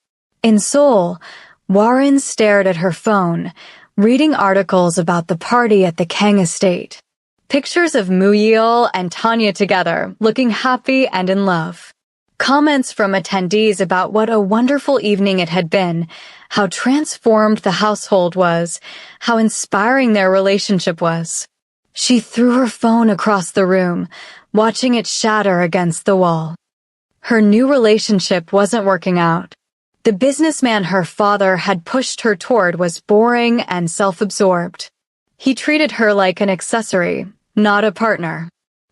In Seoul, Warren stared at her phone, reading articles about the party at the Kang estate. Pictures of Muyil and Tanya together, looking happy and in love. Comments from attendees about what a wonderful evening it had been, how transformed the household was, how inspiring their relationship was. She threw her phone across the room, watching it shatter against the wall. Her new relationship wasn't working out. The businessman her father had pushed her toward was boring and self-absorbed. He treated her like an accessory, not a partner.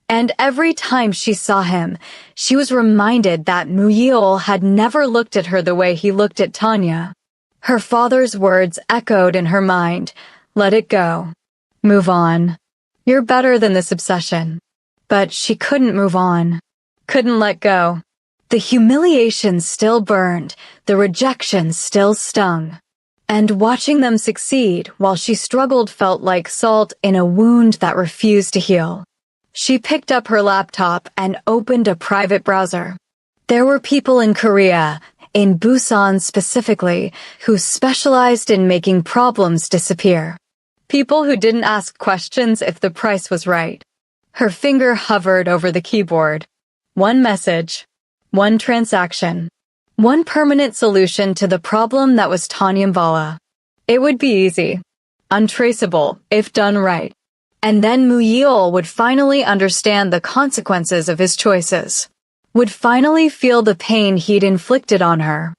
And every time she saw him, she was reminded that Muyil had never looked at her the way he looked at Tanya. Her father's words echoed in her mind. Let it go. Move on. You're better than this obsession. But she couldn't move on. Couldn't let go. The humiliation still burned, the rejection still stung. And watching them succeed while she struggled felt like salt in a wound that refused to heal. She picked up her laptop and opened a private browser. There were people in Korea, in Busan specifically, who specialized in making problems disappear. People who didn't ask questions if the price was right. Her finger hovered over the keyboard. One message. One transaction. One permanent solution to the problem that was Tanya Mbala. It would be easy. Untraceable, if done right. And then Muyil would finally understand the consequences of his choices. Would finally feel the pain he'd inflicted on her.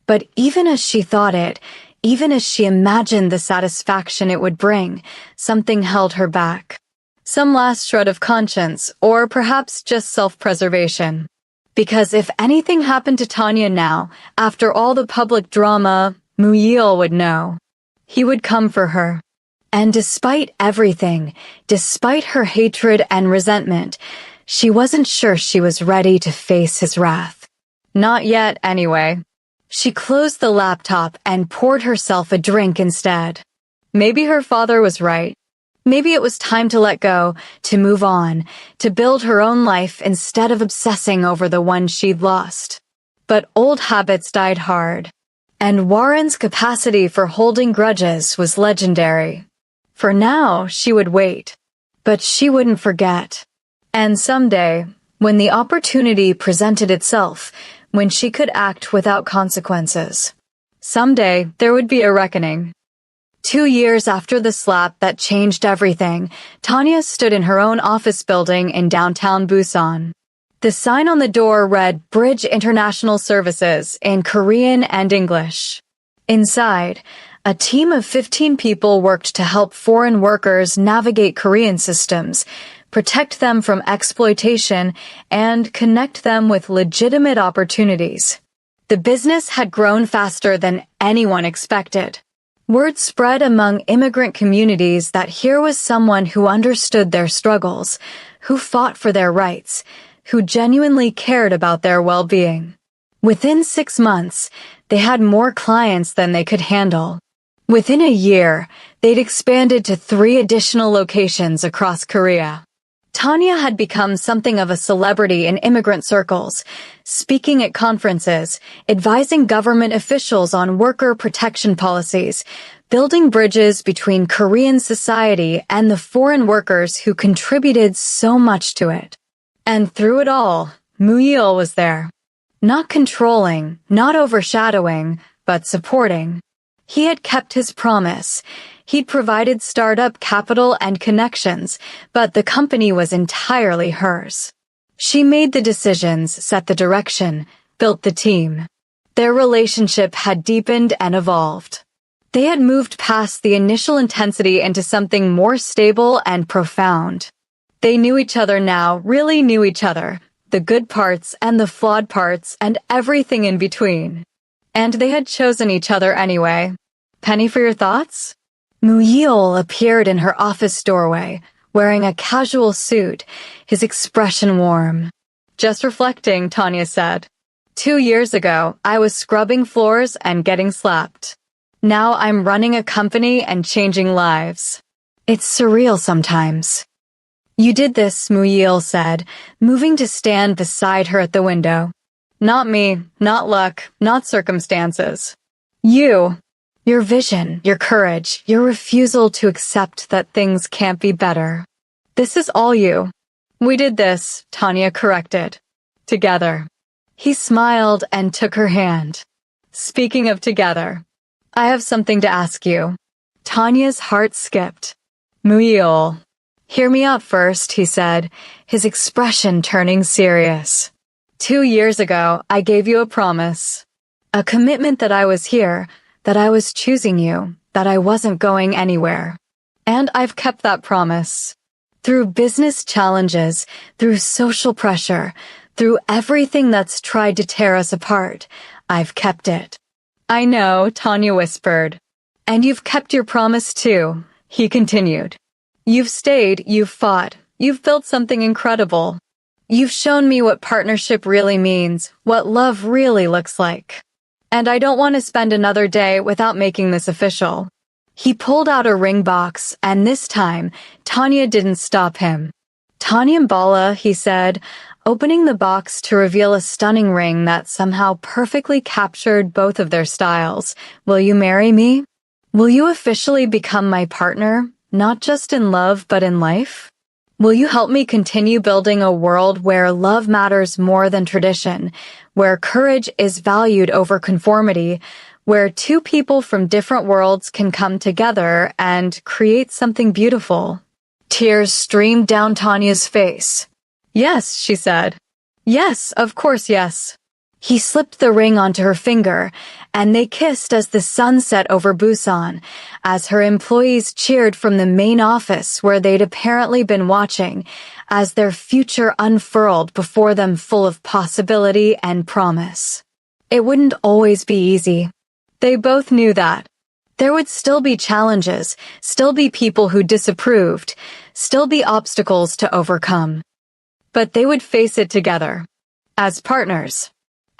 But even as she thought it, even as she imagined the satisfaction it would bring, something held her back. Some last shred of conscience, or perhaps just self-preservation. Because if anything happened to Tanya now, after all the public drama, Muyil would know. He would come for her. And despite everything, despite her hatred and resentment, she wasn't sure she was ready to face his wrath. Not yet, anyway. She closed the laptop and poured herself a drink instead. Maybe her father was right. Maybe it was time to let go, to move on, to build her own life instead of obsessing over the one she'd lost. But old habits died hard. And Warren's capacity for holding grudges was legendary. For now, she would wait. But she wouldn't forget. And someday, when the opportunity presented itself, when she could act without consequences. Someday, there would be a reckoning. 2 years after the slap that changed everything, Tanya stood in her own office building in downtown Busan. The sign on the door read Bridge International Services in Korean and English. Inside, a team of 15 people worked to help foreign workers navigate Korean systems, protect them from exploitation, and connect them with legitimate opportunities. The business had grown faster than anyone expected. Word spread among immigrant communities that here was someone who understood their struggles, who fought for their rights, who genuinely cared about their well-being. Within 6 months, they had more clients than they could handle. Within a year, they'd expanded to 3 additional locations across Korea. Tanya had become something of a celebrity in immigrant circles, speaking at conferences, advising government officials on worker protection policies, building bridges between Korean society and the foreign workers who contributed so much to it. And through it all, Muyil was there. Not controlling, not overshadowing, but supporting. He had kept his promise. He'd provided startup capital and connections, but the company was entirely hers. She made the decisions, set the direction, built the team. Their relationship had deepened and evolved. They had moved past the initial intensity into something more stable and profound. They knew each other now, really knew each other, the good parts and the flawed parts and everything in between. And they had chosen each other anyway. Penny for your thoughts? Muyil appeared in her office doorway, wearing a casual suit, his expression warm. Just reflecting, Tanya said. 2 years ago, I was scrubbing floors and getting slapped. Now I'm running a company and changing lives. It's surreal sometimes. You did this, Muyil said, moving to stand beside her at the window. Not me, not luck, not circumstances. You. Your vision, your courage, your refusal to accept that things can't be better. This is all you. We did this, Tanya corrected. Together. He smiled and took her hand. Speaking of together, I have something to ask you. Tanya's heart skipped. Muyil. Hear me out first, he said, his expression turning serious. 2 years ago, I gave you a promise. A commitment that I was here, that I was choosing you, that I wasn't going anywhere. And I've kept that promise. Through business challenges, through social pressure, through everything that's tried to tear us apart, I've kept it. I know, Tanya whispered. And you've kept your promise too, he continued. You've stayed, you've fought, you've built something incredible. You've shown me what partnership really means, what love really looks like. And I don't want to spend another day without making this official. He pulled out a ring box, and this time, Tanya didn't stop him. Tanya Mbala, he said, opening the box to reveal a stunning ring that somehow perfectly captured both of their styles. Will you marry me? Will you officially become my partner? Not just in love, but in life? Will you help me continue building a world where love matters more than tradition, where courage is valued over conformity, where two people from different worlds can come together and create something beautiful? Tears streamed down Tanya's face. Yes, she said. Yes, of course, yes. He slipped the ring onto her finger, and they kissed as the sun set over Busan, as her employees cheered from the main office where they'd apparently been watching, as their future unfurled before them full of possibility and promise. It wouldn't always be easy. They both knew that. There would still be challenges, still be people who disapproved, still be obstacles to overcome. But they would face it together. As partners.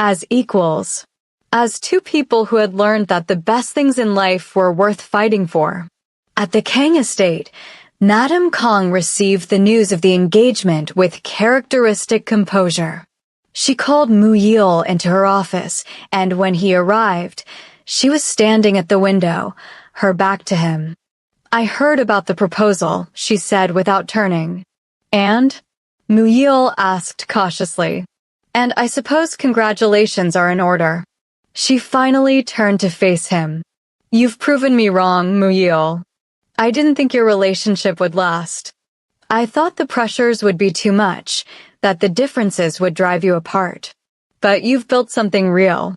As equals. As two people who had learned that the best things in life were worth fighting for. At the Kang estate, Madame Kang received the news of the engagement with characteristic composure. She called Muyil into her office, and when he arrived, she was standing at the window, her back to him. I heard about the proposal, she said without turning. And? Muyil asked cautiously. And I suppose congratulations are in order. She finally turned to face him. You've proven me wrong, Muyil. I didn't think your relationship would last. I thought the pressures would be too much, that the differences would drive you apart. But you've built something real.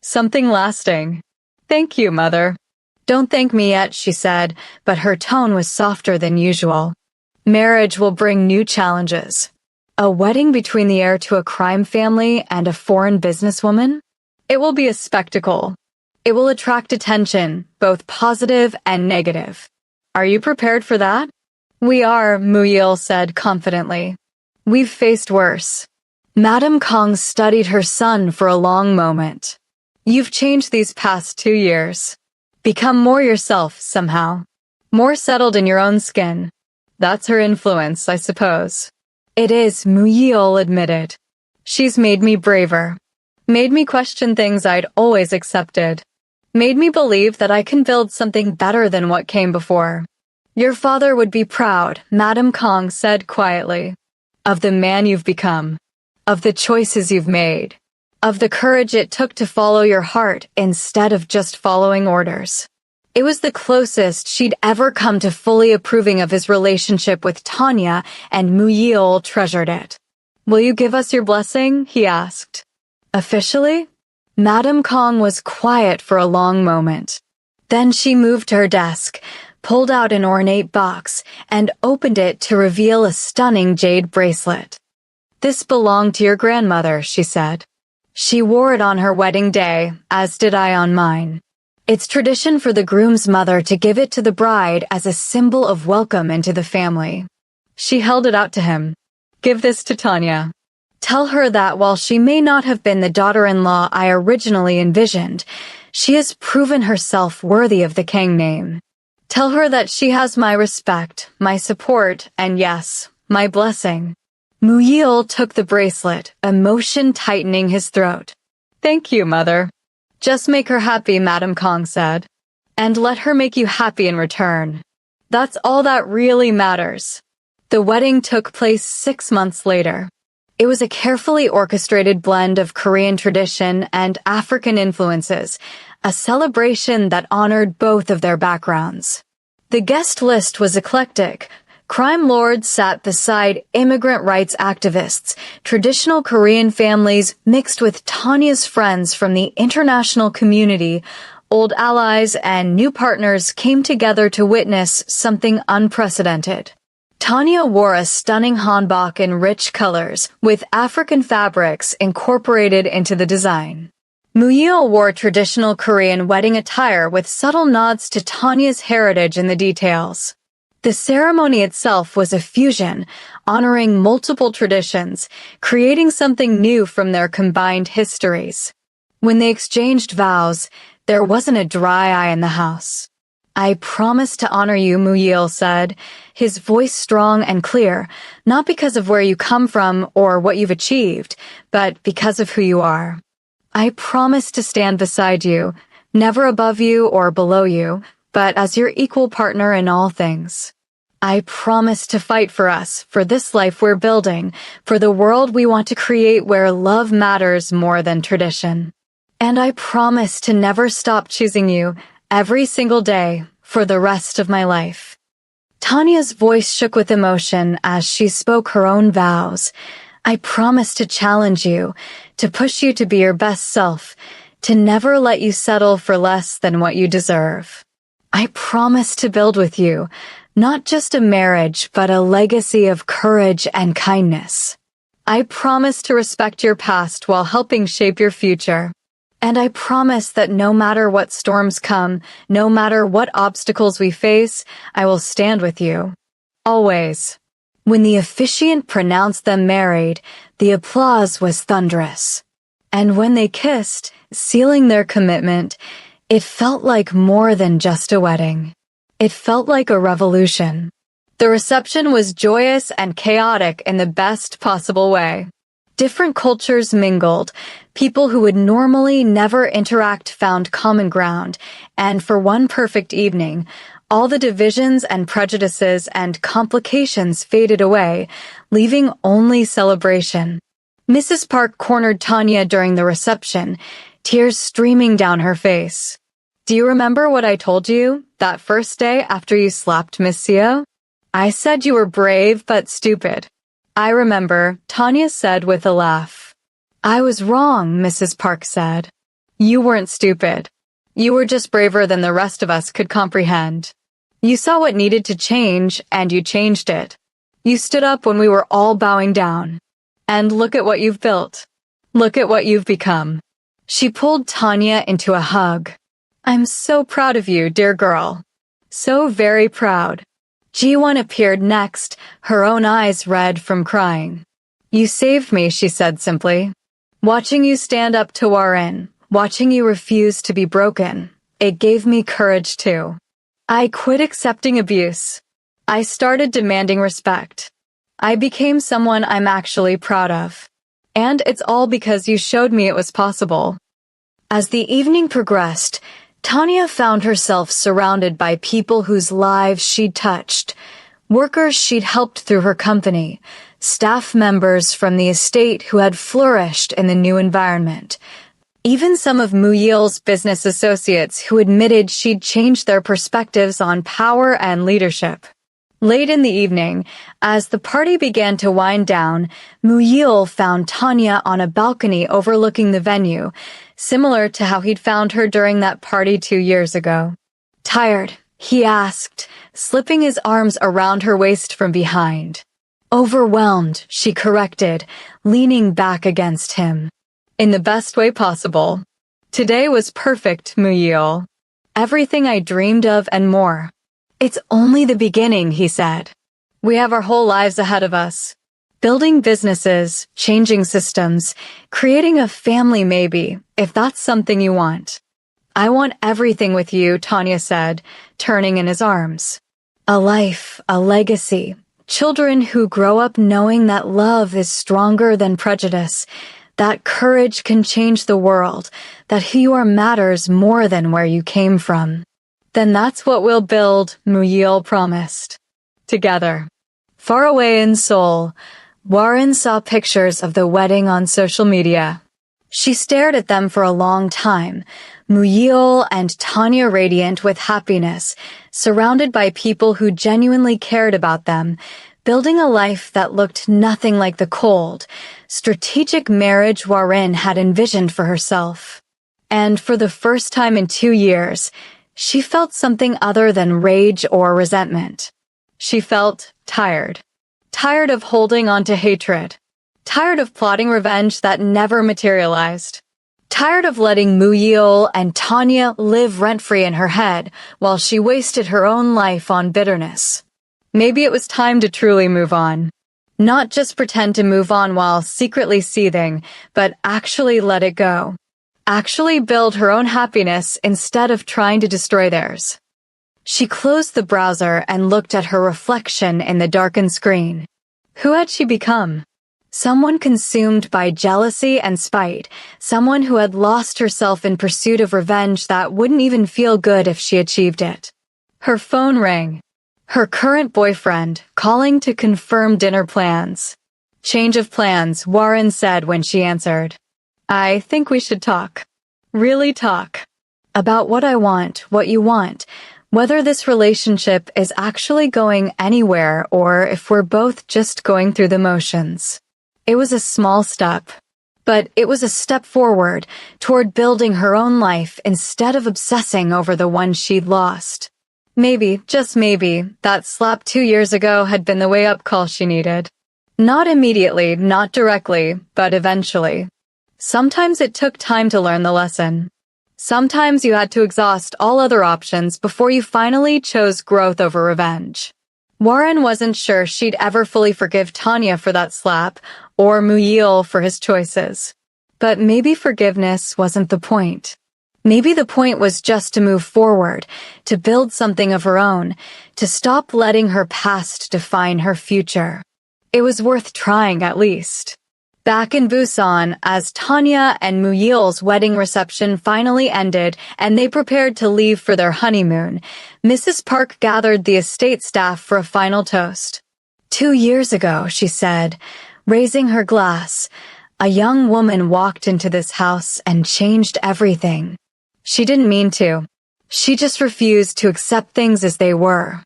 Something lasting. Thank you, Mother. Don't thank me yet, she said, but her tone was softer than usual. Marriage will bring new challenges. A wedding between the heir to a crime family and a foreign businesswoman? It will be a spectacle. It will attract attention, both positive and negative. Are you prepared for that? We are, Muyil said confidently. We've faced worse. Madame Kang studied her son for a long moment. You've changed these past 2 years. Become more yourself, somehow. More settled in your own skin. That's her influence, I suppose. It is, Muyil admitted. She's made me braver. Made me question things I'd always accepted. Made me believe that I can build something better than what came before. Your father would be proud, Madame Kong said quietly, of the man you've become, of the choices you've made, of the courage it took to follow your heart instead of just following orders. It was the closest she'd ever come to fully approving of his relationship with Tanya, and Muyil treasured it. Will you give us your blessing? He asked. Officially? Madame Kong was quiet for a long moment. Then she moved to her desk, pulled out an ornate box, and opened it to reveal a stunning jade bracelet. This belonged to your grandmother, she said. She wore it on her wedding day, as did I on mine. It's tradition for the groom's mother to give it to the bride as a symbol of welcome into the family. She held it out to him. Give this to Tanya. Tell her that while she may not have been the daughter-in-law I originally envisioned, she has proven herself worthy of the Kang name. Tell her that she has my respect, my support, and yes, my blessing. Muyil took the bracelet, emotion tightening his throat. Thank you, mother. Just make her happy, Madame Kong said. And let her make you happy in return. That's all that really matters. The wedding took place 6 months later. It was a carefully orchestrated blend of Korean tradition and African influences, a celebration that honored both of their backgrounds. The guest list was eclectic. Crime lords sat beside immigrant rights activists, traditional Korean families mixed with Tanya's friends from the international community. Old allies and new partners came together to witness something unprecedented. Tanya wore a stunning hanbok in rich colors, with African fabrics incorporated into the design. Muyil wore traditional Korean wedding attire with subtle nods to Tanya's heritage in the details. The ceremony itself was a fusion, honoring multiple traditions, creating something new from their combined histories. When they exchanged vows, there wasn't a dry eye in the house. I promise to honor you, Muyil said, his voice strong and clear, not because of where you come from or what you've achieved, but because of who you are. I promise to stand beside you, never above you or below you, but as your equal partner in all things. I promise to fight for us, for this life we're building, for the world we want to create where love matters more than tradition. And I promise to never stop choosing you, every single day, for the rest of my life. Tanya's voice shook with emotion as she spoke her own vows. I promise to challenge you, to push you to be your best self, to never let you settle for less than what you deserve. I promise to build with you, not just a marriage, but a legacy of courage and kindness. I promise to respect your past while helping shape your future. And I promise that no matter what storms come, no matter what obstacles we face, I will stand with you. Always. When the officiant pronounced them married, the applause was thunderous. And when they kissed, sealing their commitment, it felt like more than just a wedding. It felt like a revolution. The reception was joyous and chaotic in the best possible way. Different cultures mingled. People who would normally never interact found common ground, and for one perfect evening, all the divisions and prejudices and complications faded away, leaving only celebration. Mrs. Park cornered Tanya during the reception, tears streaming down her face. Do you remember what I told you that first day after you slapped Miss Seo? I said you were brave but stupid. I remember, Tanya said with a laugh. I was wrong, Mrs. Park said. You weren't stupid. You were just braver than the rest of us could comprehend. You saw what needed to change, and you changed it. You stood up when we were all bowing down. And look at what you've built. Look at what you've become. She pulled Tanya into a hug. I'm so proud of you, dear girl. So very proud. Ji-won appeared next, her own eyes red from crying. You saved me, she said simply. Watching you stand up to Warren, watching you refuse to be broken, it gave me courage too. I quit accepting abuse. I started demanding respect. I became someone I'm actually proud of. And it's all because you showed me it was possible. As the evening progressed, Tanya found herself surrounded by people whose lives she'd touched, workers she'd helped through her company, staff members from the estate who had flourished in the new environment, even some of Muyil's business associates who admitted she'd changed their perspectives on power and leadership. Late in the evening, as the party began to wind down, Muyil found Tanya on a balcony overlooking the venue, similar to how he'd found her during that party 2 years ago. "Tired?" he asked, slipping his arms around her waist from behind. "Overwhelmed," she corrected, leaning back against him. "In the best way possible. Today was perfect, Muyil. Everything I dreamed of and more." "It's only the beginning," he said. "We have our whole lives ahead of us. Building businesses, changing systems, creating a family maybe, if that's something you want." "I want everything with you," Tanya said, turning in his arms. "A life, a legacy, children who grow up knowing that love is stronger than prejudice, that courage can change the world, that who you are matters more than where you came from." "Then that's what we'll build," Muyil promised. Together. Far away in Seoul, Warren saw pictures of the wedding on social media. She stared at them for a long time, Muyil and Tanya radiant with happiness, surrounded by people who genuinely cared about them, building a life that looked nothing like the cold, strategic marriage Warren had envisioned for herself. And for the first time in 2 years, she felt something other than rage or resentment. She felt tired. Tired of holding on to hatred. Tired of plotting revenge that never materialized. Tired of letting Muyil and Tanya live rent-free in her head while she wasted her own life on bitterness. Maybe it was time to truly move on. Not just pretend to move on while secretly seething, but actually let it go. Actually build her own happiness instead of trying to destroy theirs. She closed the browser and looked at her reflection in the darkened screen. Who had she become? Someone consumed by jealousy and spite, someone who had lost herself in pursuit of revenge that wouldn't even feel good if she achieved it. Her phone rang. Her current boyfriend, calling to confirm dinner plans. "Change of plans," Warren said when she answered. "I think we should talk. Really talk. About what I want, what you want, whether this relationship is actually going anywhere or if we're both just going through the motions." It was a small step, but it was a step forward toward building her own life instead of obsessing over the one she'd lost. Maybe, just maybe, that slap 2 years ago had been the wake-up call she needed. Not immediately, not directly, but eventually. Sometimes it took time to learn the lesson. Sometimes you had to exhaust all other options before you finally chose growth over revenge. Warren wasn't sure she'd ever fully forgive Tanya for that slap, or Muyil for his choices. But maybe forgiveness wasn't the point. Maybe the point was just to move forward, to build something of her own, to stop letting her past define her future. It was worth trying at least. Back in Busan, as Tanya and Muyil's wedding reception finally ended and they prepared to leave for their honeymoon, Mrs. Park gathered the estate staff for a final toast. 2 years ago, she said, raising her glass, a young woman walked into this house and changed everything. She didn't mean to. She just refused to accept things as they were.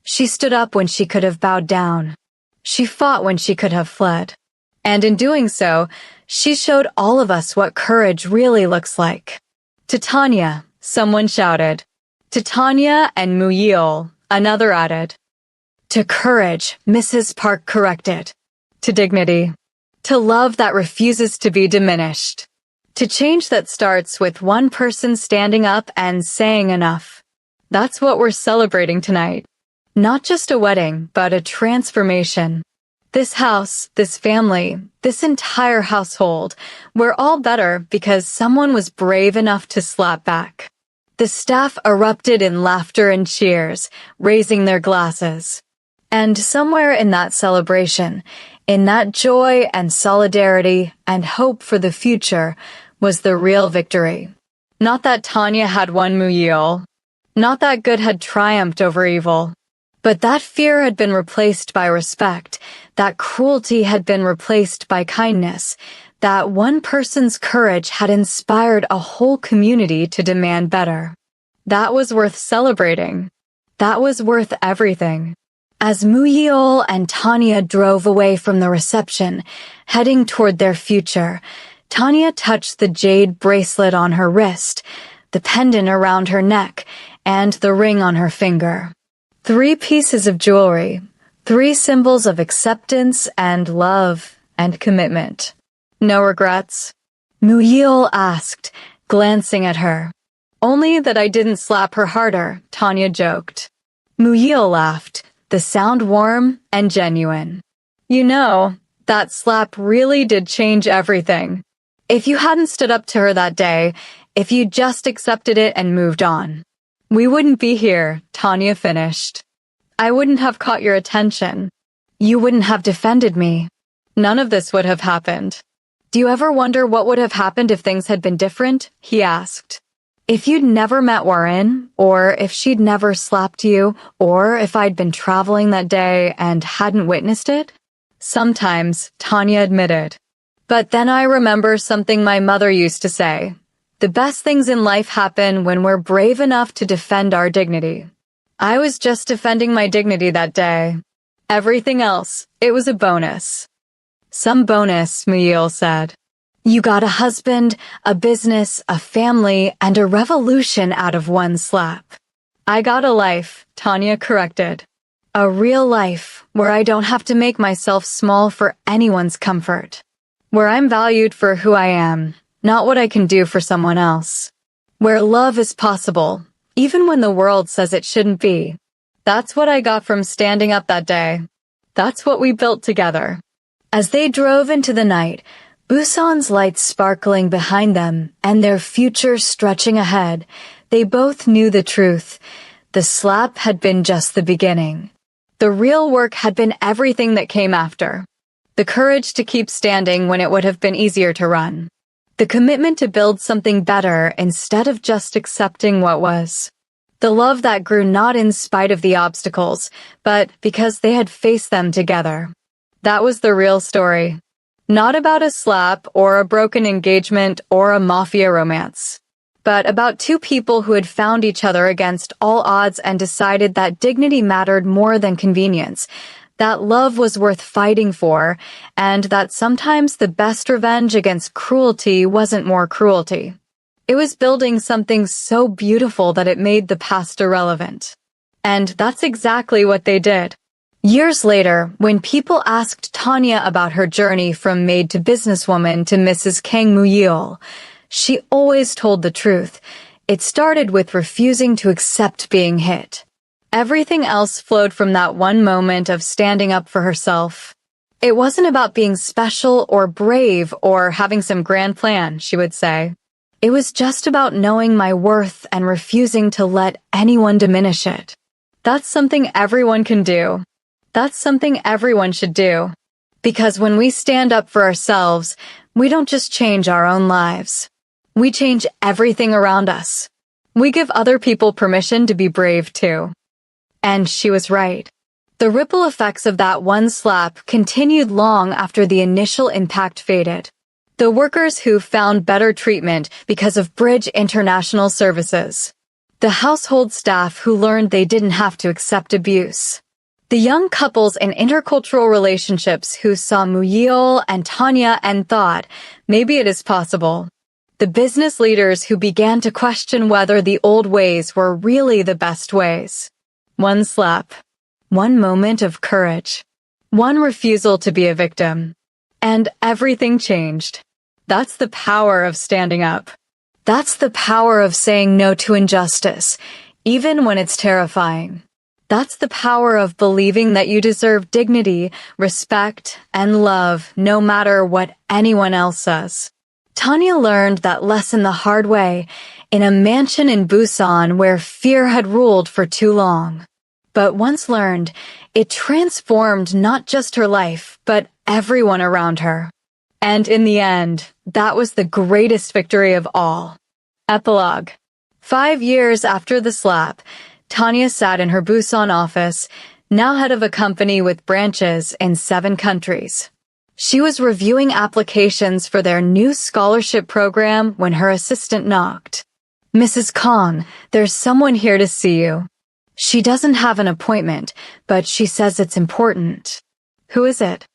She stood up when she could have bowed down. She fought when she could have fled. And in doing so, she showed all of us what courage really looks like. To Tanya, someone shouted. To Tanya and Muyil, another added. To courage, Mrs. Park corrected. To dignity. To love that refuses to be diminished. To change that starts with one person standing up and saying enough. That's what we're celebrating tonight. Not just a wedding, but a transformation. This house, this family, this entire household, we're all better because someone was brave enough to slap back. The staff erupted in laughter and cheers, raising their glasses. And somewhere in that celebration, in that joy and solidarity and hope for the future, was the real victory. Not that Tanya had won Muyil, not that good had triumphed over evil, but that fear had been replaced by respect, that cruelty had been replaced by kindness, that one person's courage had inspired a whole community to demand better. That was worth celebrating. That was worth everything. As Muyil and Tanya drove away from the reception, heading toward their future, Tanya touched the jade bracelet on her wrist, the pendant around her neck, and the ring on her finger. 3 pieces of jewelry, 3 symbols of acceptance and love and commitment. No regrets? Muyil asked, glancing at her. Only that I didn't slap her harder, Tanya joked. Muyil laughed, the sound warm and genuine. You know, that slap really did change everything. If you hadn't stood up to her that day, if you just accepted it and moved on, we wouldn't be here, Tanya finished. I wouldn't have caught your attention. You wouldn't have defended me. None of this would have happened. Do you ever wonder what would have happened if things had been different? He asked. If you'd never met Warren, or if she'd never slapped you, or if I'd been traveling that day and hadn't witnessed it? Sometimes, Tanya admitted. But then I remember something my mother used to say. The best things in life happen when we're brave enough to defend our dignity. I was just defending my dignity that day. Everything else, it was a bonus. Some bonus, Muyil said. You got a husband, a business, a family, and a revolution out of one slap. I got a life, Tanya corrected. A real life where I don't have to make myself small for anyone's comfort. Where I'm valued for who I am, not what I can do for someone else. Where love is possible, even when the world says it shouldn't be. That's what I got from standing up that day. That's what we built together. As they drove into the night, Busan's lights sparkling behind them and their future stretching ahead, they both knew the truth. The slap had been just the beginning. The real work had been everything that came after. The courage to keep standing when it would have been easier to run. The commitment to build something better instead of just accepting what was. The love that grew not in spite of the obstacles, but because they had faced them together. That was the real story. Not about a slap or a broken engagement or a mafia romance, but about 2 people who had found each other against all odds and decided that dignity mattered more than convenience, that love was worth fighting for, and that sometimes the best revenge against cruelty wasn't more cruelty. It was building something so beautiful that it made the past irrelevant. And that's exactly what they did. Years later, when people asked Tanya about her journey from maid to businesswoman to Mrs. Kang Muyil, she always told the truth. It started with refusing to accept being hit. Everything else flowed from that one moment of standing up for herself. It wasn't about being special or brave or having some grand plan, she would say. It was just about knowing my worth and refusing to let anyone diminish it. That's something everyone can do. That's something everyone should do. Because when we stand up for ourselves, we don't just change our own lives. We change everything around us. We give other people permission to be brave too. And she was right. The ripple effects of that one slap continued long after the initial impact faded. The workers who found better treatment because of Bridge International Services. The household staff who learned they didn't have to accept abuse. The young couples in intercultural relationships who saw Muyil and Tanya and thought, maybe it is possible. The business leaders who began to question whether the old ways were really the best ways. One slap. One moment of courage. One refusal to be a victim. And everything changed. That's the power of standing up. That's the power of saying no to injustice, even when it's terrifying. That's the power of believing that you deserve dignity, respect, and love no matter what anyone else says. Tanya learned that lesson the hard way in a mansion in Busan where fear had ruled for too long. But once learned, It transformed not just her life, but everyone around her. And in the end, that was the greatest victory of all. Epilogue. 5 years after the slap, Tanya sat in her Busan office, now head of a company with branches in 7 countries. She was reviewing applications for their new scholarship program when her assistant knocked. "Mrs. Kong, there's someone here to see you." "She doesn't have an appointment, but she says it's important." "Who is it?"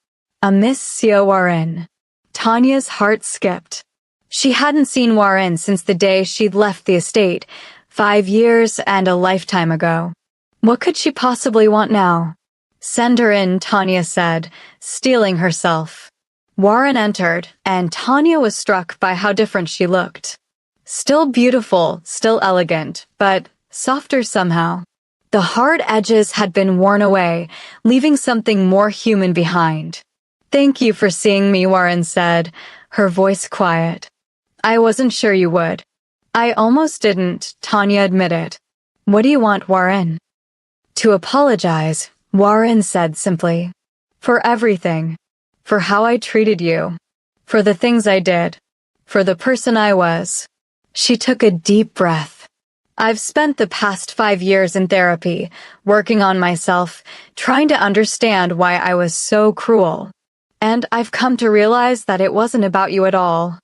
"A Miss Seo Warren." Tanya's heart skipped. She hadn't seen Warren since the day she'd left the estate, 5 years and a lifetime ago. What could she possibly want now? "Send her in," Tanya said, steeling herself. Warren entered, and Tanya was struck by how different she looked. Still beautiful, still elegant, but softer somehow. The hard edges had been worn away, leaving something more human behind. "Thank you for seeing me," Warren said, her voice quiet. "I wasn't sure you would." "I almost didn't," Tanya admitted. "What do you want, Warren?" "To apologize," Warren said simply. "For everything. For how I treated you. For the things I did. For the person I was." She took a deep breath. "I've spent the past 5 years in therapy, working on myself, trying to understand why I was so cruel. And I've come to realize that it wasn't about you at all.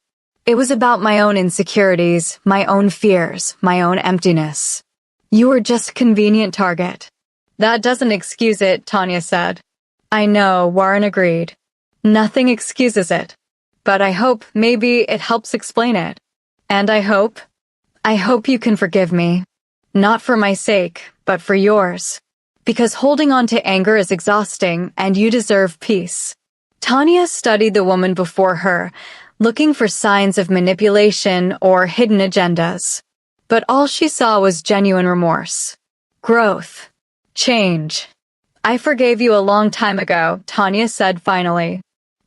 It was about my own insecurities, my own fears, my own emptiness. You were just a convenient target." "That doesn't excuse it," Tanya said. "I know," Warren agreed. "Nothing excuses it. But I hope maybe it helps explain it. And I hope you can forgive me. Not for my sake, but for yours. Because holding on to anger is exhausting, and you deserve peace." Tanya studied the woman before her, looking for signs of manipulation or hidden agendas. But all she saw was genuine remorse. Growth. Change. "I forgave you a long time ago," Tanya said finally.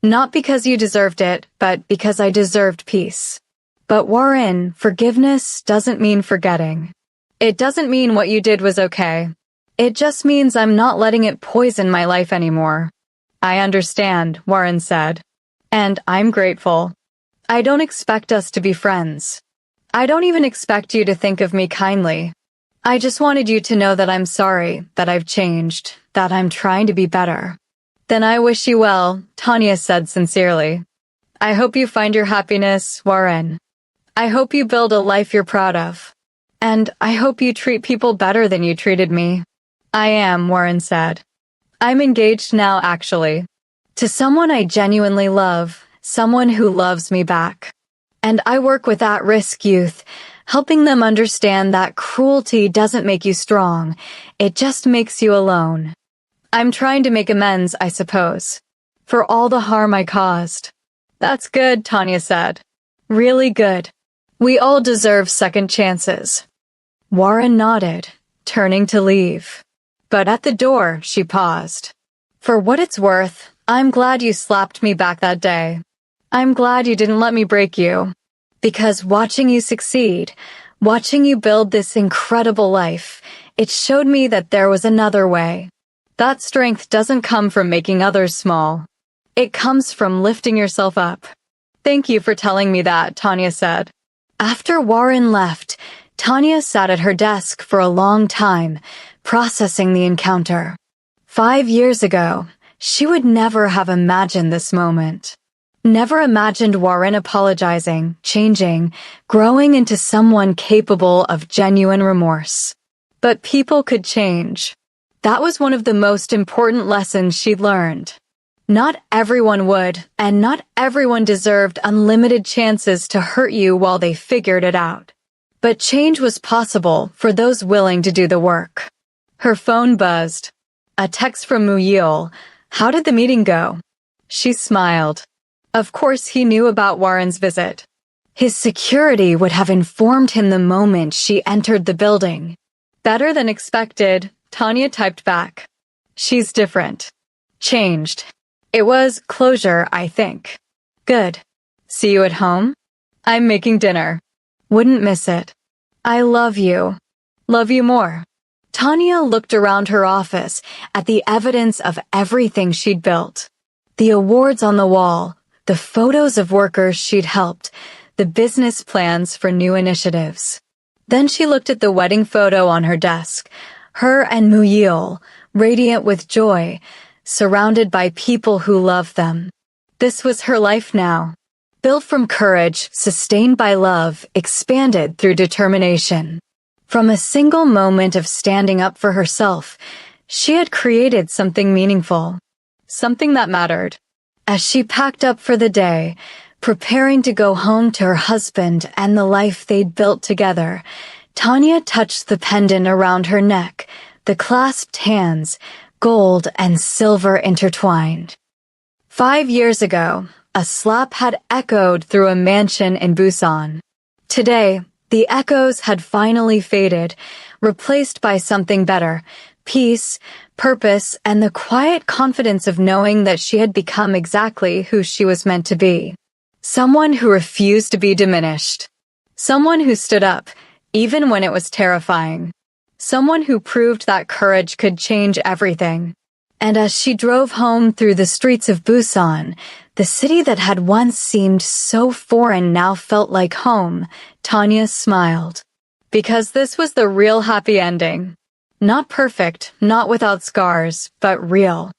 "Not because you deserved it, but because I deserved peace." "But Warren, forgiveness doesn't mean forgetting. It doesn't mean what you did was okay. It just means I'm not letting it poison my life anymore." "I understand," Warren said. "And I'm grateful. I don't expect us to be friends. I don't even expect you to think of me kindly. I just wanted you to know that I'm sorry, that I've changed, that I'm trying to be better." "Then I wish you well," Tanya said sincerely. "I hope you find your happiness, Warren. I hope you build a life you're proud of. And I hope you treat people better than you treated me." "I am," Warren said. "I'm engaged now, actually. To someone I genuinely love, someone who loves me back. And I work with at-risk youth, helping them understand that cruelty doesn't make you strong, it just makes you alone. I'm trying to make amends, I suppose, for all the harm I caused." "That's good," Tanya said. "Really good. We all deserve second chances." Warren nodded, turning to leave. But at the door, she paused. "For what it's worth, I'm glad you slapped me back that day. I'm glad you didn't let me break you. Because watching you succeed, watching you build this incredible life, it showed me that there was another way. That strength doesn't come from making others small. It comes from lifting yourself up." "Thank you for telling me that," Tanya said. After Warren left, Tanya sat at her desk for a long time, processing the encounter. 5 years ago, she would never have imagined this moment. Never imagined Warren apologizing, changing, growing into someone capable of genuine remorse. But people could change. That was one of the most important lessons she'd learned. Not everyone would, and not everyone deserved unlimited chances to hurt you while they figured it out. But change was possible for those willing to do the work. Her phone buzzed. A text from Muyil. "How did the meeting go?" She smiled. Of course he knew about Warren's visit. His security would have informed him the moment she entered the building. "Better than expected," Tanya typed back. "She's different. Changed. It was closure, I think." "Good. See you at home? I'm making dinner. Wouldn't miss it. I love you. Love you more." Tanya looked around her office at the evidence of everything she'd built. The awards on the wall, the photos of workers she'd helped, the business plans for new initiatives. Then she looked at the wedding photo on her desk, her and Muyil, radiant with joy, surrounded by people who loved them. This was her life now. Built from courage, sustained by love, expanded through determination. From a single moment of standing up for herself, she had created something meaningful. Something that mattered. As she packed up for the day, preparing to go home to her husband and the life they'd built together, Tanya touched the pendant around her neck, the clasped hands, gold and silver intertwined. 5 years ago, a slap had echoed through a mansion in Busan. Today, the echoes had finally faded, replaced by something better, peace, purpose, and the quiet confidence of knowing that she had become exactly who she was meant to be. Someone who refused to be diminished. Someone who stood up, even when it was terrifying. Someone who proved that courage could change everything. And as she drove home through the streets of Busan, the city that had once seemed so foreign now felt like home, Tanya smiled. Because this was the real happy ending. Not perfect, not without scars, but real.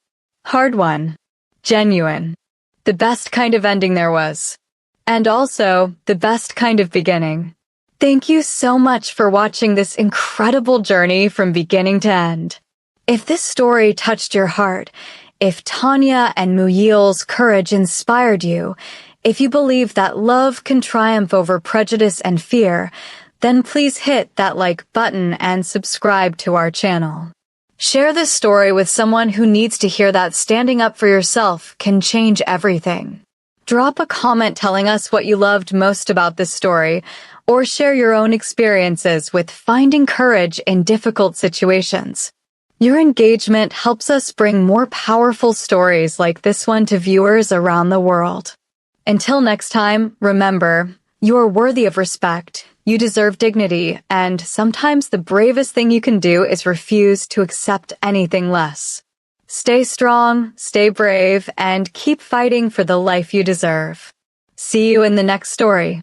Hard won. Genuine. The best kind of ending there was. And also, the best kind of beginning. Thank you so much for watching this incredible journey from beginning to end. If this story touched your heart, if Tanya and Muyil's courage inspired you, if you believe that love can triumph over prejudice and fear, then please hit that like button and subscribe to our channel. Share this story with someone who needs to hear that standing up for yourself can change everything. Drop a comment telling us what you loved most about this story, or share your own experiences with finding courage in difficult situations. Your engagement helps us bring more powerful stories like this one to viewers around the world. Until next time, remember, you are worthy of respect, you deserve dignity, and sometimes the bravest thing you can do is refuse to accept anything less. Stay strong, stay brave, and keep fighting for the life you deserve. See you in the next story.